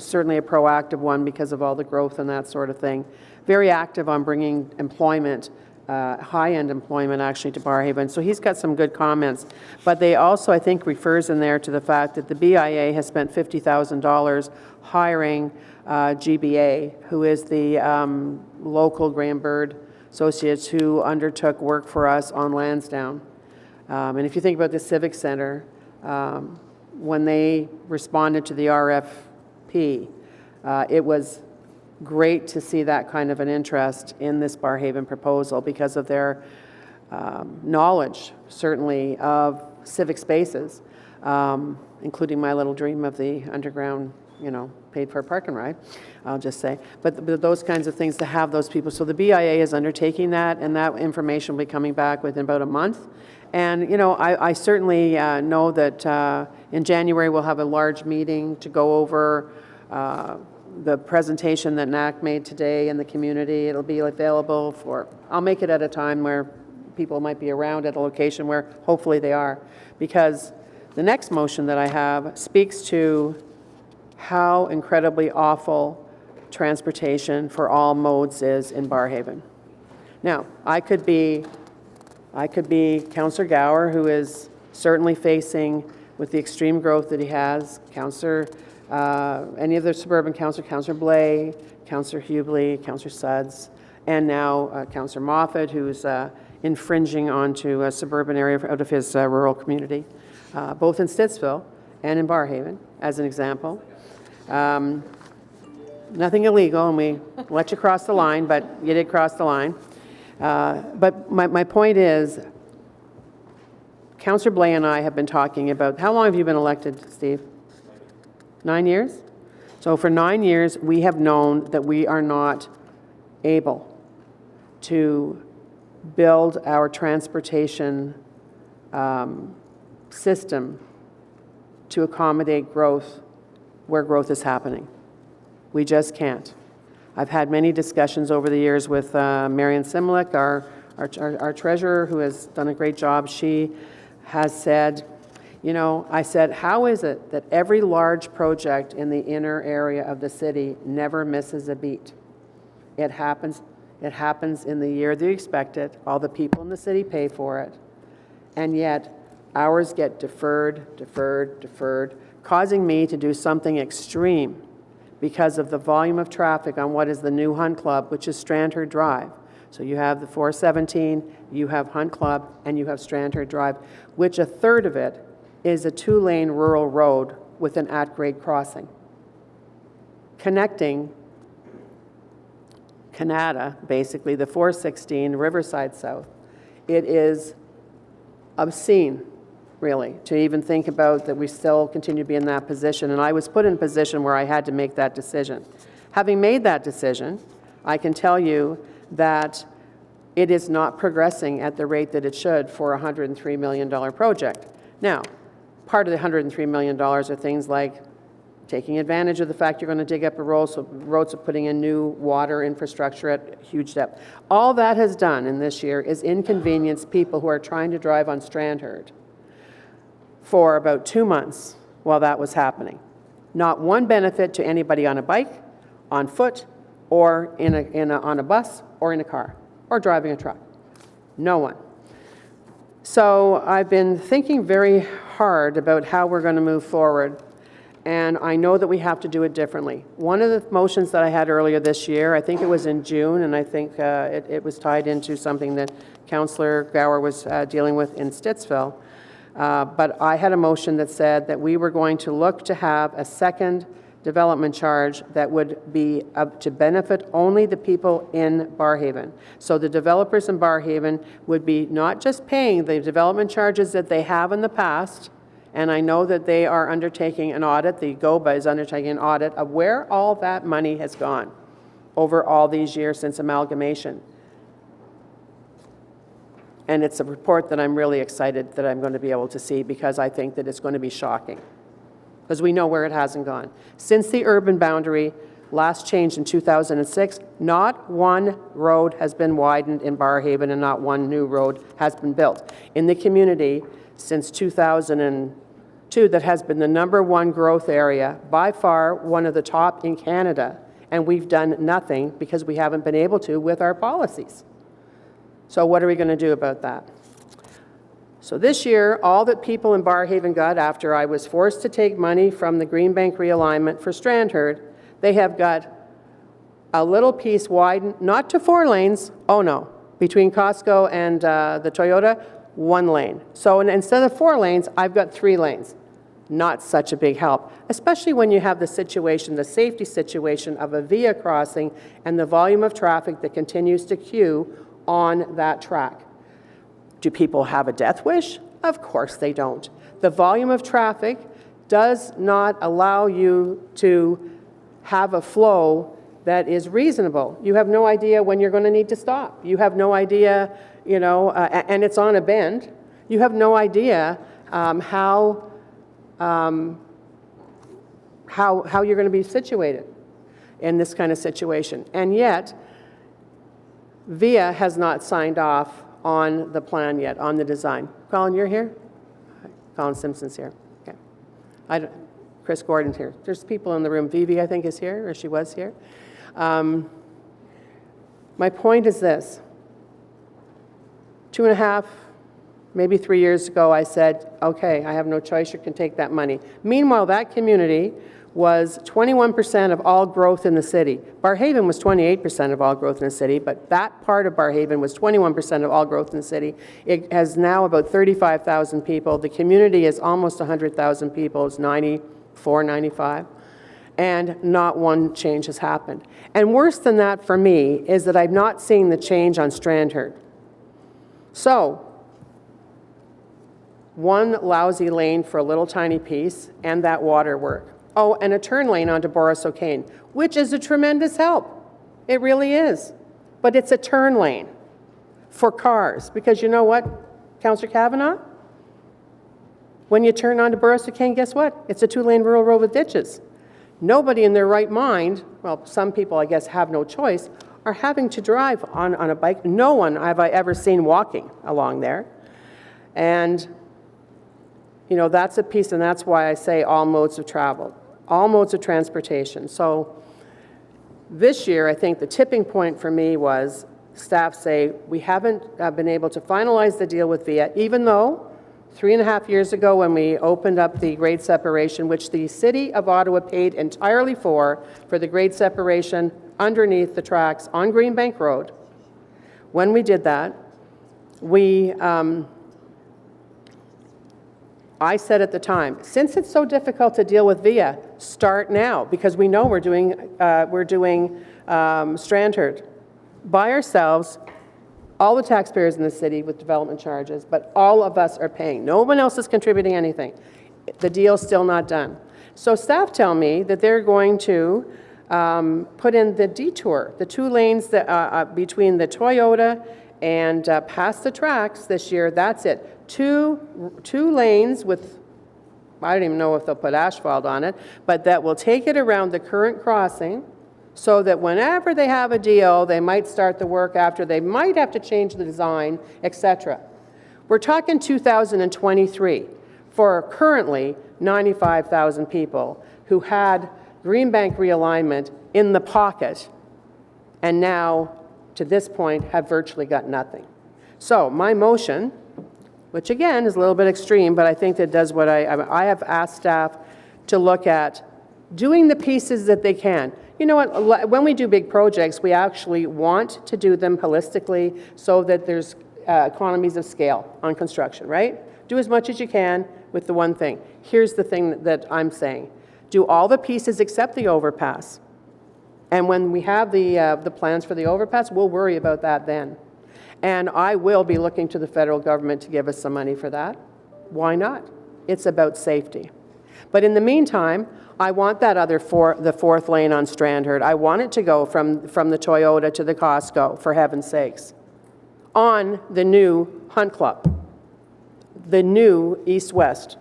certainly a proactive one because of all the growth and that sort of thing. Very active on bringing employment, high-end employment actually to Barrhaven. So he's got some good comments. But they also, I think, refers in there to the fact that the BIA has spent $50,000 hiring GBA, who is the local Graham Bird Associates who undertook work for us on Lansdowne. And if you think about the Civic Center, when they responded to the RFP, it was great to see that kind of an interest in this Barrhaven proposal because of their knowledge, certainly, of civic spaces, including my little dream of the underground, paid for park and ride, I'll just say. But those kinds of things, to have those people. So the BIA is undertaking that, and that information will be coming back within about a month. And, I certainly know that in January we'll have a large meeting to go over the presentation that NAC made today in the community. It'll be available I'll make it at a time where people might be around at a location where hopefully they are. Because the next motion that I have speaks to how incredibly awful transportation for all modes is in Barrhaven. Now, I could be Councillor Gower, who is certainly facing, with the extreme growth that he has, any of the suburban Councillor Blais, Councillor Hubley, Councillor Suds, and now Councillor Moffat, who's infringing onto a suburban area out of his rural community, both in Stittsville and in Barrhaven, as an example. Nothing illegal, and we let you cross the line, but you did cross the line. But my point is, Councillor Blais and I have been talking about, how long have you been elected, Steve? 9 years? So for 9 years, we have known that we are not able to build our transportation system to accommodate growth where growth is happening. We just can't. I've had many discussions over the years with Marion Simlick, our treasurer, who has done a great job. She has said, I said, how is it that every large project in the inner area of the city never misses a beat? It happens in the year they expect it. All the people in the city pay for it. And yet, ours get deferred, causing me to do something extreme because of the volume of traffic on what is the new Hunt Club, which is Strandherd Drive. So you have the 417, you have Hunt Club, and you have Strandherd Drive, which a third of it is a 2-lane rural road with an at-grade crossing, connecting Canada, basically, the 416, Riverside South. It is obscene, really, to even think about that we still continue to be in that position. And I was put in a position where I had to make that decision. Having made that decision, I can tell you that it is not progressing at the rate that it should for a $103 million project. Now, part of the $103 million are things like taking advantage of the fact you're going to dig up a road, so roads are putting in new water infrastructure at huge depth. All that has done in this year is inconvenience people who are trying to drive on Strandherd for about 2 months while that was happening. Not one benefit to anybody on a bike, on foot, or on a bus, or in a car, or driving a truck. No one. So I've been thinking very hard about how we're going to move forward, and I know that we have to do it differently. One of the motions that I had earlier this year, I think it was in June, and I think it was tied into something that Councillor Gower was dealing with in Stittsville, but I had a motion that said that we were going to look to have a second development charge that would be up to benefit only the people in Barrhaven. So the developers in Barrhaven would be not just paying the development charges that they have in the past, and I know that they are undertaking an audit, the GOBA is undertaking an audit of where all that money has gone over all these years since amalgamation. And it's a report that I'm really excited that I'm going to be able to see, because I think that it's going to be shocking, because we know where it hasn't gone. Since the urban boundary last changed in 2006, not one road has been widened in Barrhaven and not one new road has been built. In the community since 2002, that has been the #1 growth area, by far one of the top in Canada, and we've done nothing because we haven't been able to with our policies. So what are we going to do about that? So this year, all that people in Barrhaven got after I was forced to take money from the Greenbank realignment for Strandherd, they have got a little piece widened, not to 4 lanes, oh no, between Costco and the Toyota, 1 lane. So instead of 4 lanes, I've got 3 lanes. Not such a big help, especially when you have the situation, the safety situation of a via crossing and the volume of traffic that continues to queue on that track. Do people have a death wish? Of course they don't. The volume of traffic does not allow you to have a flow that is reasonable. You have no idea when you're going to need to stop. You have no idea, and it's on a bend. You have no idea how you're going to be situated in this kind of situation. And yet, VIA has not signed off on the plan yet, on the design. Colin, you're here? Colin Simpson's here. Okay. Chris Gordon's here. There's people in the room. Vivi, I think, is here, or she was here. My point is this. 2.5, maybe 3 years ago, I said, okay, I have no choice, you can take that money. Meanwhile, that community was 21% of all growth in the city. Barrhaven was 28% of all growth in the city, but that part of Barrhaven was 21% of all growth in the city. It has now about 35,000 people. The community is almost 100,000 people. It's 94, 95. And not one change has happened. And worse than that for me is that I've not seen the change on Strandherd. So, 1 lousy lane for a little tiny piece and that water work. Oh, and a turn lane onto Boris O'Kane, which is a tremendous help. It really is. But it's a turn lane for cars, because you know what, Councillor Kavanagh? When you turn onto Boris O'Kane, guess what? It's a 2-lane rural road with ditches. Nobody in their right mind, well, some people I guess have no choice, are having to drive on a bike. No one have I ever seen walking along there. And that's a piece, and that's why I say all modes of travel, all modes of transportation. So this year, I think the tipping point for me was staff say, we haven't been able to finalize the deal with VIA, even though 3.5 years ago when we opened up the grade separation, which the City of Ottawa paid entirely for the grade separation underneath the tracks on Greenbank Road, when we did that, I said at the time, since it's so difficult to deal with VIA, start now, because we know we're doing Strandherd by ourselves, all the taxpayers in the city with development charges, but all of us are paying. No one else is contributing anything. The deal's still not done. So staff tell me that they're going to put in the detour, the 2 lanes that, between the Toyota and past the tracks this year. That's it. Two lanes with, I don't even know if they'll put asphalt on it, but that will take it around the current crossing, so that whenever they have a deal, they might start the work after, they might have to change the design, etc. We're talking 2023 for currently 95,000 people who had Greenbank realignment in the pocket, and now, to this point, have virtually got nothing. So my motion, which again is a little bit extreme, but I think that does what I have asked staff to look at doing the pieces that they can. You know what, when we do big projects, we actually want to do them holistically so that there's economies of scale on construction, right? Do as much as you can with the one thing. Here's the thing that I'm saying. Do all the pieces except the overpass. And when we have the plans for the overpass, we'll worry about that then. And I will be looking to the federal government to give us some money for that. Why not? It's about safety. But in the meantime, I want that the 4th lane on Strandherd. I want it to go from the Toyota to the Costco, for heaven's sakes. on the new Hunt Club, the new east-west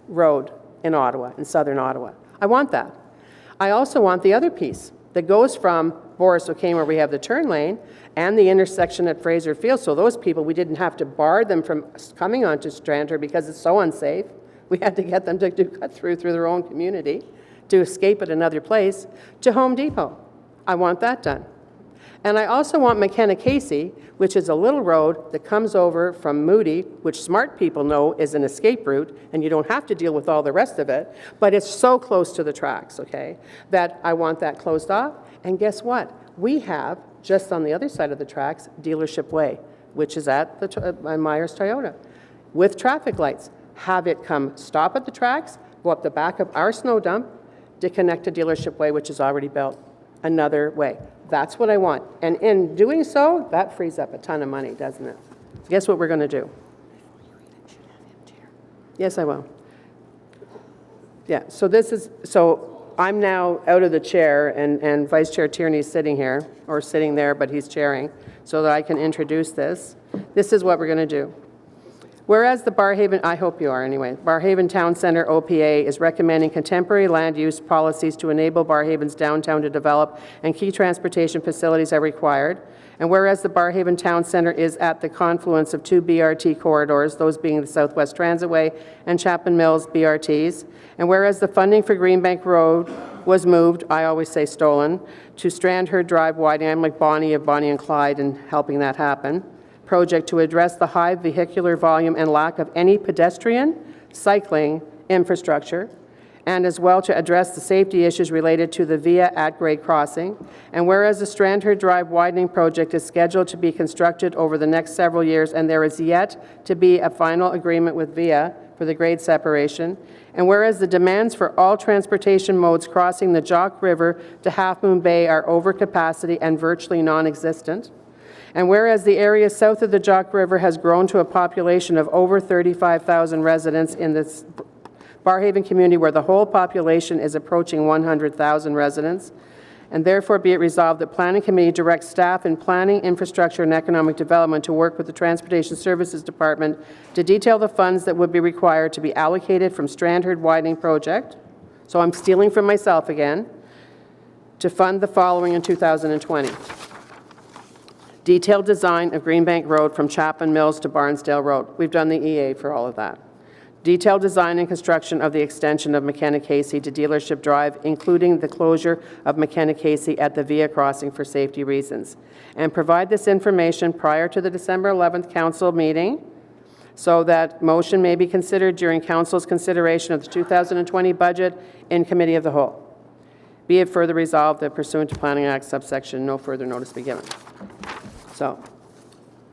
road in Ottawa, in southern Ottawa. I want that. I also want the other piece that goes from Boris O'Kane, where we have the turn lane, and the intersection at Fraser Field, so those people, we didn't have to bar them from coming onto Strandherd because it's so unsafe. We had to get them to cut through their own community to escape at another place, to Home Depot. I want that done. And I also want McKenna-Casey, which is a little road that comes over from Moody, which smart people know is an escape route, and you don't have to deal with all the rest of it, but it's so close to the tracks, okay, that I want that closed off. And guess what? We have, just on the other side of the tracks, Dealership Way, which is at the Myers Toyota, with traffic lights. Have it come stop at the tracks, go up the back of our snow dump to connect to Dealership Way, which is already built another way. That's what I want. And in doing so, that frees up a ton of money, doesn't it? Guess what we're going to do? Yes, I will. Yeah, so I'm now out of the chair, and Vice Chair Tierney's sitting here, or sitting there, but he's chairing, so that I can introduce this. This is what we're going to do. Whereas the Barrhaven, I hope you are anyway, Barrhaven Town Centre OPA is recommending contemporary land use policies to enable Barrhaven's downtown to develop and key transportation facilities are required. And whereas the Barrhaven Town Centre is at the confluence of two BRT corridors, those being the Southwest Transitway and Chapman Mills BRTs, and whereas the funding for Greenbank Road was moved, I always say stolen, to Strandherd Drive widening. I'm like Bonnie of Bonnie and Clyde in helping that happen. Project to address the high vehicular volume and lack of any pedestrian, cycling infrastructure, and as well to address the safety issues related to the VIA at-grade crossing. And whereas the Strandherd Drive widening project is scheduled to be constructed over the next several years, and there is yet to be a final agreement with VIA for the grade separation, and whereas the demands for all transportation modes crossing the Jock River to Half Moon Bay are over capacity and virtually non-existent, and whereas the area south of the Jock River has grown to a population of over 35,000 residents in this Barrhaven community, where the whole population is approaching 100,000 residents, and therefore be it resolved that Planning Committee directs staff in Planning, Infrastructure, and Economic Development to work with the Transportation Services Department to detail the funds that would be required to be allocated from Strandherd Widening Project, so I'm stealing from myself again, to fund the following in 2020. Detailed design of Greenbank Road from Chapman Mills to Barnsdale Road. We've done the EA for all of that. Detailed design and construction of the extension of McKenna-Casey to Dealership Drive, including the closure of McKenna-Casey at the VIA crossing for safety reasons. And provide this information prior to the December 11th council meeting so that motion may be considered during council's consideration of the 2020 budget in committee of the whole. Be it further resolved that pursuant to Planning Act subsection, no further notice be given. So,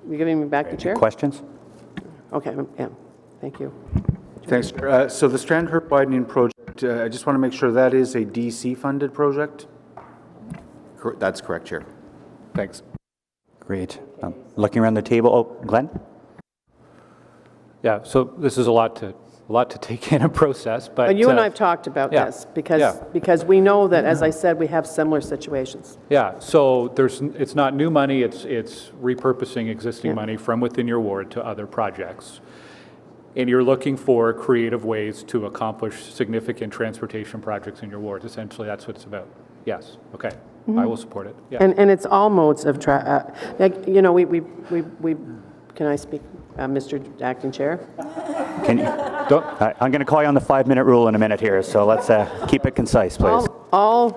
you giving me back the chair? Questions? Okay, yeah, thank you. Thanks. So the Strandherd widening project, I just want to make sure that is a DC-funded project? That's correct, Chair. Thanks. Great. Looking around the table, oh, Glenn? Yeah, so this is a lot to take in and process, but... You and I have talked about this because we know that, as I said, we have similar situations. Yeah, so it's not new money, it's repurposing existing money from within your ward to other projects. And you're looking for creative ways to accomplish significant transportation projects in your ward. Essentially, that's what it's about. Yes, okay. I will support it. Yeah. And it's all modes of like, you know, we can I speak, Mr. Acting Chair? Can you? I'm going to call you on the 5-minute rule in a minute here, so let's keep it concise, please. No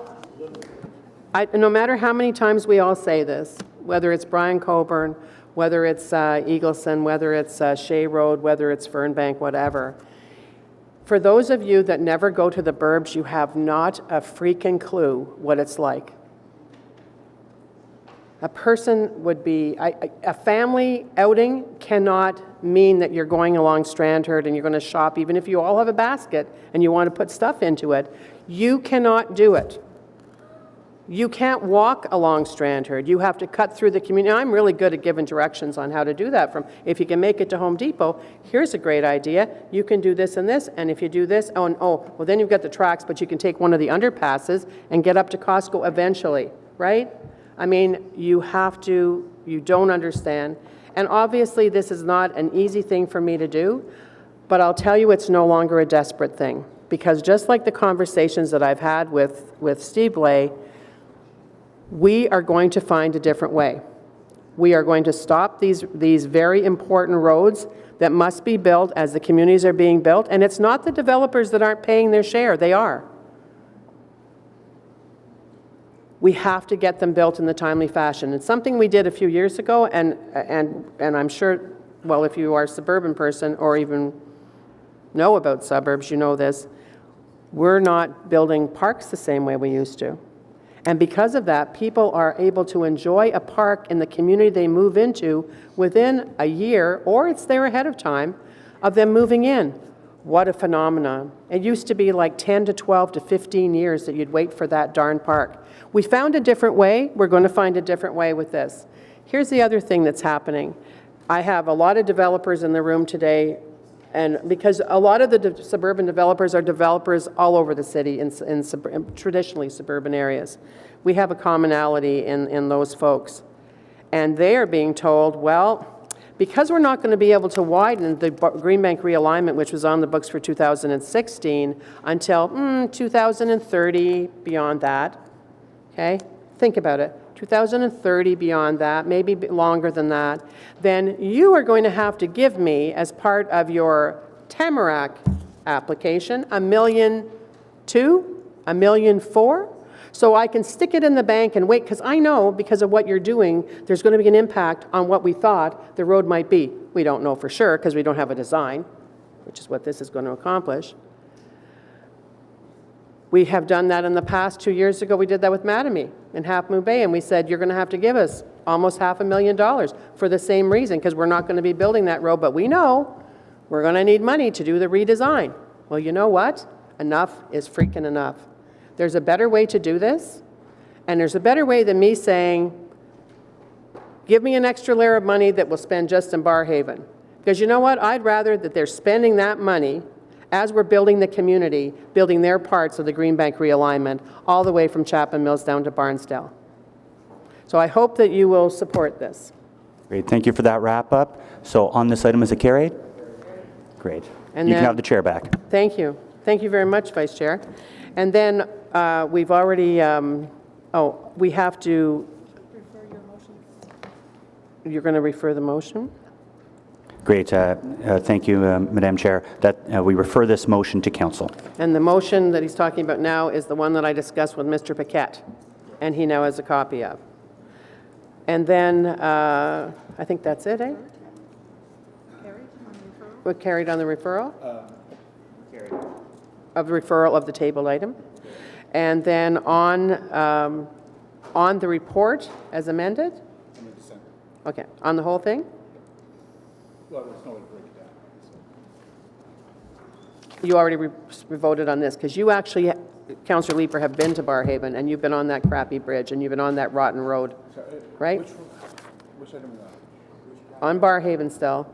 matter how many times we all say this, whether it's Brian Coburn, whether it's Eagleson, whether it's Shea Road, whether it's Fernbank, whatever, for those of you that never go to the burbs, you have not a freaking clue what it's like. A person would be, a family outing cannot mean that you're going along Strandherd and you're going to shop, even if you all have a basket and you want to put stuff into it. You cannot do it. You can't walk along Strandherd. You have to cut through the community. I'm really good at giving directions on how to do that. From if you can make it to Home Depot, here's a great idea. You can do this and this, and if you do this, well, then you've got the tracks, but you can take one of the underpasses and get up to Costco eventually, right? I mean, you don't understand. And obviously, this is not an easy thing for me to do, but I'll tell you it's no longer a desperate thing. Because just like the conversations that I've had with Steve Blay, we are going to find a different way. We are going to stop these very important roads that must be built as the communities are being built. And it's not the developers that aren't paying their share, they are. We have to get them built in the timely fashion. It's something we did a few years ago, and I'm sure, well, if you are a suburban person or even know about suburbs, you know this, we're not building parks the same way we used to. And because of that, people are able to enjoy a park in the community they move into within a year, or it's there ahead of time, of them moving in. What a phenomenon. It used to be like 10 to 12 to 15 years that you'd wait for that darn park. We found a different way. We're going to find a different way with this. Here's the other thing that's happening. I have a lot of developers in the room today, and because a lot of the suburban developers are developers all over the city in traditionally suburban areas. We have a commonality in those folks. And they are being told, well, because we're not going to be able to widen the Greenbank realignment, which was on the books for 2016, until 2030, beyond that, okay? Think about it. 2030, beyond that, maybe longer than that, then you are going to have to give me, as part of your Tamarack application, $1.2 million, $1.4 million, so I can stick it in the bank and wait, because I know, because of what you're doing, there's going to be an impact on what we thought the road might be. We don't know for sure, because we don't have a design, which is what this is going to accomplish. We have done that in the past. 2 years ago, we did that with Mattamy in Half Moon Bay, and we said, you're going to have to give us almost $500,000 for the same reason, because we're not going to be building that road, but we know we're going to need money to do the redesign. Well, you know what? Enough is freaking enough. There's a better way to do this, and there's a better way than me saying, give me an extra layer of money that we'll spend just in Barrhaven. Because you know what? I'd rather that they're spending that money as we're building the community, building their parts of the Greenbank realignment, all the way from Chapman Mills down to Barnsdale. So I hope that you will support this. Great, thank you for that wrap-up. So on this item, is it carried? Great. And you then, can have the chair back. Thank you. Thank you very much, Vice Chair. And then we've already, we have to, you're going to refer the motion? Great, thank you, Madam Chair. That we refer this motion to Council. And the motion that he's talking about now is the one that I discussed with Mr. Paquette, and he now has a copy of. And then, I think that's it, eh? We're carried on the referral? Of the referral of the tabled item. And then on the report as amended? Okay, on the whole thing? Well, there's no way to break it down. You already voted on this, because you actually, Councillor Leeper, have been to Barrhaven, and you've been on that crappy bridge, and you've been on that rotten road, right? Which item is that? On Barrhaven still.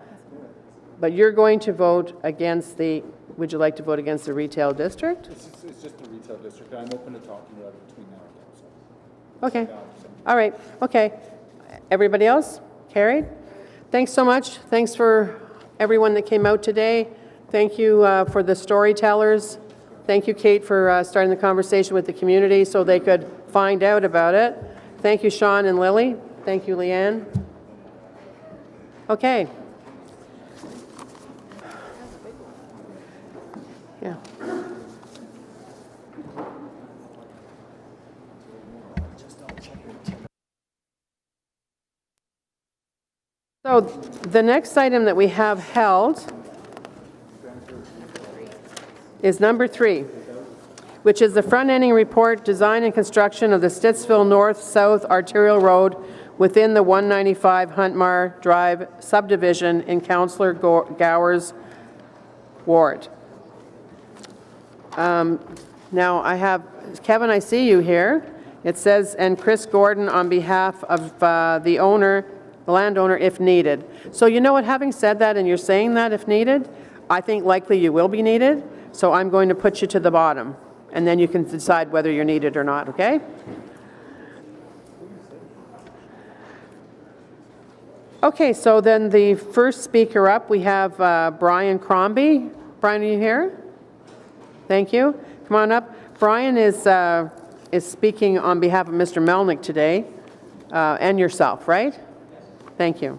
But you're going to vote against the, would you like to vote against the retail district? It's just the retail district. I'm open to talking about it between now and then. So. Okay. All right. Okay. Everybody else? Carried? Thanks so much. Thanks for everyone that came out today. Thank you for the storytellers. Thank you, Kate, for starting the conversation with the community so they could find out about it. Thank you, Sean and Lily. Thank you, Leanne. Okay. Yeah. So the next item that we have held is number 3, which is the front-ending report, design and construction of the Stittsville North-South Arterial Road within the 195 Huntmar Drive subdivision in Councillor Gower's ward. Now I have, Kevin, I see you here. It says, and Chris Gordon on behalf of the owner, the landowner, if needed. So you know what, having said that, and you're saying that if needed, I think likely you will be needed, so I'm going to put you to the bottom, and then you can decide whether you're needed or not, okay? Okay, so then the first speaker up, we have Brian Crombie. Brian, are you here? Thank you. Come on up. Brian is speaking on behalf of Mr. Melnick today, and yourself, right? Thank you.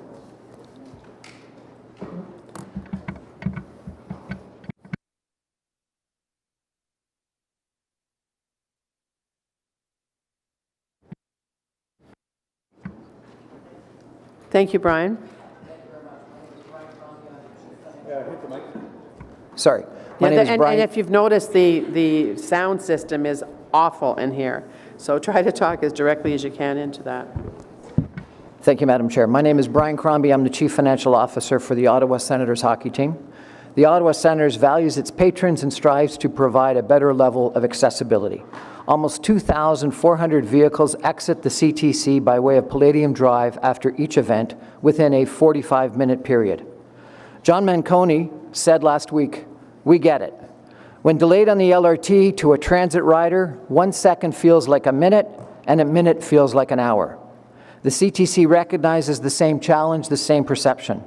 Thank you, Brian. Sorry. My name is Brian. And if you've noticed, the sound system is awful in here. So try to talk as directly as you can into that. Thank you, Madam Chair. My name is Brian Crombie. I'm the Chief Financial Officer for the Ottawa Senators hockey team. The Ottawa Senators values its patrons and strives to provide a better level of accessibility. Almost 2,400 vehicles exit the CTC by way of Palladium Drive after each event within a 45-minute period. John Manconi said last week, "We get it. When delayed on the LRT to a transit rider, 1 second feels like a minute, and a minute feels like an hour." The CTC recognizes the same challenge, the same perception.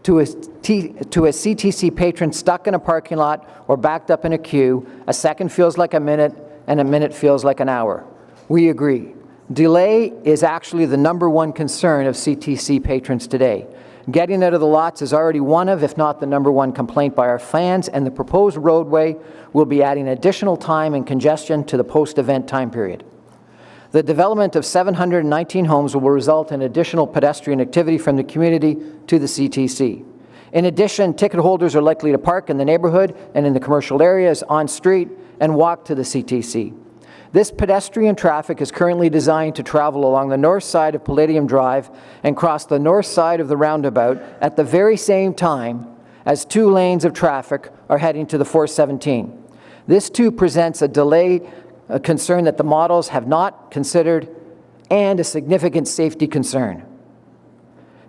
To a CTC patron stuck in a parking lot or backed up in a queue, a second feels like a minute, and a minute feels like an hour. We agree. Delay is actually the #1 concern of CTC patrons today. Getting out of the lots is already one of, if not the #1 complaint by our fans, and the proposed roadway will be adding additional time and congestion to the post-event time period. The development of 719 homes will result in additional pedestrian activity from the community to the CTC. In addition, ticket holders are likely to park in the neighborhood and in the commercial areas on street and walk to the CTC. This pedestrian traffic is currently designed to travel along the north side of Palladium Drive and cross the north side of the roundabout at the very same time as 2 lanes of traffic are heading to the 417. This too presents a concern that the models have not considered and a significant safety concern.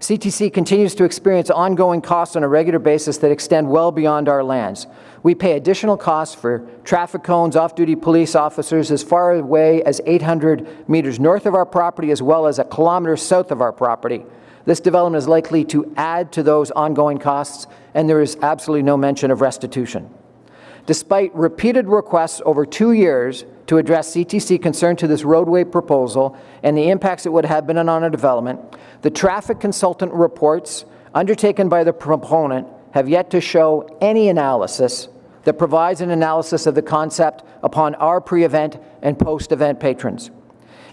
CTC continues to experience ongoing costs on a regular basis that extend well beyond our lands. We pay additional costs for traffic cones, off-duty police officers as far away as 800 meters north of our property, as well as a kilometer south of our property. This development is likely to add to those ongoing costs, and there is absolutely no mention of restitution. Despite repeated requests over 2 years to address CTC concern to this roadway proposal and the impacts it would have been on our development, the traffic consultant reports undertaken by the proponent have yet to show any analysis that provides an analysis of the concept upon our pre-event and post-event patrons.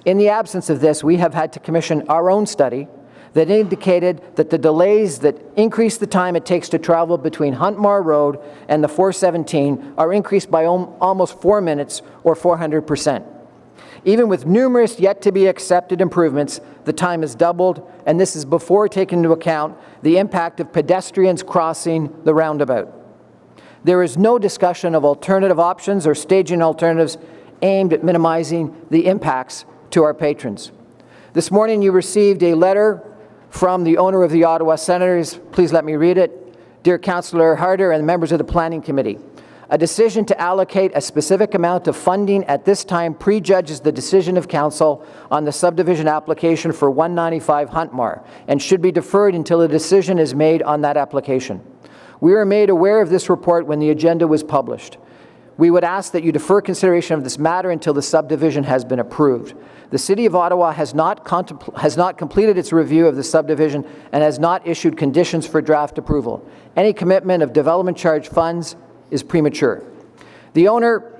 In the absence of this, we have had to commission our own study that indicated that the delays that increase the time it takes to travel between Huntmar Road and the 417 are increased by almost 4 minutes or 400%. Even with numerous yet-to-be-accepted improvements, the time is doubled, and this is before taking into account the impact of pedestrians crossing the roundabout. There is no discussion of alternative options or staging alternatives aimed at minimizing the impacts to our patrons. This morning you received a letter from the owner of the Ottawa Senators. Please let me read it. Dear Councillor Harder and members of the Planning Committee, a decision to allocate a specific amount of funding at this time prejudges the decision of Council on the subdivision application for 195 Huntmar and should be deferred until a decision is made on that application. We were made aware of this report when the agenda was published. We would ask that you defer consideration of this matter until the subdivision has been approved. The City of Ottawa has not completed its review of the subdivision and has not issued conditions for draft approval. Any commitment of development charge funds is premature. The owner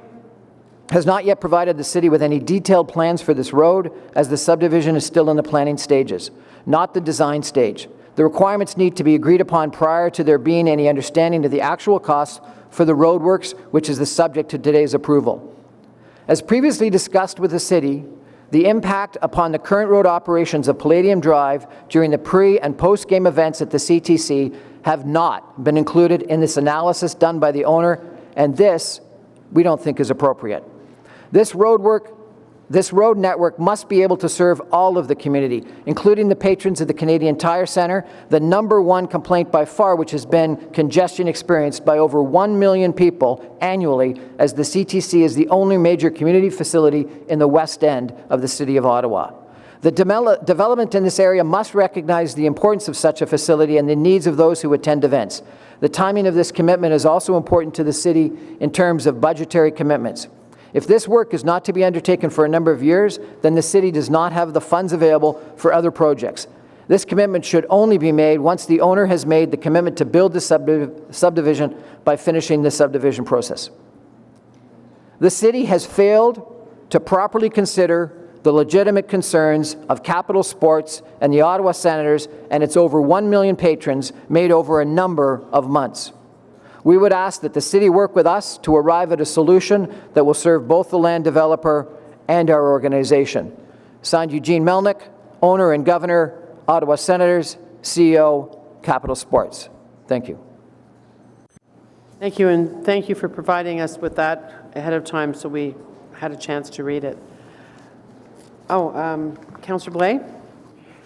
has not yet provided the City with any detailed plans for this road, as the subdivision is still in the planning stages, not the design stage. The requirements need to be agreed upon prior to there being any understanding of the actual costs for the roadworks, which is the subject to today's approval. As previously discussed with the City, the impact upon the current road operations of Palladium Drive during the pre- and post-game events at the CTC have not been included in this analysis done by the owner, and this we don't think is appropriate. This road network must be able to serve all of the community, including the patrons of the Canadian Tire Centre, the #1 complaint by far, which has been congestion experienced by over 1 million people annually, as the CTC is the only major community facility in the west end of the City of Ottawa. The development in this area must recognize the importance of such a facility and the needs of those who attend events. The timing of this commitment is also important to the city in terms of budgetary commitments. If this work is not to be undertaken for a number of years, then the city does not have the funds available for other projects. This commitment should only be made once the owner has made the commitment to build the subdivision by finishing the subdivision process. The city has failed to properly consider the legitimate concerns of Capital Sports and the Ottawa Senators and its over 1 million patrons made over a number of months. We would ask that the city work with us to arrive at a solution that will serve both the land developer and our organization. Signed, Eugene Melnick, owner and governor, Ottawa Senators, CEO, Capital Sports. Thank you. Thank you, and thank you for providing us with that ahead of time so we had a chance to read it. Councillor Blais?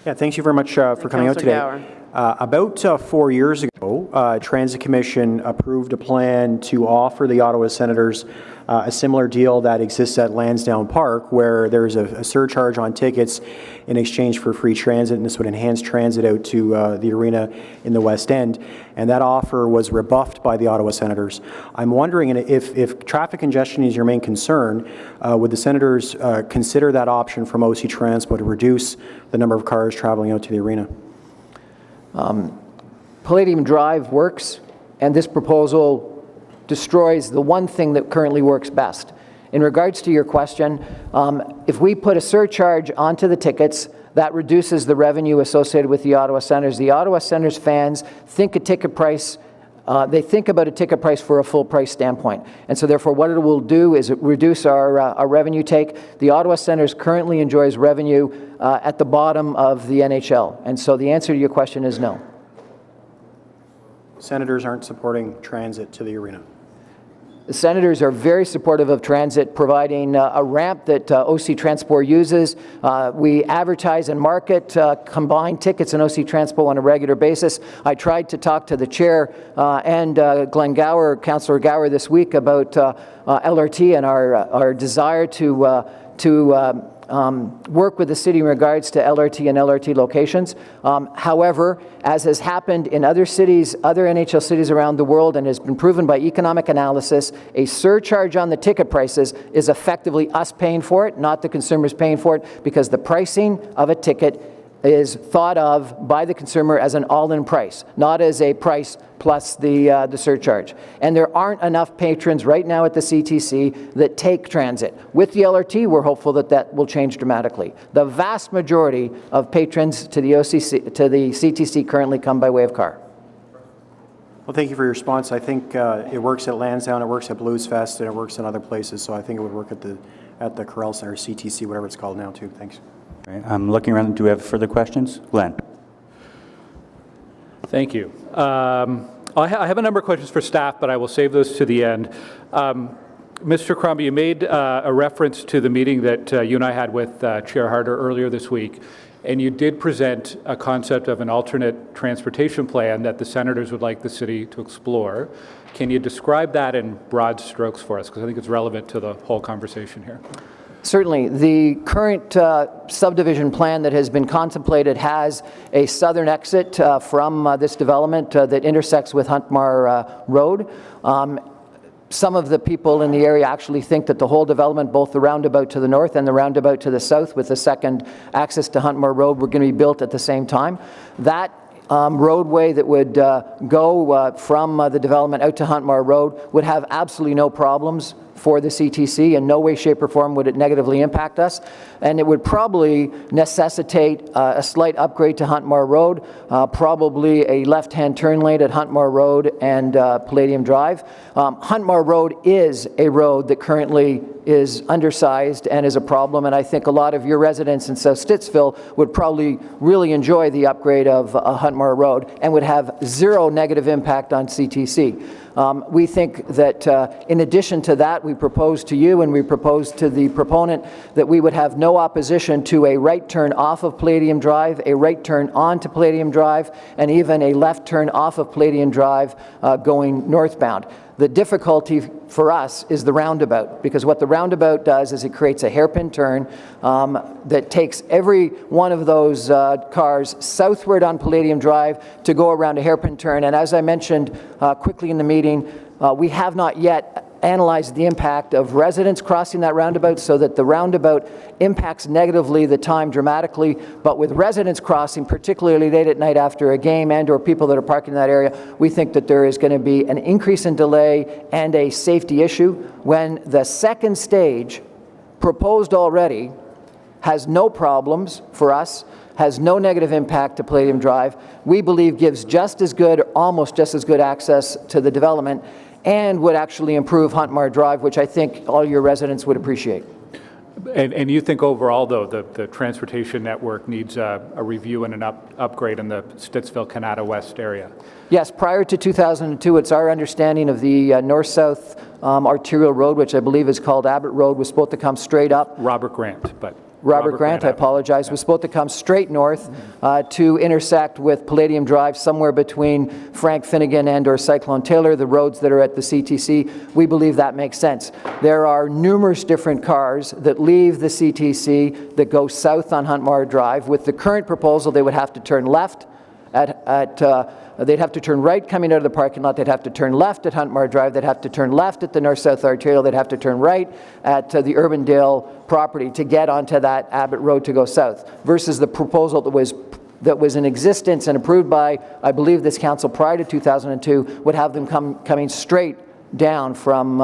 Yeah, thank you very much for coming out today. Gower. About 4 years ago, Transit Commission approved a plan to offer the Ottawa Senators a similar deal that exists at Lansdowne Park, where there's a surcharge on tickets in exchange for free transit, and this would enhance transit out to the arena in the West End. And that offer was rebuffed by the Ottawa Senators. I'm wondering if traffic congestion is your main concern, would the Senators consider that option from OC Transpo to reduce the number of cars traveling out to the arena? Palladium Drive works, and this proposal destroys the one thing that currently works best. In regards to your question, if we put a surcharge onto the tickets, that reduces the revenue associated with the Ottawa Senators. The Ottawa Senators fans think a ticket price, they think about a ticket price for a full price standpoint. And so therefore what it will do is reduce our revenue take. The Ottawa Senators currently enjoys revenue at the bottom of the NHL. And so the answer to your question is no. Senators aren't supporting transit to the arena. The Senators are very supportive of transit, providing a ramp that OC Transpo uses. We advertise and market combined tickets in OC Transpo on a regular basis. I tried to talk to the chair and Glenn Gower, Councillor Gower, this week about LRT and our desire to work with the city in regards to LRT and LRT locations. However, as has happened in other cities, other NHL cities around the world, and has been proven by economic analysis, a surcharge on the ticket prices is effectively us paying for it, not the consumers paying for it, because the pricing of a ticket is thought of by the consumer as an all-in price, not as a price plus the surcharge. And there aren't enough patrons right now at the CTC that take transit. With the LRT, we're hopeful that that will change dramatically. The vast majority of patrons to the CTC currently come by way of car. Well, thank you for your response. I think it works at Lansdowne, it works at Blues Fest, and it works in other places, so I think it would work at the Corral Center, CTC, whatever it's called now, too. Thanks. Right, I'm looking around. Do we have further questions? Glenn. Thank you. I have a number of questions for staff, but I will save those to the end. Mr. Crombie, you made a reference to the meeting that you and I had with Chair Harder earlier this week, and you did present a concept of an alternate transportation plan that the Senators would like the city to explore. Can you describe that in broad strokes for us? Because I think it's relevant to the whole conversation here. Certainly. The current subdivision plan that has been contemplated has a southern exit from this development that intersects with Huntmar Road. Some of the people in the area actually think that the whole development, both the roundabout to the north and the roundabout to the south with the second access to Huntmar Road, were going to be built at the same time. That roadway that would go from the development out to Huntmar Road would have absolutely no problems for the CTC. In no way, shape, or form would it negatively impact us. And it would probably necessitate a slight upgrade to Huntmar Road, probably a left-hand turn lane at Huntmar Road and Palladium Drive. Huntmar Road is a road that currently is undersized and is a problem, and I think a lot of your residents in South Stittsville would probably really enjoy the upgrade of Huntmar Road and would have zero negative impact on CTC. We think that in addition to that, we propose to you and we propose to the proponent that we would have no opposition to a right turn off of Palladium Drive, a right turn onto Palladium Drive, and even a left turn off of Palladium Drive going northbound. The difficulty for us is the roundabout, because what the roundabout does is it creates a hairpin turn that takes every one of those cars southward on Palladium Drive to go around a hairpin turn. And as I mentioned quickly in the meeting, we have not yet analyzed the impact of residents crossing that roundabout, so that the roundabout impacts negatively the time dramatically, but with residents crossing, particularly late at night after a game and or people that are parking in that area, we think that there is going to be an increase in delay and a safety issue when the second stage, proposed already, has no problems for us, has no negative impact to Palladium Drive. We believe gives just as good, almost just as good access to the development, and would actually improve Huntmar Drive, which I think all your residents would appreciate. And you think overall, though, the transportation network needs a review and an upgrade in the Stittsville-Canada West area? Yes, prior to 2002, it's our understanding of the north-south arterial road, which I believe is called Abbott Road, was supposed to come straight up. Robert Grant, but... Robert Grant, I apologize, was supposed to come straight north to intersect with Palladium Drive somewhere between Frank Finnegan and or Cyclone Taylor, the roads that are at the CTC. We believe that makes sense. There are numerous different cars that leave the CTC that go south on Huntmar Drive. With the current proposal, they would have to turn left they'd have to turn right coming out of the parking lot, they'd have to turn left at Huntmar Drive, they'd have to turn left at the north-south arterial, they'd have to turn right at the Urbandale property to get onto that Abbott Road to go south, versus the proposal that was in existence and approved by, I believe, this council prior to 2002, would have them coming straight down from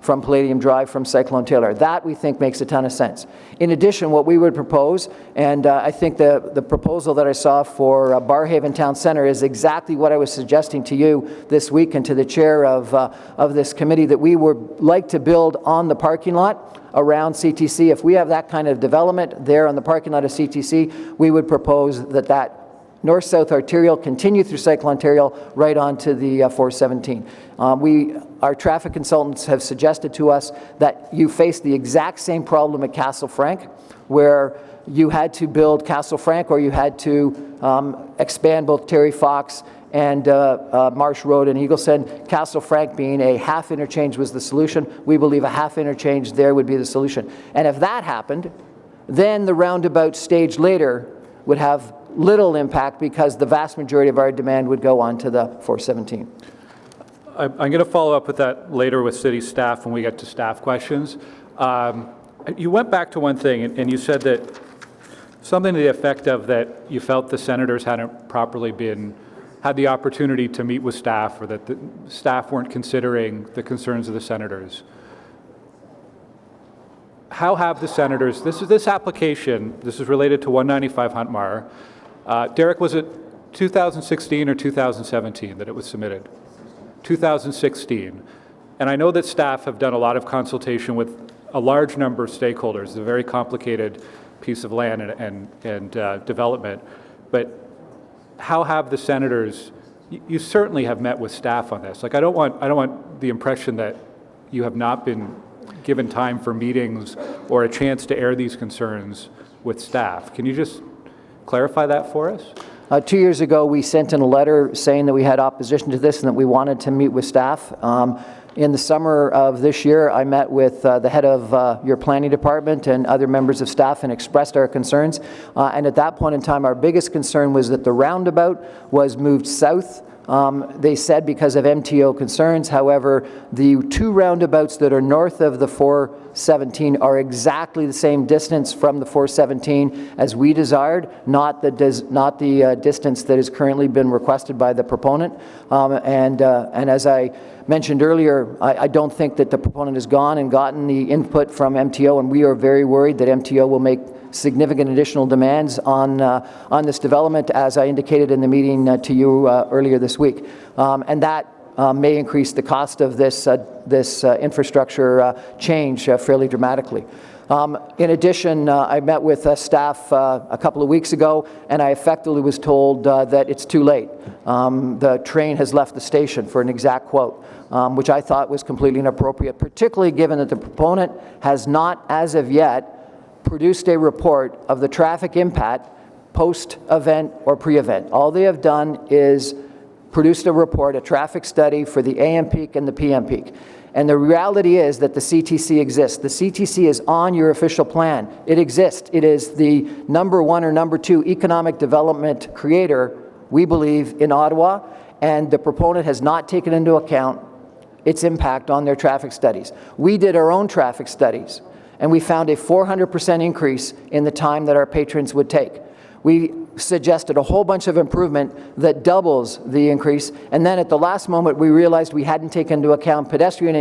Palladium Drive from Cyclone Taylor. That, we think, makes a ton of sense. In addition, what we would propose, and I think the proposal that I saw for Barrhaven Town Centre is exactly what I was suggesting to you this week and to the chair of this committee, that we would like to build on the parking lot around CTC. If we have that kind of development there on the parking lot of CTC, we would propose that north-south arterial continue through Cyclone Taylor right onto the 417. Our traffic consultants have suggested to us that you face the exact same problem at Castle Frank, where you had to build Castle Frank, or you had to expand both Terry Fox and Marsh Road and Eagleson. Castle Frank being a half interchange was the solution. We believe a half interchange there would be the solution. And if that happened, then the roundabout stage later would have little impact, because the vast majority of our demand would go on to the 417. I'm going to follow up with that later with city staff when we get to staff questions. You went back to one thing, and you said that something to the effect of that you felt the senators hadn't properly had the opportunity to meet with staff, or that the staff weren't considering the concerns of the senators. How have the senators, this application, this is related to 195 Huntmar. Derek, was it 2016 or 2017 that it was submitted? 2016. And I know that staff have done a lot of consultation with a large number of stakeholders. It's a very complicated piece of land and development. But how have the senators, you certainly have met with staff on this. Like, I don't want the impression that you have not been given time for meetings or a chance to air these concerns with staff. Can you just clarify that for us? 2 years ago, we sent in a letter saying that we had opposition to this and that we wanted to meet with staff. In the summer of this year, I met with the head of your planning department and other members of staff and expressed our concerns. And at that point in time, our biggest concern was that the roundabout was moved south. They said because of MTO concerns. However, the two roundabouts that are north of the 417 are exactly the same distance from the 417 as we desired, not the distance that has currently been requested by the proponent. And as I mentioned earlier, I don't think that the proponent has gone and gotten the input from MTO, and we are very worried that MTO will make significant additional demands on this development, as I indicated in the meeting to you earlier this week. And that may increase the cost of this infrastructure change fairly dramatically. In addition, I met with staff a couple of weeks ago, and I effectively was told that it's too late. The train has left the station, for an exact quote, which I thought was completely inappropriate, particularly given that the proponent has not, as of yet, produced a report of the traffic impact post-event or pre-event. All they have done is produced a report, a traffic study for the AM peak and the PM peak. And the reality is that the CTC exists. The CTC is on your official plan. It exists. It is the number 1 or number 2 economic development creator, we believe, in Ottawa, and the proponent has not taken into account its impact on their traffic studies. We did our own traffic studies, and we found a 400% increase in the time that our patrons would take. We suggested a whole bunch of improvement that doubles the increase, and then at the last moment we realized we hadn't taken into account pedestrian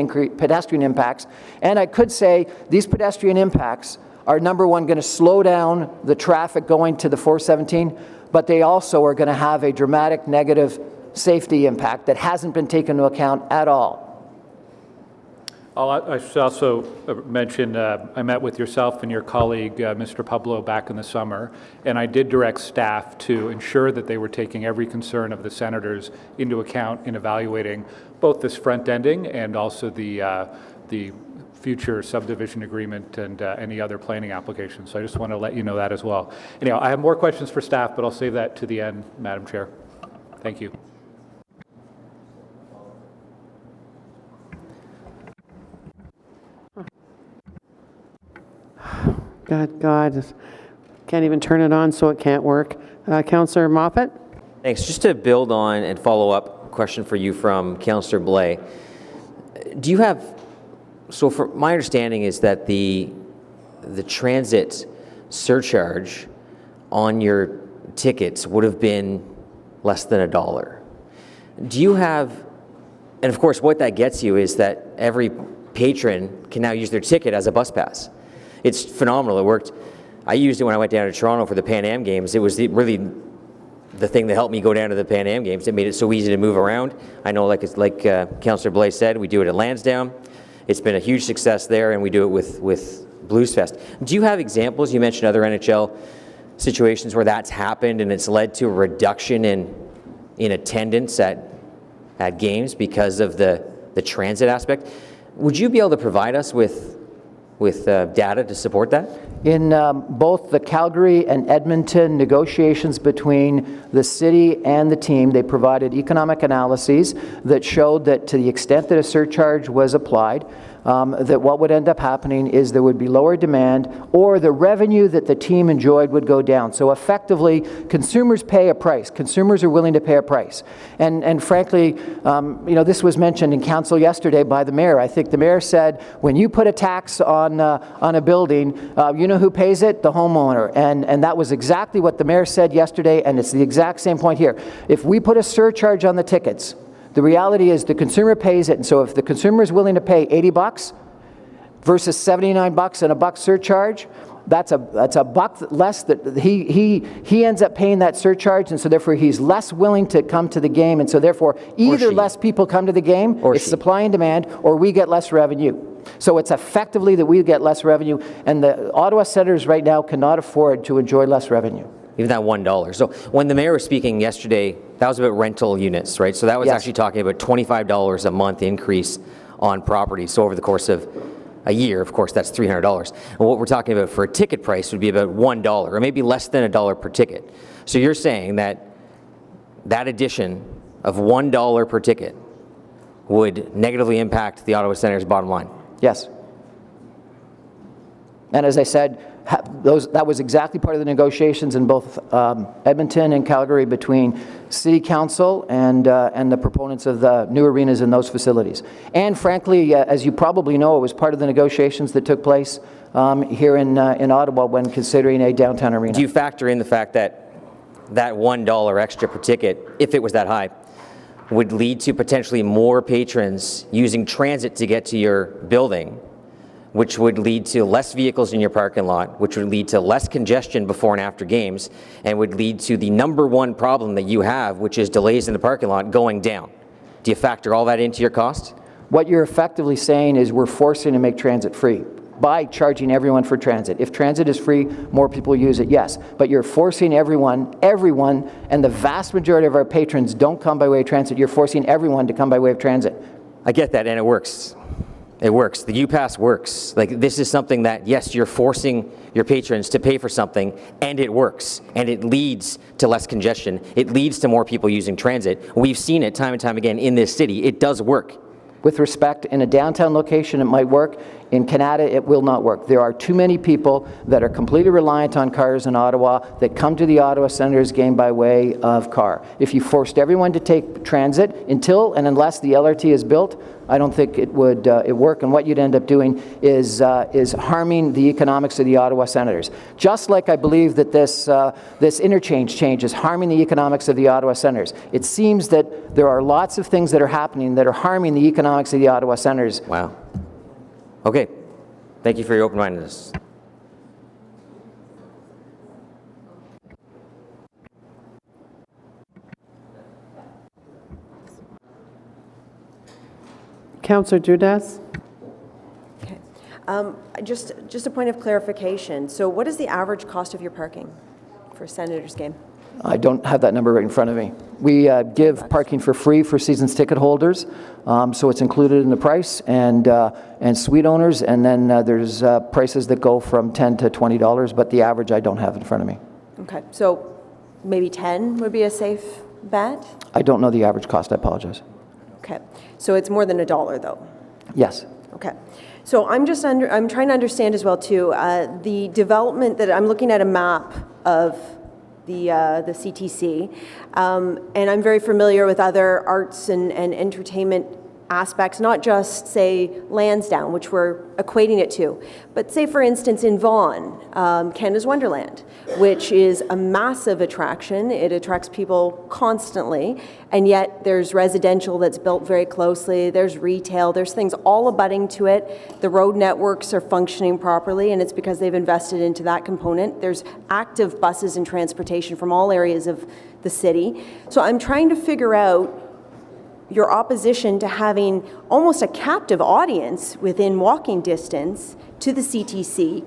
impacts. And I could say these pedestrian impacts are, number 1, going to slow down the traffic going to the 417, but they also are going to have a dramatic negative safety impact that hasn't been taken into account at all. I should also mention, I met with yourself and your colleague, Mr. Pablo, back in the summer, and I did direct staff to ensure that they were taking every concern of the senators into account in evaluating both this front-ending and also the future subdivision agreement and any other planning applications. So I just want to let you know that as well. Anyhow, I have more questions for staff, but I'll save that to the end, Madam Chair. Thank you. God, can't even turn it on, so it can't work. Councillor Moffat? Thanks. Just to build on and follow up, question for you from Councillor Blais. Do you have, so for my understanding is that the transit surcharge on your tickets would have been less than $1. Do you have, and of course what that gets you is that every patron can now use their ticket as a bus pass. It's phenomenal. It worked. I used it when I went down to Toronto for the Pan Am Games. It was really the thing that helped me go down to the Pan Am Games. It made it so easy to move around. I know, like Councillor Blais said, we do it at Lansdowne. It's been a huge success there, and we do it with Blues Fest. Do you have examples? You mentioned other NHL situations where that's happened and it's led to a reduction in attendance at games because of the transit aspect. Would you be able to provide us with data to support that? In both the Calgary and Edmonton negotiations between the city and the team, they provided economic analyses that showed that to the extent that a surcharge was applied, that what would end up happening is there would be lower demand, or the revenue that the team enjoyed would go down. So effectively, consumers pay a price. Consumers are willing to pay a price. And frankly, this was mentioned in council yesterday by the mayor. I think the mayor said, when you put a tax on a building, you know who pays it? The homeowner. And that was exactly what the mayor said yesterday, and it's the exact same point here. If we put a surcharge on the tickets, the reality is the consumer pays it, and so if the consumer is willing to pay $80 versus $79 and a buck surcharge, that's a buck less that he ends up paying that surcharge, and so therefore he's less willing to come to the game, and so therefore either less people come to the game, it's supply and demand, or we get less revenue. So it's effectively that we get less revenue, and the Ottawa Senators right now cannot afford to enjoy less revenue. Even that $1. So when the mayor was speaking yesterday, that was about rental units, right? So that was actually talking about $25 a month increase on property. So over the course of a year, of course, that's $300. And what we're talking about for a ticket price would be about $1, or maybe less than $1 per ticket. So you're saying that addition of $1 per ticket would negatively impact the Ottawa Senators' bottom line? Yes. And as I said, that was exactly part of the negotiations in both Edmonton and Calgary between City Council and the proponents of the new arenas in those facilities. And frankly, as you probably know, it was part of the negotiations that took place here in Ottawa when considering a downtown arena. Do you factor in the fact that $1 extra per ticket, if it was that high, would lead to potentially more patrons using transit to get to your building, which would lead to less vehicles in your parking lot, which would lead to less congestion before and after games, and would lead to the number one problem that you have, which is delays in the parking lot, going down? Do you factor all that into your cost? What you're effectively saying is we're forcing to make transit free by charging everyone for transit. If transit is free, more people use it, yes. But you're forcing everyone, and the vast majority of our patrons don't come by way of transit. You're forcing everyone to come by way of transit. I get that, and it works. It works. The UPass works. Like, this is something that, yes, you're forcing your patrons to pay for something, and it works. And it leads to less congestion. It leads to more people using transit. We've seen it time and time again in this city. It does work. With respect, in a downtown location, it might work. In Canada, it will not work. There are too many people that are completely reliant on cars in Ottawa that come to the Ottawa Senators game by way of car. If you forced everyone to take transit until and unless the LRT is built, I don't think it would work. And what you'd end up doing is harming the economics of the Ottawa Senators. Just like I believe that this interchange change is harming the economics of the Ottawa Senators. It seems that there are lots of things that are happening that are harming the economics of the Ottawa Senators. Wow. Okay. Thank you for your open-mindedness. Councillor Dudas? Okay. Just a point of clarification. So what is the average cost of your parking for a Senators game? I don't have that number right in front of me. We give parking for free for season's ticket holders, so it's included in the price, and suite owners, and then there's prices that go from $10 to $20, but the average I don't have in front of me. Okay, so maybe 10 would be a safe bet? I don't know the average cost, I apologize. Okay, so it's more than $1 though? Yes. Okay. So I'm trying to understand as well too, the development that I'm looking at a map of the CTC, and I'm very familiar with other arts and entertainment aspects, not just, say, Lansdowne, which we're equating it to, but say, for instance, in Vaughan, Canada's Wonderland, which is a massive attraction. It attracts people constantly, and yet there's residential that's built very closely, there's retail, there's things all abutting to it. The road networks are functioning properly, and it's because they've invested into that component. There's active buses and transportation from all areas of the city. So I'm trying to figure out your opposition to having almost a captive audience within walking distance to the CTC,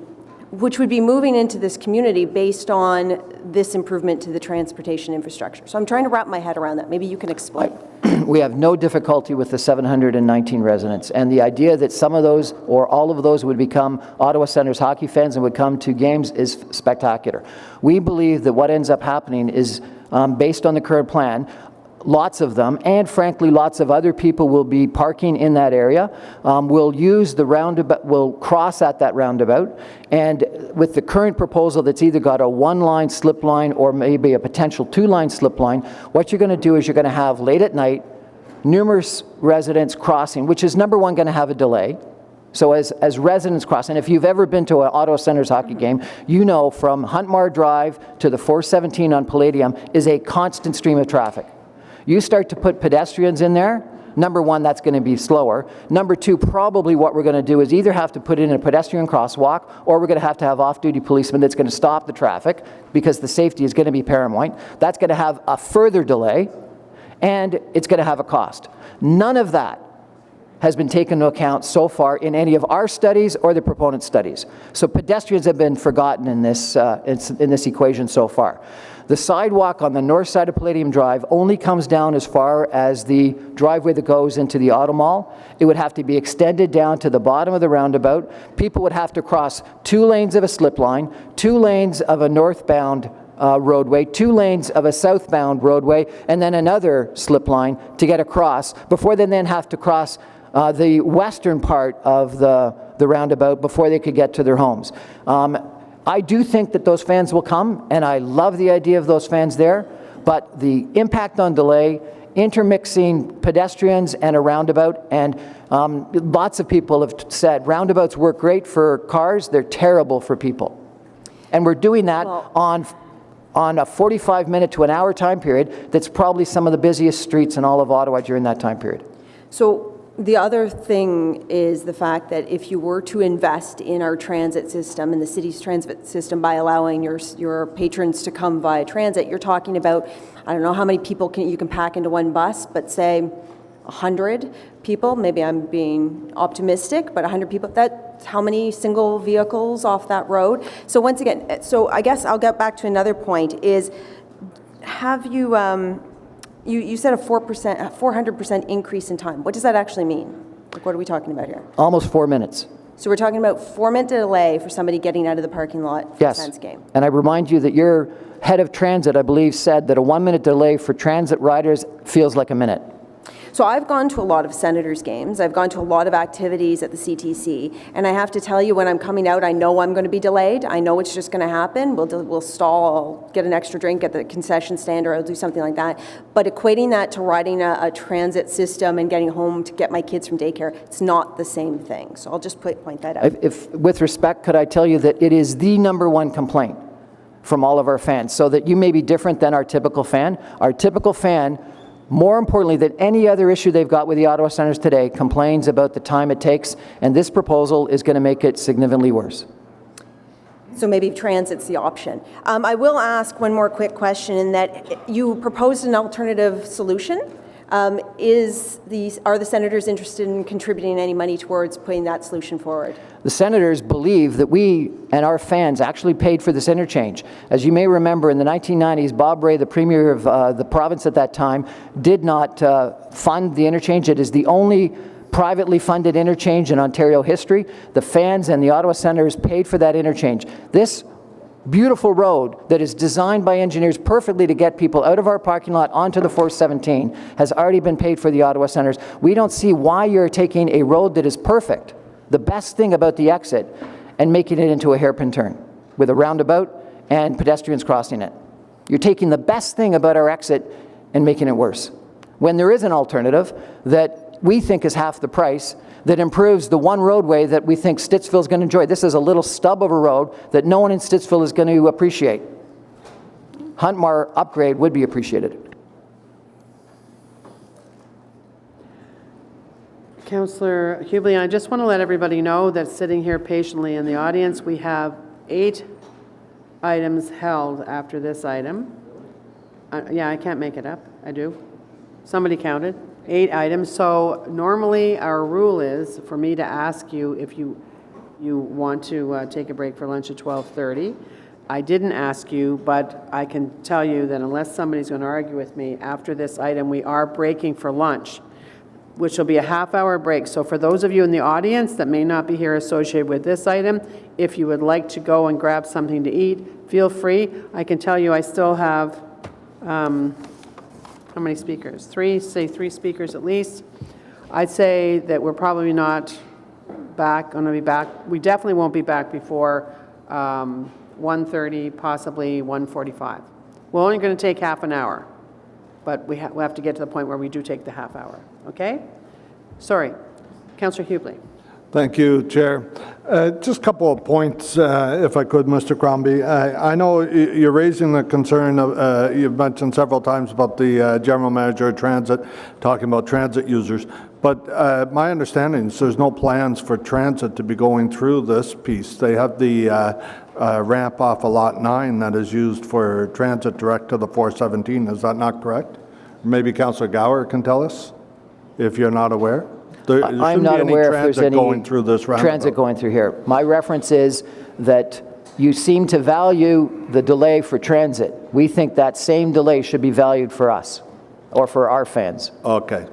which would be moving into this community based on this improvement to the transportation infrastructure. So I'm trying to wrap my head around that. Maybe you can explain. We have no difficulty with the 719 residents, and the idea that some of those or all of those would become Ottawa Senators hockey fans and would come to games is spectacular. We believe that what ends up happening is, based on the current plan, lots of them, and frankly, lots of other people will be parking in that area. We'll use the roundabout, we'll cross at that roundabout, and with the current proposal that's either got a one-line slip line or maybe a potential two-line slip line, what you're going to do is you're going to have, late at night, numerous residents crossing, which is, number one, going to have a delay. So as residents cross, and if you've ever been to an Ottawa Senators hockey game, you know from Huntmar Drive to the 417 on Palladium is a constant stream of traffic. You start to put pedestrians in there, number one, that's going to be slower. Number two, probably what we're going to do is either have to put in a pedestrian crosswalk, or we're going to have off-duty policemen that's going to stop the traffic because the safety is going to be paramount. That's going to have a further delay, and it's going to have a cost. None of that has been taken into account so far in any of our studies or the proponent studies. So pedestrians have been forgotten in this equation so far. The sidewalk on the north side of Palladium Drive only comes down as far as the driveway that goes into the Auto Mall. It would have to be extended down to the bottom of the roundabout. People would have to cross 2 lanes of a slip line, 2 lanes of a northbound roadway, 2 lanes of a southbound roadway, and then another slip line to get across before they then have to cross the western part of the roundabout before they could get to their homes. I do think that those fans will come, and I love the idea of those fans there, but the impact on delay, intermixing pedestrians and a roundabout, and lots of people have said roundabouts work great for cars, they're terrible for people. And we're doing that on a 45-minute to an hour time period that's probably some of the busiest streets in all of Ottawa during that time period. So the other thing is the fact that if you were to invest in our transit system, in the city's transit system, by allowing your patrons to come via transit, you're talking about, I don't know how many people you can pack into one bus, but say 100 people, maybe I'm being optimistic, but 100 people, that's how many single vehicles off that road? So once again, so I guess I'll get back to another point is, have you, you said a 400% increase in time. What does that actually mean? Like, what are we talking about here? Almost 4 minutes. So we're talking about 4-minute delay for somebody getting out of the parking lot for Yes. the Sens game. And I remind you that your head of transit, I believe, said that a 1-minute delay for transit riders feels like a minute. So I've gone to a lot of Senators games. I've gone to a lot of activities at the CTC, and I have to tell you, when I'm coming out, I know I'm going to be delayed. I know it's just going to happen. We'll stall, I'll get an extra drink at the concession stand, or I'll do something like that. But equating that to riding a transit system and getting home to get my kids from daycare, it's not the same thing. So I'll just point that out. If, with respect, could I tell you that it is the #1 complaint from all of our fans, so that you may be different than our typical fan. Our typical fan, more importantly than any other issue they've got with the Ottawa Senators today, complains about the time it takes, and this proposal is going to make it significantly worse. So maybe transit's the option. I will ask one more quick question, in that you proposed an alternative solution. Are the Senators interested in contributing any money towards putting that solution forward? The Senators believe that we and our fans actually paid for this interchange. As you may remember, in the 1990s, Bob Ray, the Premier of the province at that time, did not fund the interchange. It is the only privately funded interchange in Ontario history. The fans and the Ottawa Senators paid for that interchange. This beautiful road that is designed by engineers perfectly to get people out of our parking lot onto the 417 has already been paid for the Ottawa Senators. We don't see why you're taking a road that is perfect, the best thing about the exit, and making it into a hairpin turn with a roundabout and pedestrians crossing it. You're taking the best thing about our exit and making it worse, when there is an alternative that we think is half the price, that improves the one roadway that we think Stittsville is going to enjoy. This is a little stub of a road that no one in Stittsville is going to appreciate. Huntmar upgrade would be appreciated. Councillor Hubley, I just want to let everybody know that sitting here patiently in the audience, we have 8 items held after this item. Yeah, I can't make it up. I do. Somebody counted. 8 items. So normally our rule is for me to ask you if you want to take a break for lunch at 12:30. I didn't ask you, but I can tell you that unless somebody's going to argue with me, after this item, we are breaking for lunch, which will be a half-hour break. So for those of you in the audience that may not be here associated with this item, if you would like to go and grab something to eat, feel free. I can tell you I still have, how many speakers? 3, say 3 speakers at least. I'd say that we're probably not going to be back. We definitely won't be back before 1:30, possibly 1:45. We're only going to take half an hour, but we have to get to the point where we do take the half hour, okay? Sorry. Councillor Hubley. Thank you, Chair. Just a couple of points, if I could, Mr. Crombie. I know you're raising the concern, you've mentioned several times about the General Manager of Transit, talking about transit users. But my understanding is there's no plans for transit to be going through this piece. They have the ramp off of Lot 9 that is used for transit direct to the 417. Is that not correct? Maybe Councillor Gower can tell us, if you're not aware. I'm not aware if there's any going through this transit going through here. My reference is that you seem to value the delay for transit. We think that same delay should be valued for us, or for our fans. Okay.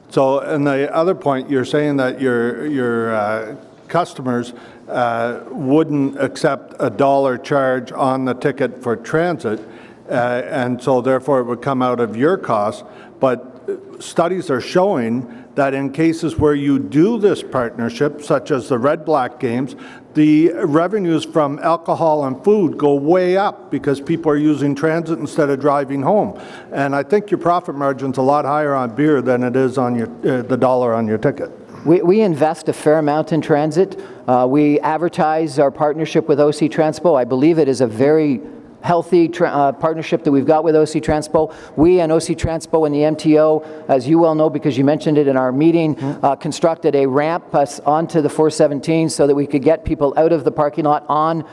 So, and the other point, you're saying that your customers wouldn't accept a $1 charge on the ticket for transit, and so therefore it would come out of your cost. But studies are showing that in cases where you do this partnership, such as the Red Black games, the revenues from alcohol and food go way up because people are using transit instead of driving home. And I think your profit margin's a lot higher on beer than it is on your the $1 on your ticket. We invest a fair amount in transit. We advertise our partnership with OC Transpo. I believe it is a very healthy partnership that we've got with OC Transpo. We and OC Transpo and the MTO, as you well know because you mentioned it in our meeting, constructed a ramp onto the 417 so that we could get people out of the parking lot on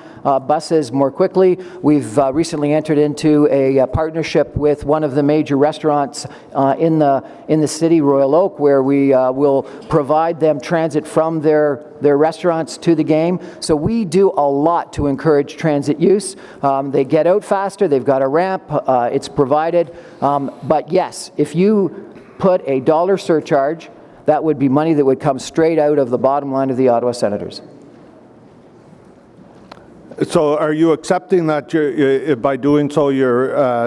buses more quickly. We've recently entered into a partnership with one of the major restaurants in the city, Royal Oak, where we will provide them transit from their restaurants to the game. So we do a lot to encourage transit use. They get out faster, they've got a ramp, it's provided. But yes, if you put a $1 surcharge, that would be money that would come straight out of the bottom line of the Ottawa Senators. So are you accepting that by doing so,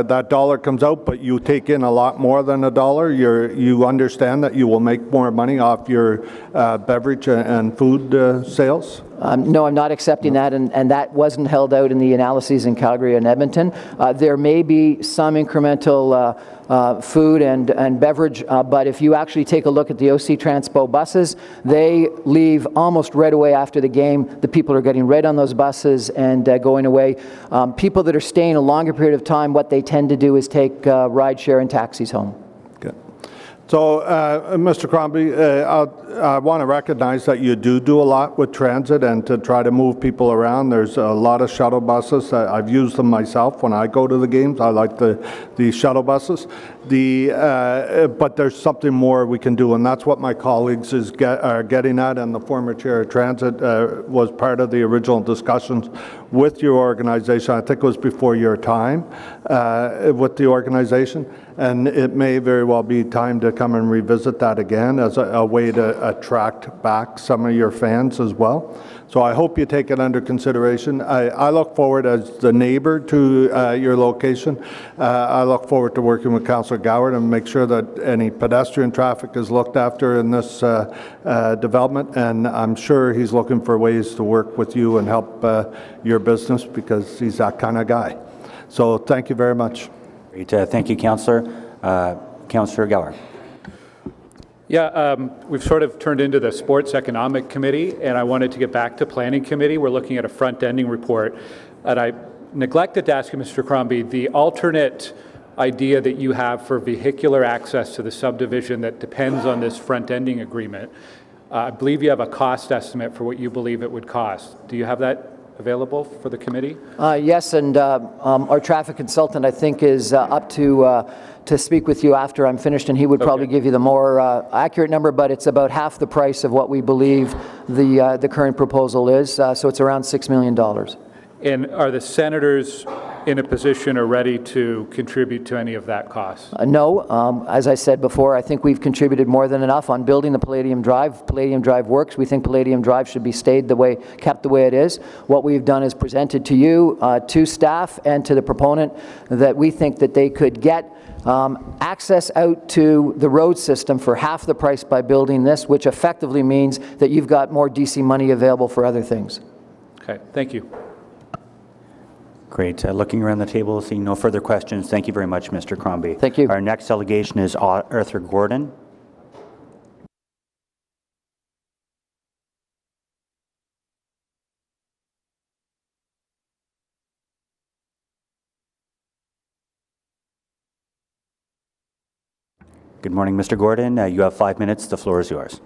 that dollar comes out, but you take in a lot more than $1? You understand that you will make more money off your beverage and food sales? No, I'm not accepting that, and that wasn't held out in the analyses in Calgary and Edmonton. There may be some incremental food and beverage, but if you actually take a look at the OC Transpo buses, they leave almost right away after the game. The people are getting right on those buses and going away. People that are staying a longer period of time, what they tend to do is take rideshare and taxis home. So, Mr. Crombie, I want to recognize that you do a lot with transit and to try to move people around. There's a lot of shuttle buses. I've used them myself when I go to the games. I like the shuttle buses. But there's something more we can do, and that's what my colleagues are getting at, and the former chair of transit was part of the original discussions with your organization. I think it was before your time with the organization, and it may very well be time to come and revisit that again as a way to attract back some of your fans as well. So I hope you take it under consideration. I look forward, as the neighbor to your location, I look forward to working with Councillor Goward and make sure that any pedestrian traffic is looked after in this development, and I'm sure he's looking for ways to work with you and help your business because he's that kind of guy. So thank you very much. Great. Thank you, Councillor. Councillor Goward. Yeah, we've sort of turned into the Sports Economic Committee, and I wanted to get back to Planning Committee. We're looking at a front-ending report, and I neglected to ask you, Mr. Crombie, the alternate idea that you have for vehicular access to the subdivision that depends on this front-ending agreement. I believe you have a cost estimate for what you believe it would cost. Do you have that available for the committee? Yes, and our traffic consultant, I think, is up to speak with you after I'm finished, and he would probably give you the more accurate number, but it's about half the price of what we believe the current proposal is, so it's around $6 million. And are the senators in a position or ready to contribute to any of that cost? No. As I said before, I think we've contributed more than enough on building the Palladium Drive. Palladium Drive works. We think Palladium Drive should be kept the way it is. What we've done is presented to you, to staff, and to the proponent that we think that they could get access out to the road system for half the price by building this, which effectively means that you've got more DC money available for other things. Okay, thank you. Great. Looking around the table, seeing no further questions. Thank you very much, Mr. Crombie. Thank you. Our next delegation is Arthur Gordon. Good morning, Mr. Gordon. You have 5 minutes. The floor is yours.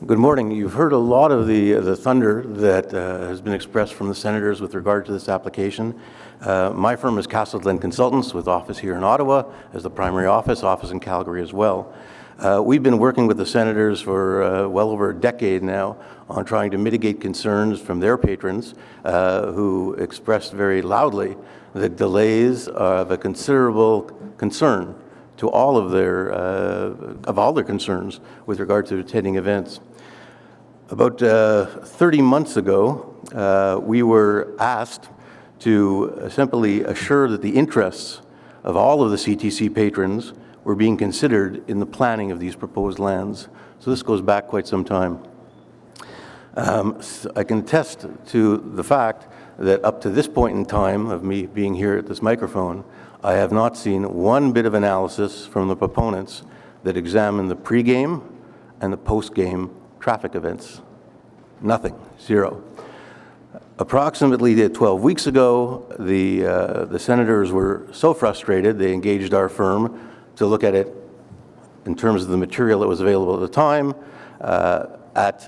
Good morning. You've heard a lot of the thunder that has been expressed from the senators with regard to this application. My firm is Castleton Consultants with office here in Ottawa as the primary office in Calgary as well. We've been working with the senators for well over a decade now on trying to mitigate concerns from their patrons who expressed very loudly the delays of a considerable concern to all of their concerns with regard to attending events. About 30 months ago, we were asked to simply assure that the interests of all of the CTC patrons were being considered in the planning of these proposed lands. So this goes back quite some time. I can attest to the fact that up to this point in time of me being here at this microphone, I have not seen one bit of analysis from the proponents that examine the pre-game and the post-game traffic events. Nothing. Zero. Approximately 12 weeks ago, the senators were so frustrated, they engaged our firm to look at it in terms of the material that was available at the time,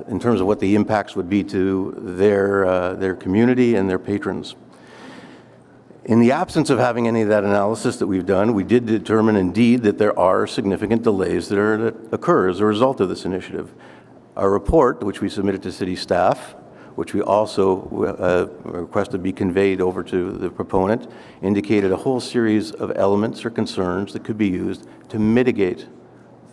in terms of what the impacts would be to their community and their patrons. In the absence of having any of that analysis that we've done, we did determine indeed that there are significant delays that occur as a result of this initiative. Our report, which we submitted to city staff, which we also requested be conveyed over to the proponent, indicated a whole series of elements or concerns that could be used to mitigate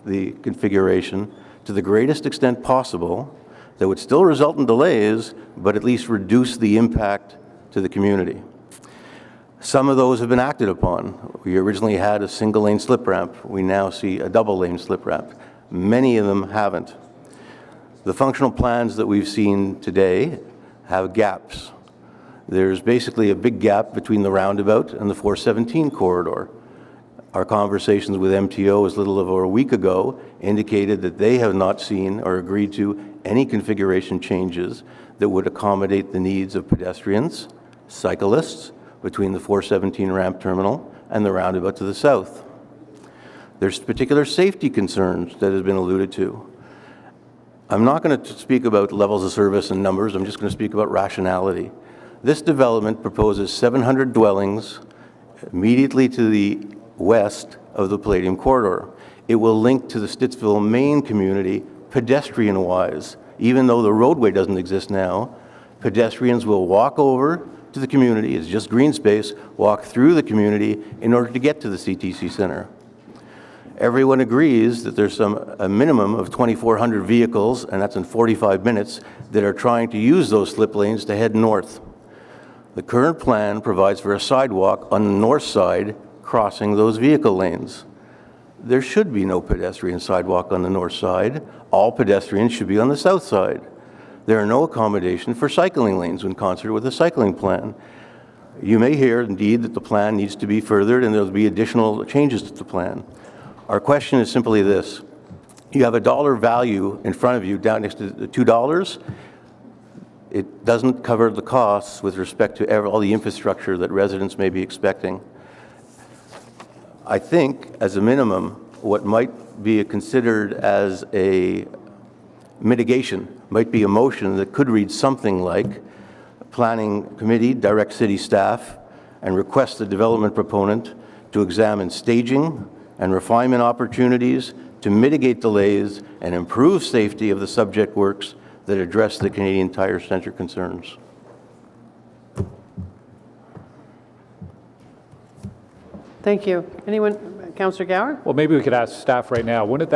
the configuration to the greatest extent possible that would still result in delays, but at least reduce the impact to the community. Some of those have been acted upon. We originally had a single-lane slip ramp. We now see a double-lane slip ramp. Many of them haven't. The functional plans that we've seen today have gaps. There's basically a big gap between the roundabout and the 417 corridor. Our conversations with MTO as little over a week ago indicated that they have not seen or agreed to any configuration changes that would accommodate the needs of pedestrians, cyclists, between the 417 ramp terminal and the roundabout to the south. There's particular safety concerns that have been alluded to. I'm not going to speak about levels of service and numbers, I'm just going to speak about rationality. This development proposes 700 dwellings immediately to the west of the Palladium Corridor. It will link to the Stittsville main community pedestrian-wise. Even though the roadway doesn't exist now, pedestrians will walk over to the community, it's just green space, walk through the community in order to get to the CTC Center. Everyone agrees that there's a minimum of 2,400 vehicles, and that's in 45 minutes, that are trying to use those slip lanes to head north. The current plan provides for a sidewalk on the north side crossing those vehicle lanes. There should be no pedestrian sidewalk on the north side. All pedestrians should be on the south side. There are no accommodations for cycling lanes in concert with the cycling plan. You may hear, indeed, that the plan needs to be furthered and there will be additional changes to the plan. Our question is simply this. You have a dollar value in front of you down next to the $2. It doesn't cover the costs with respect to all the infrastructure that residents may be expecting. I think, as a minimum, what might be considered as a mitigation might be a motion that could read something like Planning Committee direct city staff and request the development proponent to examine staging and refinement opportunities to mitigate delays and improve safety of the subject works that address the Canadian Tire Centre concerns. Thank you. Anyone? Councillor Gower? Well, maybe we could ask staff right now. Wouldn't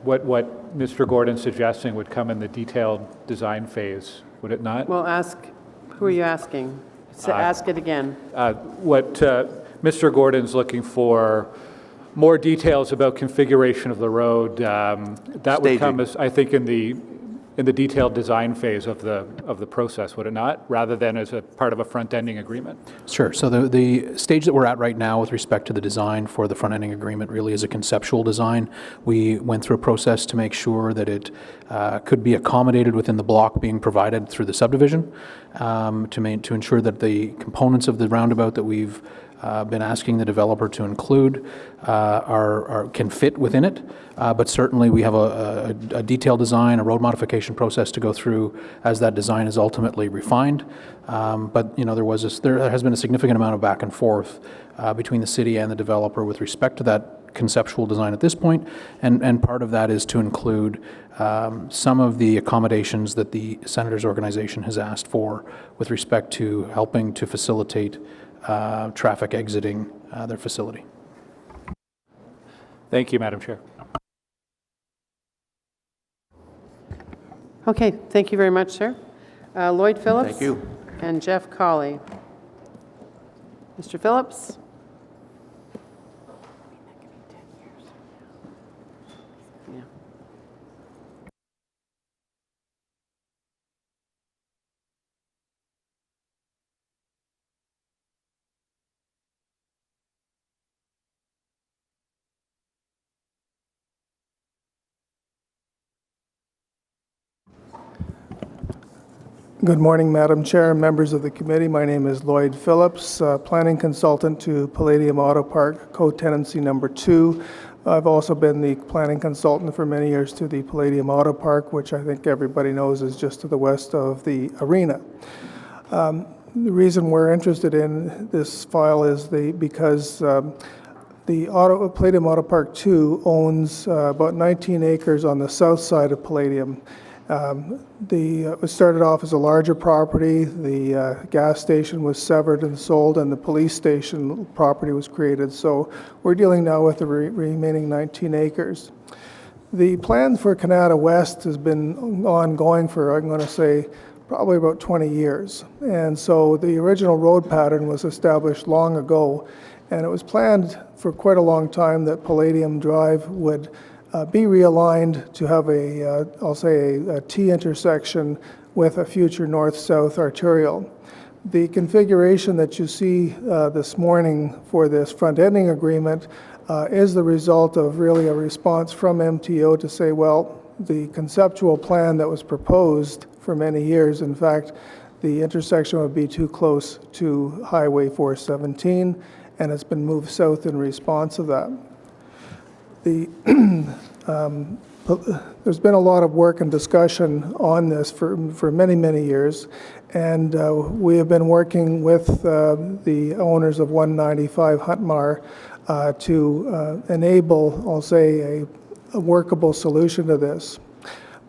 what Mr. Gordon's suggesting would come in the detailed design phase, would it not? Well, who are you asking? Ask it again. What Mr. Gordon's looking for, more details about configuration of the road. That would come, as I think, in the detailed design phase of the process, would it not, rather than as a part of a front-ending agreement? Sure. So the stage that we're at right now with respect to the design for the front-ending agreement really is a conceptual design. We went through a process to make sure that it could be accommodated within the block being provided through the subdivision, to ensure that the components of the roundabout that we've been asking the developer to include can fit within it, but certainly we have a detailed design, a road modification process to go through as that design is ultimately refined. But there has been a significant amount of back and forth between the city and the developer with respect to that conceptual design at this point, and part of that is to include some of the accommodations that the Senators' organization has asked for with respect to helping to facilitate traffic exiting their facility. Thank you, Madam Chair. Okay, thank you very much, sir. Lloyd Phillips. Thank you. And Jeff Colley. Mr. Phillips. Good morning, Madam Chair, members of the committee. My name is Lloyd Phillips, planning consultant to Palladium Auto Park, co-tenancy number 2. I've also been the planning consultant for many years to the Palladium Auto Park, which I think everybody knows is just to the west of the arena. The reason we're interested in this file is because the Palladium Auto Park 2 owns about 19 acres on the south side of Palladium. It started off as a larger property. The gas station was severed and sold, and the police station property was created. So we're dealing now with the remaining 19 acres. The plan for Kanata West has been ongoing for, I'm going to say, probably about 20 years. And so the original road pattern was established long ago, and it was planned for quite a long time that Palladium Drive would be realigned to have I'll say a T intersection with a future north-south arterial. The configuration that you see this morning for this front-ending agreement is the result of really a response from MTO to say, well, the conceptual plan that was proposed for many years, in fact, the intersection would be too close to Highway 417, and it's been moved south in response to that. There's been a lot of work and discussion on this for many, many years, and we have been working with the owners of 195 Huntmar to enable, I'll say, a workable solution to this.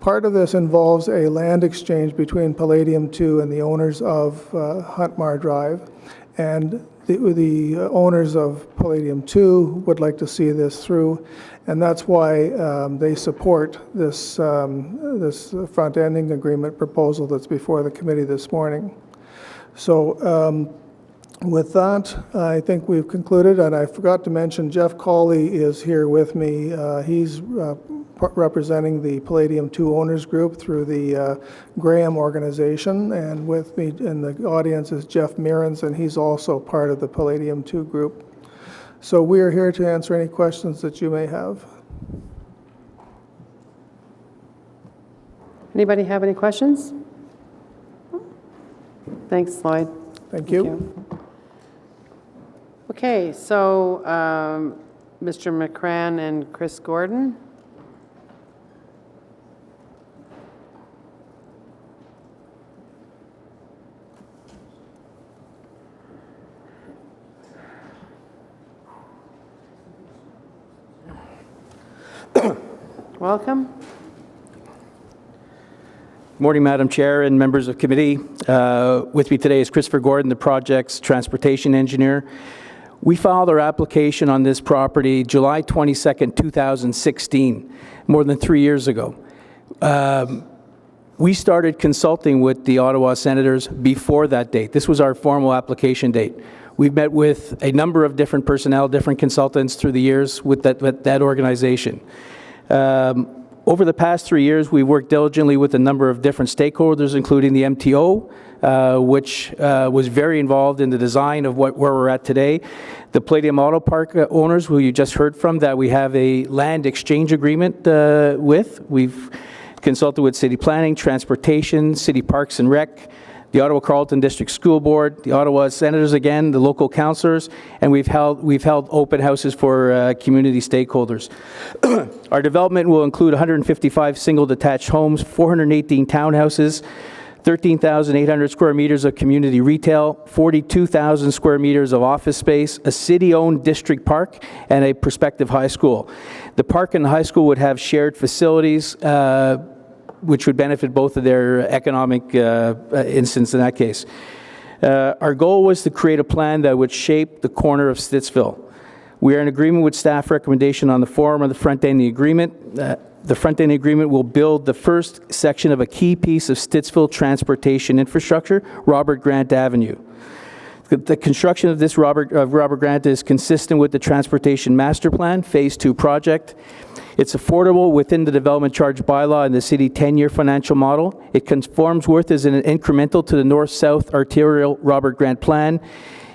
Part of this involves a land exchange between Palladium 2 and the owners of Huntmar Drive, and the owners of Palladium 2 would like to see this through, and that's why they support this front-ending agreement proposal that's before the committee this morning. So with that, I think we've concluded, and I forgot to mention Jeff Cawley is here with me. He's representing the Palladium 2 Owners Group through the Graham organization, and with me in the audience is Jeff Mearns, and he's also part of the Palladium 2 group. So we are here to answer any questions that you may have. Anybody have any questions? Thanks, Lloyd. Thank you. Okay, so Mr. McCrann and Chris Gordon. Welcome. Morning, Madam Chair and members of committee. With me today is Christopher Gordon, the project's transportation engineer. We filed our application on this property July 22nd, 2016, more than 3 years ago. We started consulting with the Ottawa Senators before that date. This was our formal application date. We've met with a number of different personnel, different consultants through the years with that organization. Over the past 3 years, we've worked diligently with a number of different stakeholders, including the MTO, which was very involved in the design of where we're at today. The Palladium Auto Park owners, who you just heard from, that we have a land exchange agreement with. We've consulted with City Planning, Transportation, City Parks and Rec, the Ottawa Carleton District School Board, the Ottawa Senators again, the local councillors, and we've held open houses for community stakeholders. Our development will include 155 single detached homes, 418 townhouses, 13,800 square meters of community retail, 42,000 square meters of office space, a city-owned district park, and a prospective high school. The park and the high school would have shared facilities, which would benefit both of their economic instance in that case. Our goal was to create a plan that would shape the corner of Stittsville. We are in agreement with staff recommendation on the form of the front-ending agreement. The front-ending agreement will build the first section of a key piece of Stittsville transportation infrastructure, Robert Grant Avenue. The construction of this Robert Grant is consistent with the Transportation Master Plan, Phase 2 project. It's affordable within the development charge bylaw and the city 10-year financial model. It conforms with as an incremental to the north-south arterial Robert Grant plan.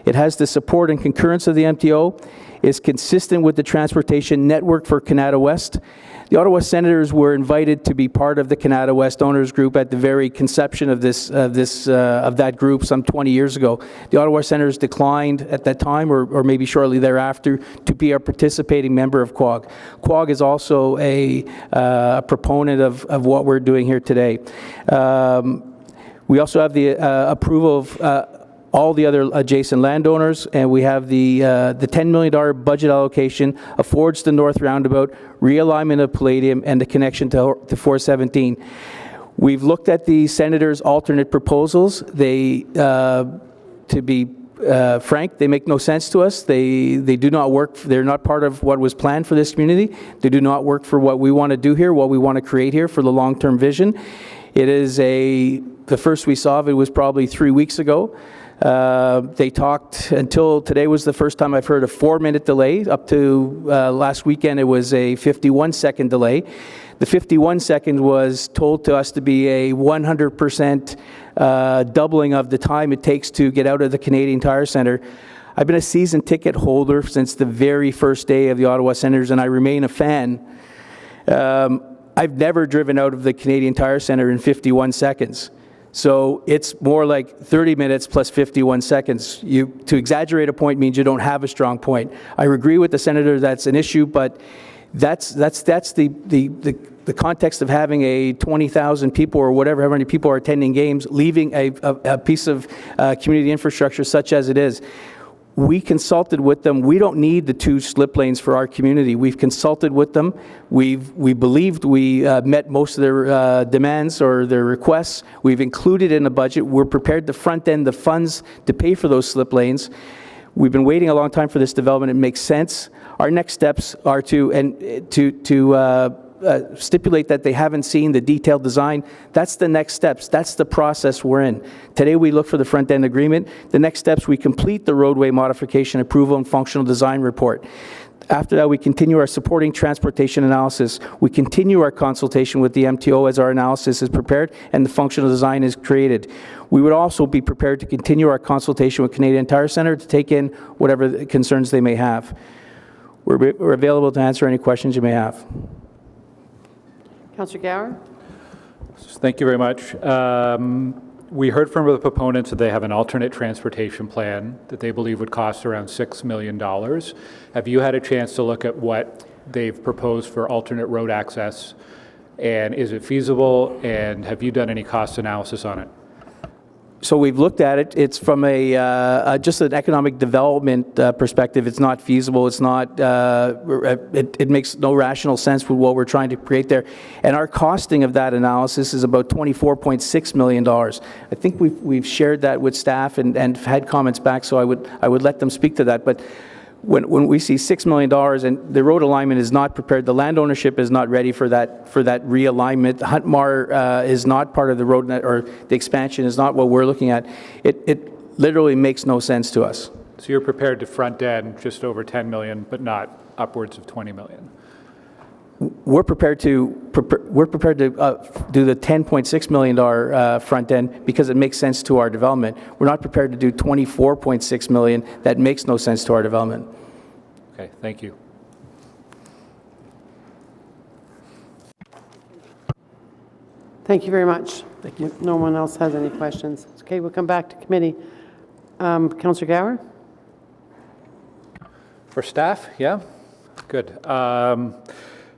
It has the support and concurrence of the MTO. is consistent with the transportation network for Canada West. The Ottawa Senators were invited to be part of the Canada West Owners Group at the very conception of that group some 20 years ago. The Ottawa Senators declined at that time, or maybe shortly thereafter, to be a participating member of QUAG. QUAG is also a proponent of what we're doing here today. We also have the approval of all the other adjacent landowners, and we have the $10 million budget allocation affords the North Roundabout, realignment of Palladium, and the connection to 417. We've looked at the Senators' alternate proposals. They, to be frank, they make no sense to us. They do not work. They're not part of what was planned for this community. They do not work for what we want to do here, what we want to create here for the long-term vision. It is the first we saw of it was probably 3 weeks ago. They talked until today was the first time I've heard a 4-minute delay. Up to last weekend, it was a 51-second delay. The 51 second was told to us to be a 100% doubling of the time it takes to get out of the Canadian Tire Centre. I've been a season ticket holder since the very first day of the Ottawa Senators, and I remain a fan. I've never driven out of the Canadian Tire Centre in 51 seconds. So it's more like 30 minutes plus 51 seconds. To exaggerate a point means you don't have a strong point. I agree with the senator that's an issue, but that's the context of having a 20,000 people or whatever, how many people are attending games, leaving a piece of community infrastructure such as it is. We consulted with them. We don't need the 2 slip lanes for our community. We've consulted with them. We believed we met most of their demands or their requests. We've included in the budget. We're prepared to front end the funds to pay for those slip lanes. We've been waiting a long time for this development. It makes sense. Our next steps are to stipulate that they haven't seen the detailed design. That's the next steps. That's the process we're in. Today we look for the front end agreement. The next steps, we complete the roadway modification approval and functional design report. After that, we continue our supporting transportation analysis. We continue our consultation with the MTO as our analysis is prepared and the functional design is created. We would also be prepared to continue our consultation with Canadian Tire Centre to take in whatever concerns they may have. We're available to answer any questions you may have. Councillor Gower? Thank you very much. We heard from the proponents that they have an alternate transportation plan that they believe would cost around $6 million. Have you had a chance to look at what they've proposed for alternate road access? And is it feasible? And have you done any cost analysis on it? So we've looked at it. It's from just an economic development perspective. It's not feasible. It's not. It makes no rational sense with what we're trying to create there. And our costing of that analysis is about $24.6 million. I think we've shared that with staff and had comments back. So I would let them speak to that. But when we see $6 million and the road alignment is not prepared, the land ownership is not ready for that realignment. Huntmar is not part of the road net, or the expansion is not what we're looking at. It literally makes no sense to us. So you're prepared to front end just over 10 million, but not upwards of 20 million? We're prepared to do the $10.6 million front end because it makes sense to our development. We're not prepared to do $24.6 million. That makes no sense to our development. Okay, thank you. Thank you very much. Thank you. No one else has any questions. Okay, we'll come back to committee. Councillor Gower? For staff, yeah? Good.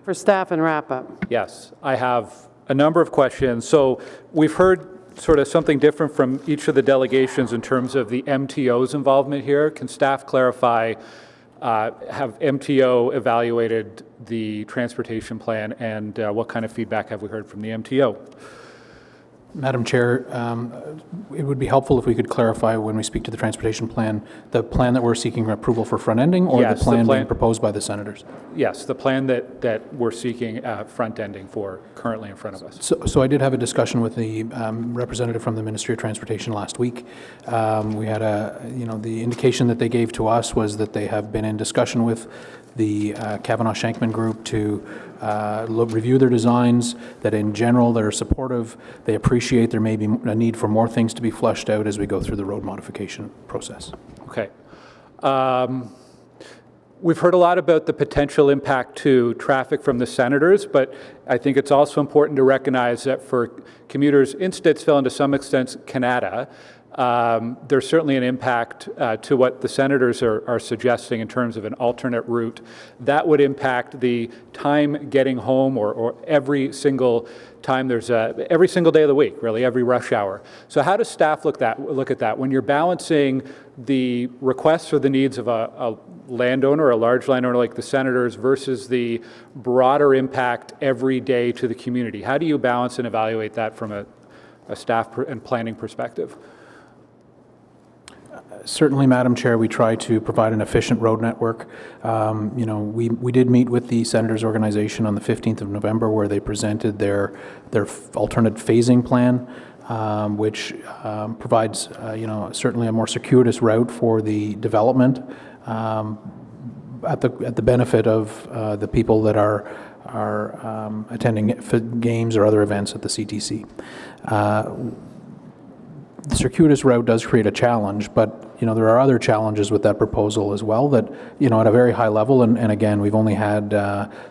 For staff and wrap up. Yes, I have a number of questions. So we've heard sort of something different from each of the delegations in terms of the MTO's involvement here. Can staff clarify, have MTO evaluated the transportation plan, and what kind of feedback have we heard from the MTO? Madam Chair, it would be helpful if we could clarify when we speak to the transportation plan, the plan that we're seeking approval for front-ending, or Yes, the plan being proposed by the senators? Yes, the plan that we're seeking front-ending for currently in front of us. So I did have a discussion with the representative from the Ministry of Transportation last week. We had the indication that they gave to us was that they have been in discussion with the Kavanaugh-Shankman group to review their designs, that in general they're supportive. They appreciate there may be a need for more things to be fleshed out as we go through the road modification process. Okay. We've heard a lot about the potential impact to traffic from the senators, but I think it's also important to recognize that for commuters in Stittsville and to some extent Canada, there's certainly an impact to what the senators are suggesting in terms of an alternate route. That would impact the time getting home or every single time every single day of the week, really, every rush hour. So how does staff look at that? When you're balancing the requests or the needs of a landowner, a large landowner like the senators versus the broader impact every day to the community, how do you balance and evaluate that from a staff and planning perspective? Certainly, Madam Chair, we try to provide an efficient road network. We did meet with the Senators Organization on the 15th of November where they presented their alternate phasing plan, which provides, certainly a more circuitous route for the development at the benefit of the people that are attending games or other events at the CTC. The circuitous route does create a challenge, but there are other challenges with that proposal as well that, at a very high level, and again, we've only had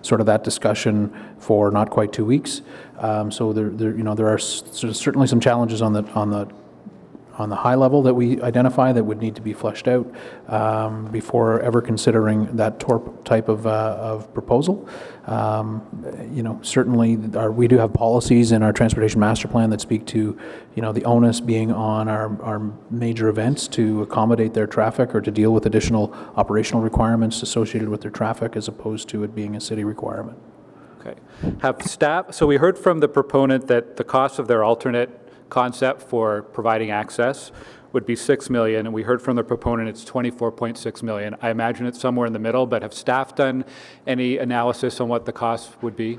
sort of that discussion for not quite 2 weeks. So there are certainly some challenges on the high level that we identify that would need to be fleshed out before ever considering that type of proposal. Certainly we do have policies in our transportation master plan that speak to, the onus being on our major events to accommodate their traffic or to deal with additional operational requirements associated with their traffic as opposed to it being a city requirement. Okay. Have staff, so we heard from the proponent that the cost of their alternate concept for providing access would be $6 million, and we heard from the proponent it's $24.6 million. I imagine it's somewhere in the middle, but have staff done any analysis on what the cost would be?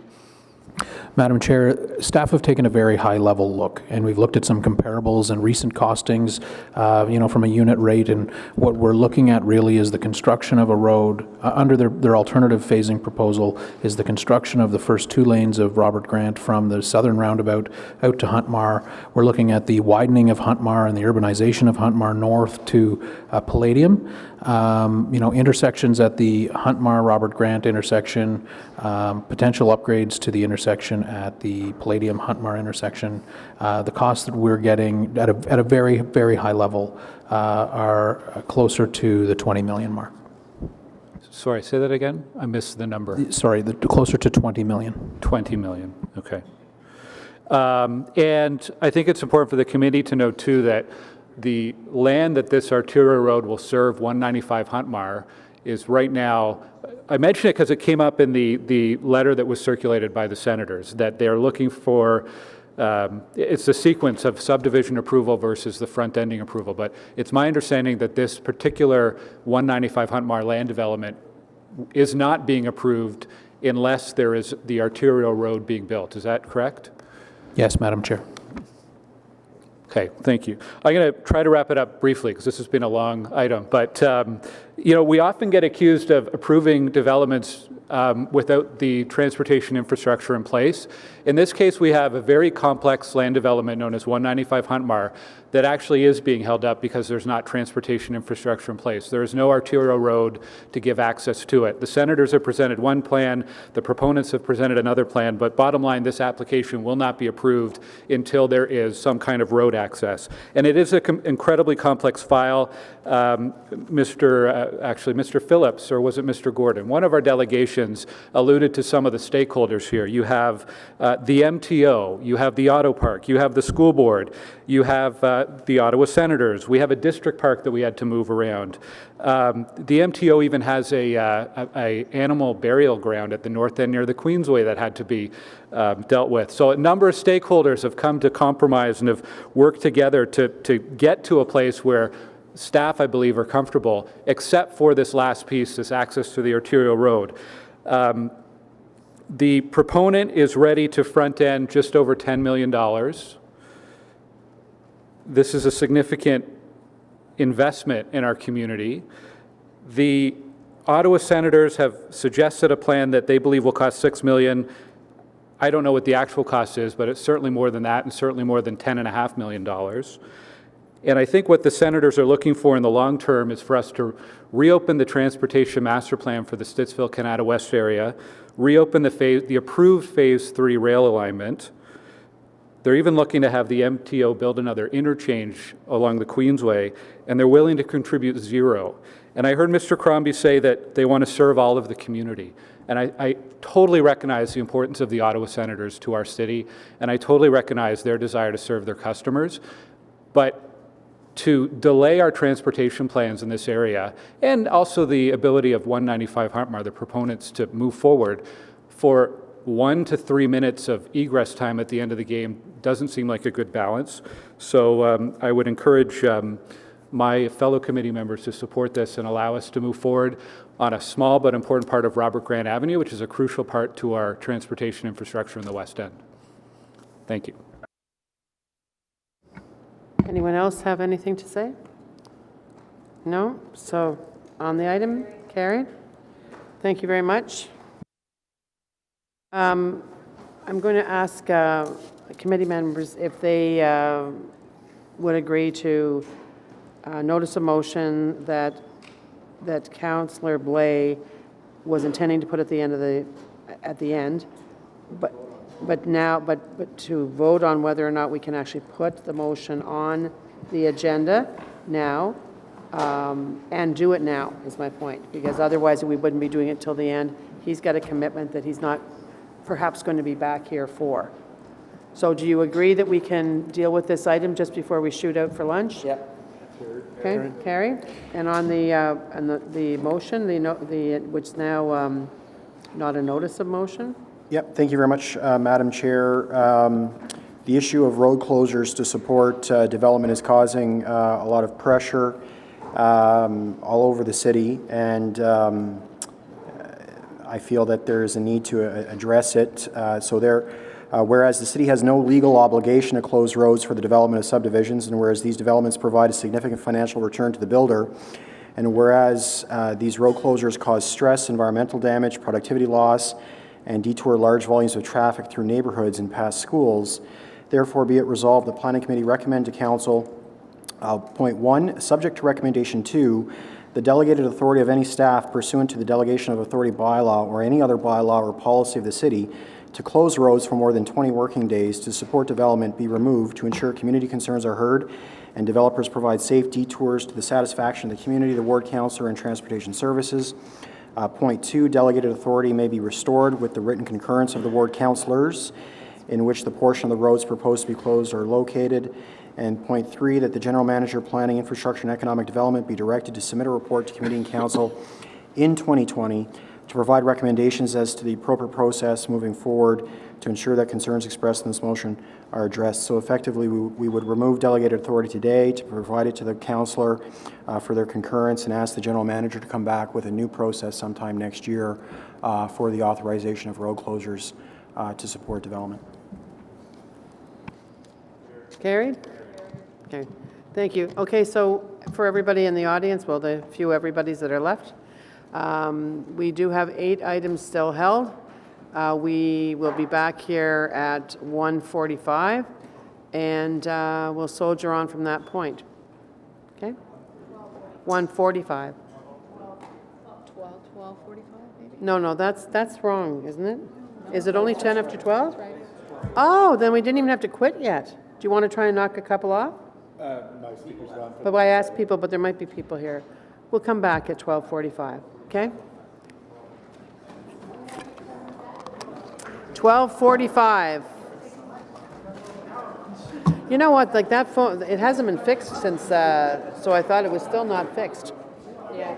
Madam Chair, staff have taken a very high-level look, and we've looked at some comparables and recent costings, from a unit rate, and what we're looking at really is the construction of a road under their alternative phasing proposal is the construction of the first 2 lanes of Robert Grant from the southern roundabout out to Huntmar. We're looking at the widening of Huntmar and the urbanization of Huntmar north to Palladium. Intersections at the Huntmar-Robert Grant intersection, potential upgrades to the intersection at the Palladium-Huntmar intersection. The costs that we're getting at a very, very high level are closer to the 20 million mark. Sorry, say that again? I missed the number. Sorry, closer to 20 million. 20 million, okay. And I think it's important for the committee to know, too, that the land that this arterial road will serve, 195 Huntmar, is right now, I mention it because it came up in the letter that was circulated by the senators, that they're looking for, it's the sequence of subdivision approval versus the front-ending approval, but it's my understanding that this particular 195 Huntmar land development is not being approved unless there is the arterial road being built. Is that correct? Yes, Madam Chair. Okay, thank you. I'm going to try to wrap it up briefly because this has been a long item. But, we often get accused of approving developments without the transportation infrastructure in place. In this case, we have a very complex land development known as 195 Huntmar that actually is being held up because there's not transportation infrastructure in place. There is no arterial road to give access to it. The senators have presented one plan, the proponents have presented another plan, but bottom line, this application will not be approved until there is some kind of road access. And it is an incredibly complex file. Mr. Phillips, or was it Mr. Gordon? One of our delegations alluded to some of the stakeholders here. You have the MTO, you have the auto park, you have the school board, you have the Ottawa Senators. We have a district park that we had to move around. The MTO even has a animal burial ground at the north end near the Queensway that had to be dealt with. So a number of stakeholders have come to compromise and have worked together to get to a place where staff, I believe, are comfortable, except for this last piece, this access to the arterial road. The proponent is ready to front end just over $10 million. This is a significant investment in our community. The Ottawa Senators have suggested a plan that they believe will cost $6 million. I don't know what the actual cost is, but it's certainly more than that and certainly more than $10.5 million. And I think what the senators are looking for in the long term is for us to reopen the transportation master plan for the Stittsville-Canada West area, reopen the approved Phase 3 rail alignment. They're even looking to have the MTO build another interchange along the Queensway, and they're willing to contribute zero. And I heard Mr. Crombie say that they want to serve all of the community. And I totally recognize the importance of the Ottawa Senators to our city, and I totally recognize their desire to serve their customers. But to delay our transportation plans in this area, and also the ability of 195 Hartmar, the proponents, to move forward for 1 to 3 minutes of egress time at the end of the game doesn't seem like a good balance. So I would encourage my fellow committee members to support this and allow us to move forward on a small but important part of Robert Grant Avenue, which is a crucial part to our transportation infrastructure in the West End. Thank you. Anyone else have anything to say? No? So on the item, carried. Thank you very much. I'm going to ask committee members if they would agree to notice a motion that Councillor Blais was intending to put at the end, but to vote on whether or not we can actually put the motion on the agenda now, and do it now, is my point, because otherwise we wouldn't be doing it till the end. He's got a commitment that he's not perhaps going to be back here for. So do you agree that we can deal with this item just before we shoot out for lunch? Yep. Okay, Carrie? And on the motion, which now not a notice of motion? Yep, thank you very much, Madam Chair. The issue of road closures to support development is causing a lot of pressure all over the city, and I feel that there is a need to address it. Whereas the city has no legal obligation to close roads for the development of subdivisions, and whereas these developments provide a significant financial return to the builder, and whereas these road closures cause stress, environmental damage, productivity loss, and detour large volumes of traffic through neighborhoods and past schools, therefore be it resolved, the Planning Committee recommend to Council, point 1, subject to recommendation 2, the delegated authority of any staff pursuant to the delegation of authority bylaw or any other bylaw or policy of the city to close roads for more than 20 working days to support development be removed to ensure community concerns are heard and developers provide safe detours to the satisfaction of the community, the ward councillor, and transportation services. Point 2, delegated authority may be restored with the written concurrence of the ward councillors in which the portion of the roads proposed to be closed are located. And point 3, that the general manager, planning, infrastructure, and economic development be directed to submit a report to committee and council in 2020 to provide recommendations as to the appropriate process moving forward to ensure that concerns expressed in this motion are addressed. So effectively, we would remove delegated authority today to provide it to the councillor for their concurrence and ask the general manager to come back with a new process sometime next year for the authorization of road closures to support development. Carried? Okay, thank you. Okay, so for everybody in the audience, well, the few everybody's that are left, we do have 8 items still held. We will be back here at 1:45, and we'll soldier on from that point. Okay? 1:45. 12:45 maybe? No, that's wrong, isn't it? Is it only 10 after 12? Oh, then we didn't even have to quit yet. Do you want to try and knock a couple off? My speaker's gone. But I asked people, but there might be people here. We'll come back at 12:45, okay? 12:45. You know what, like that phone, it hasn't been fixed since, so I thought it was still not fixed. Yeah.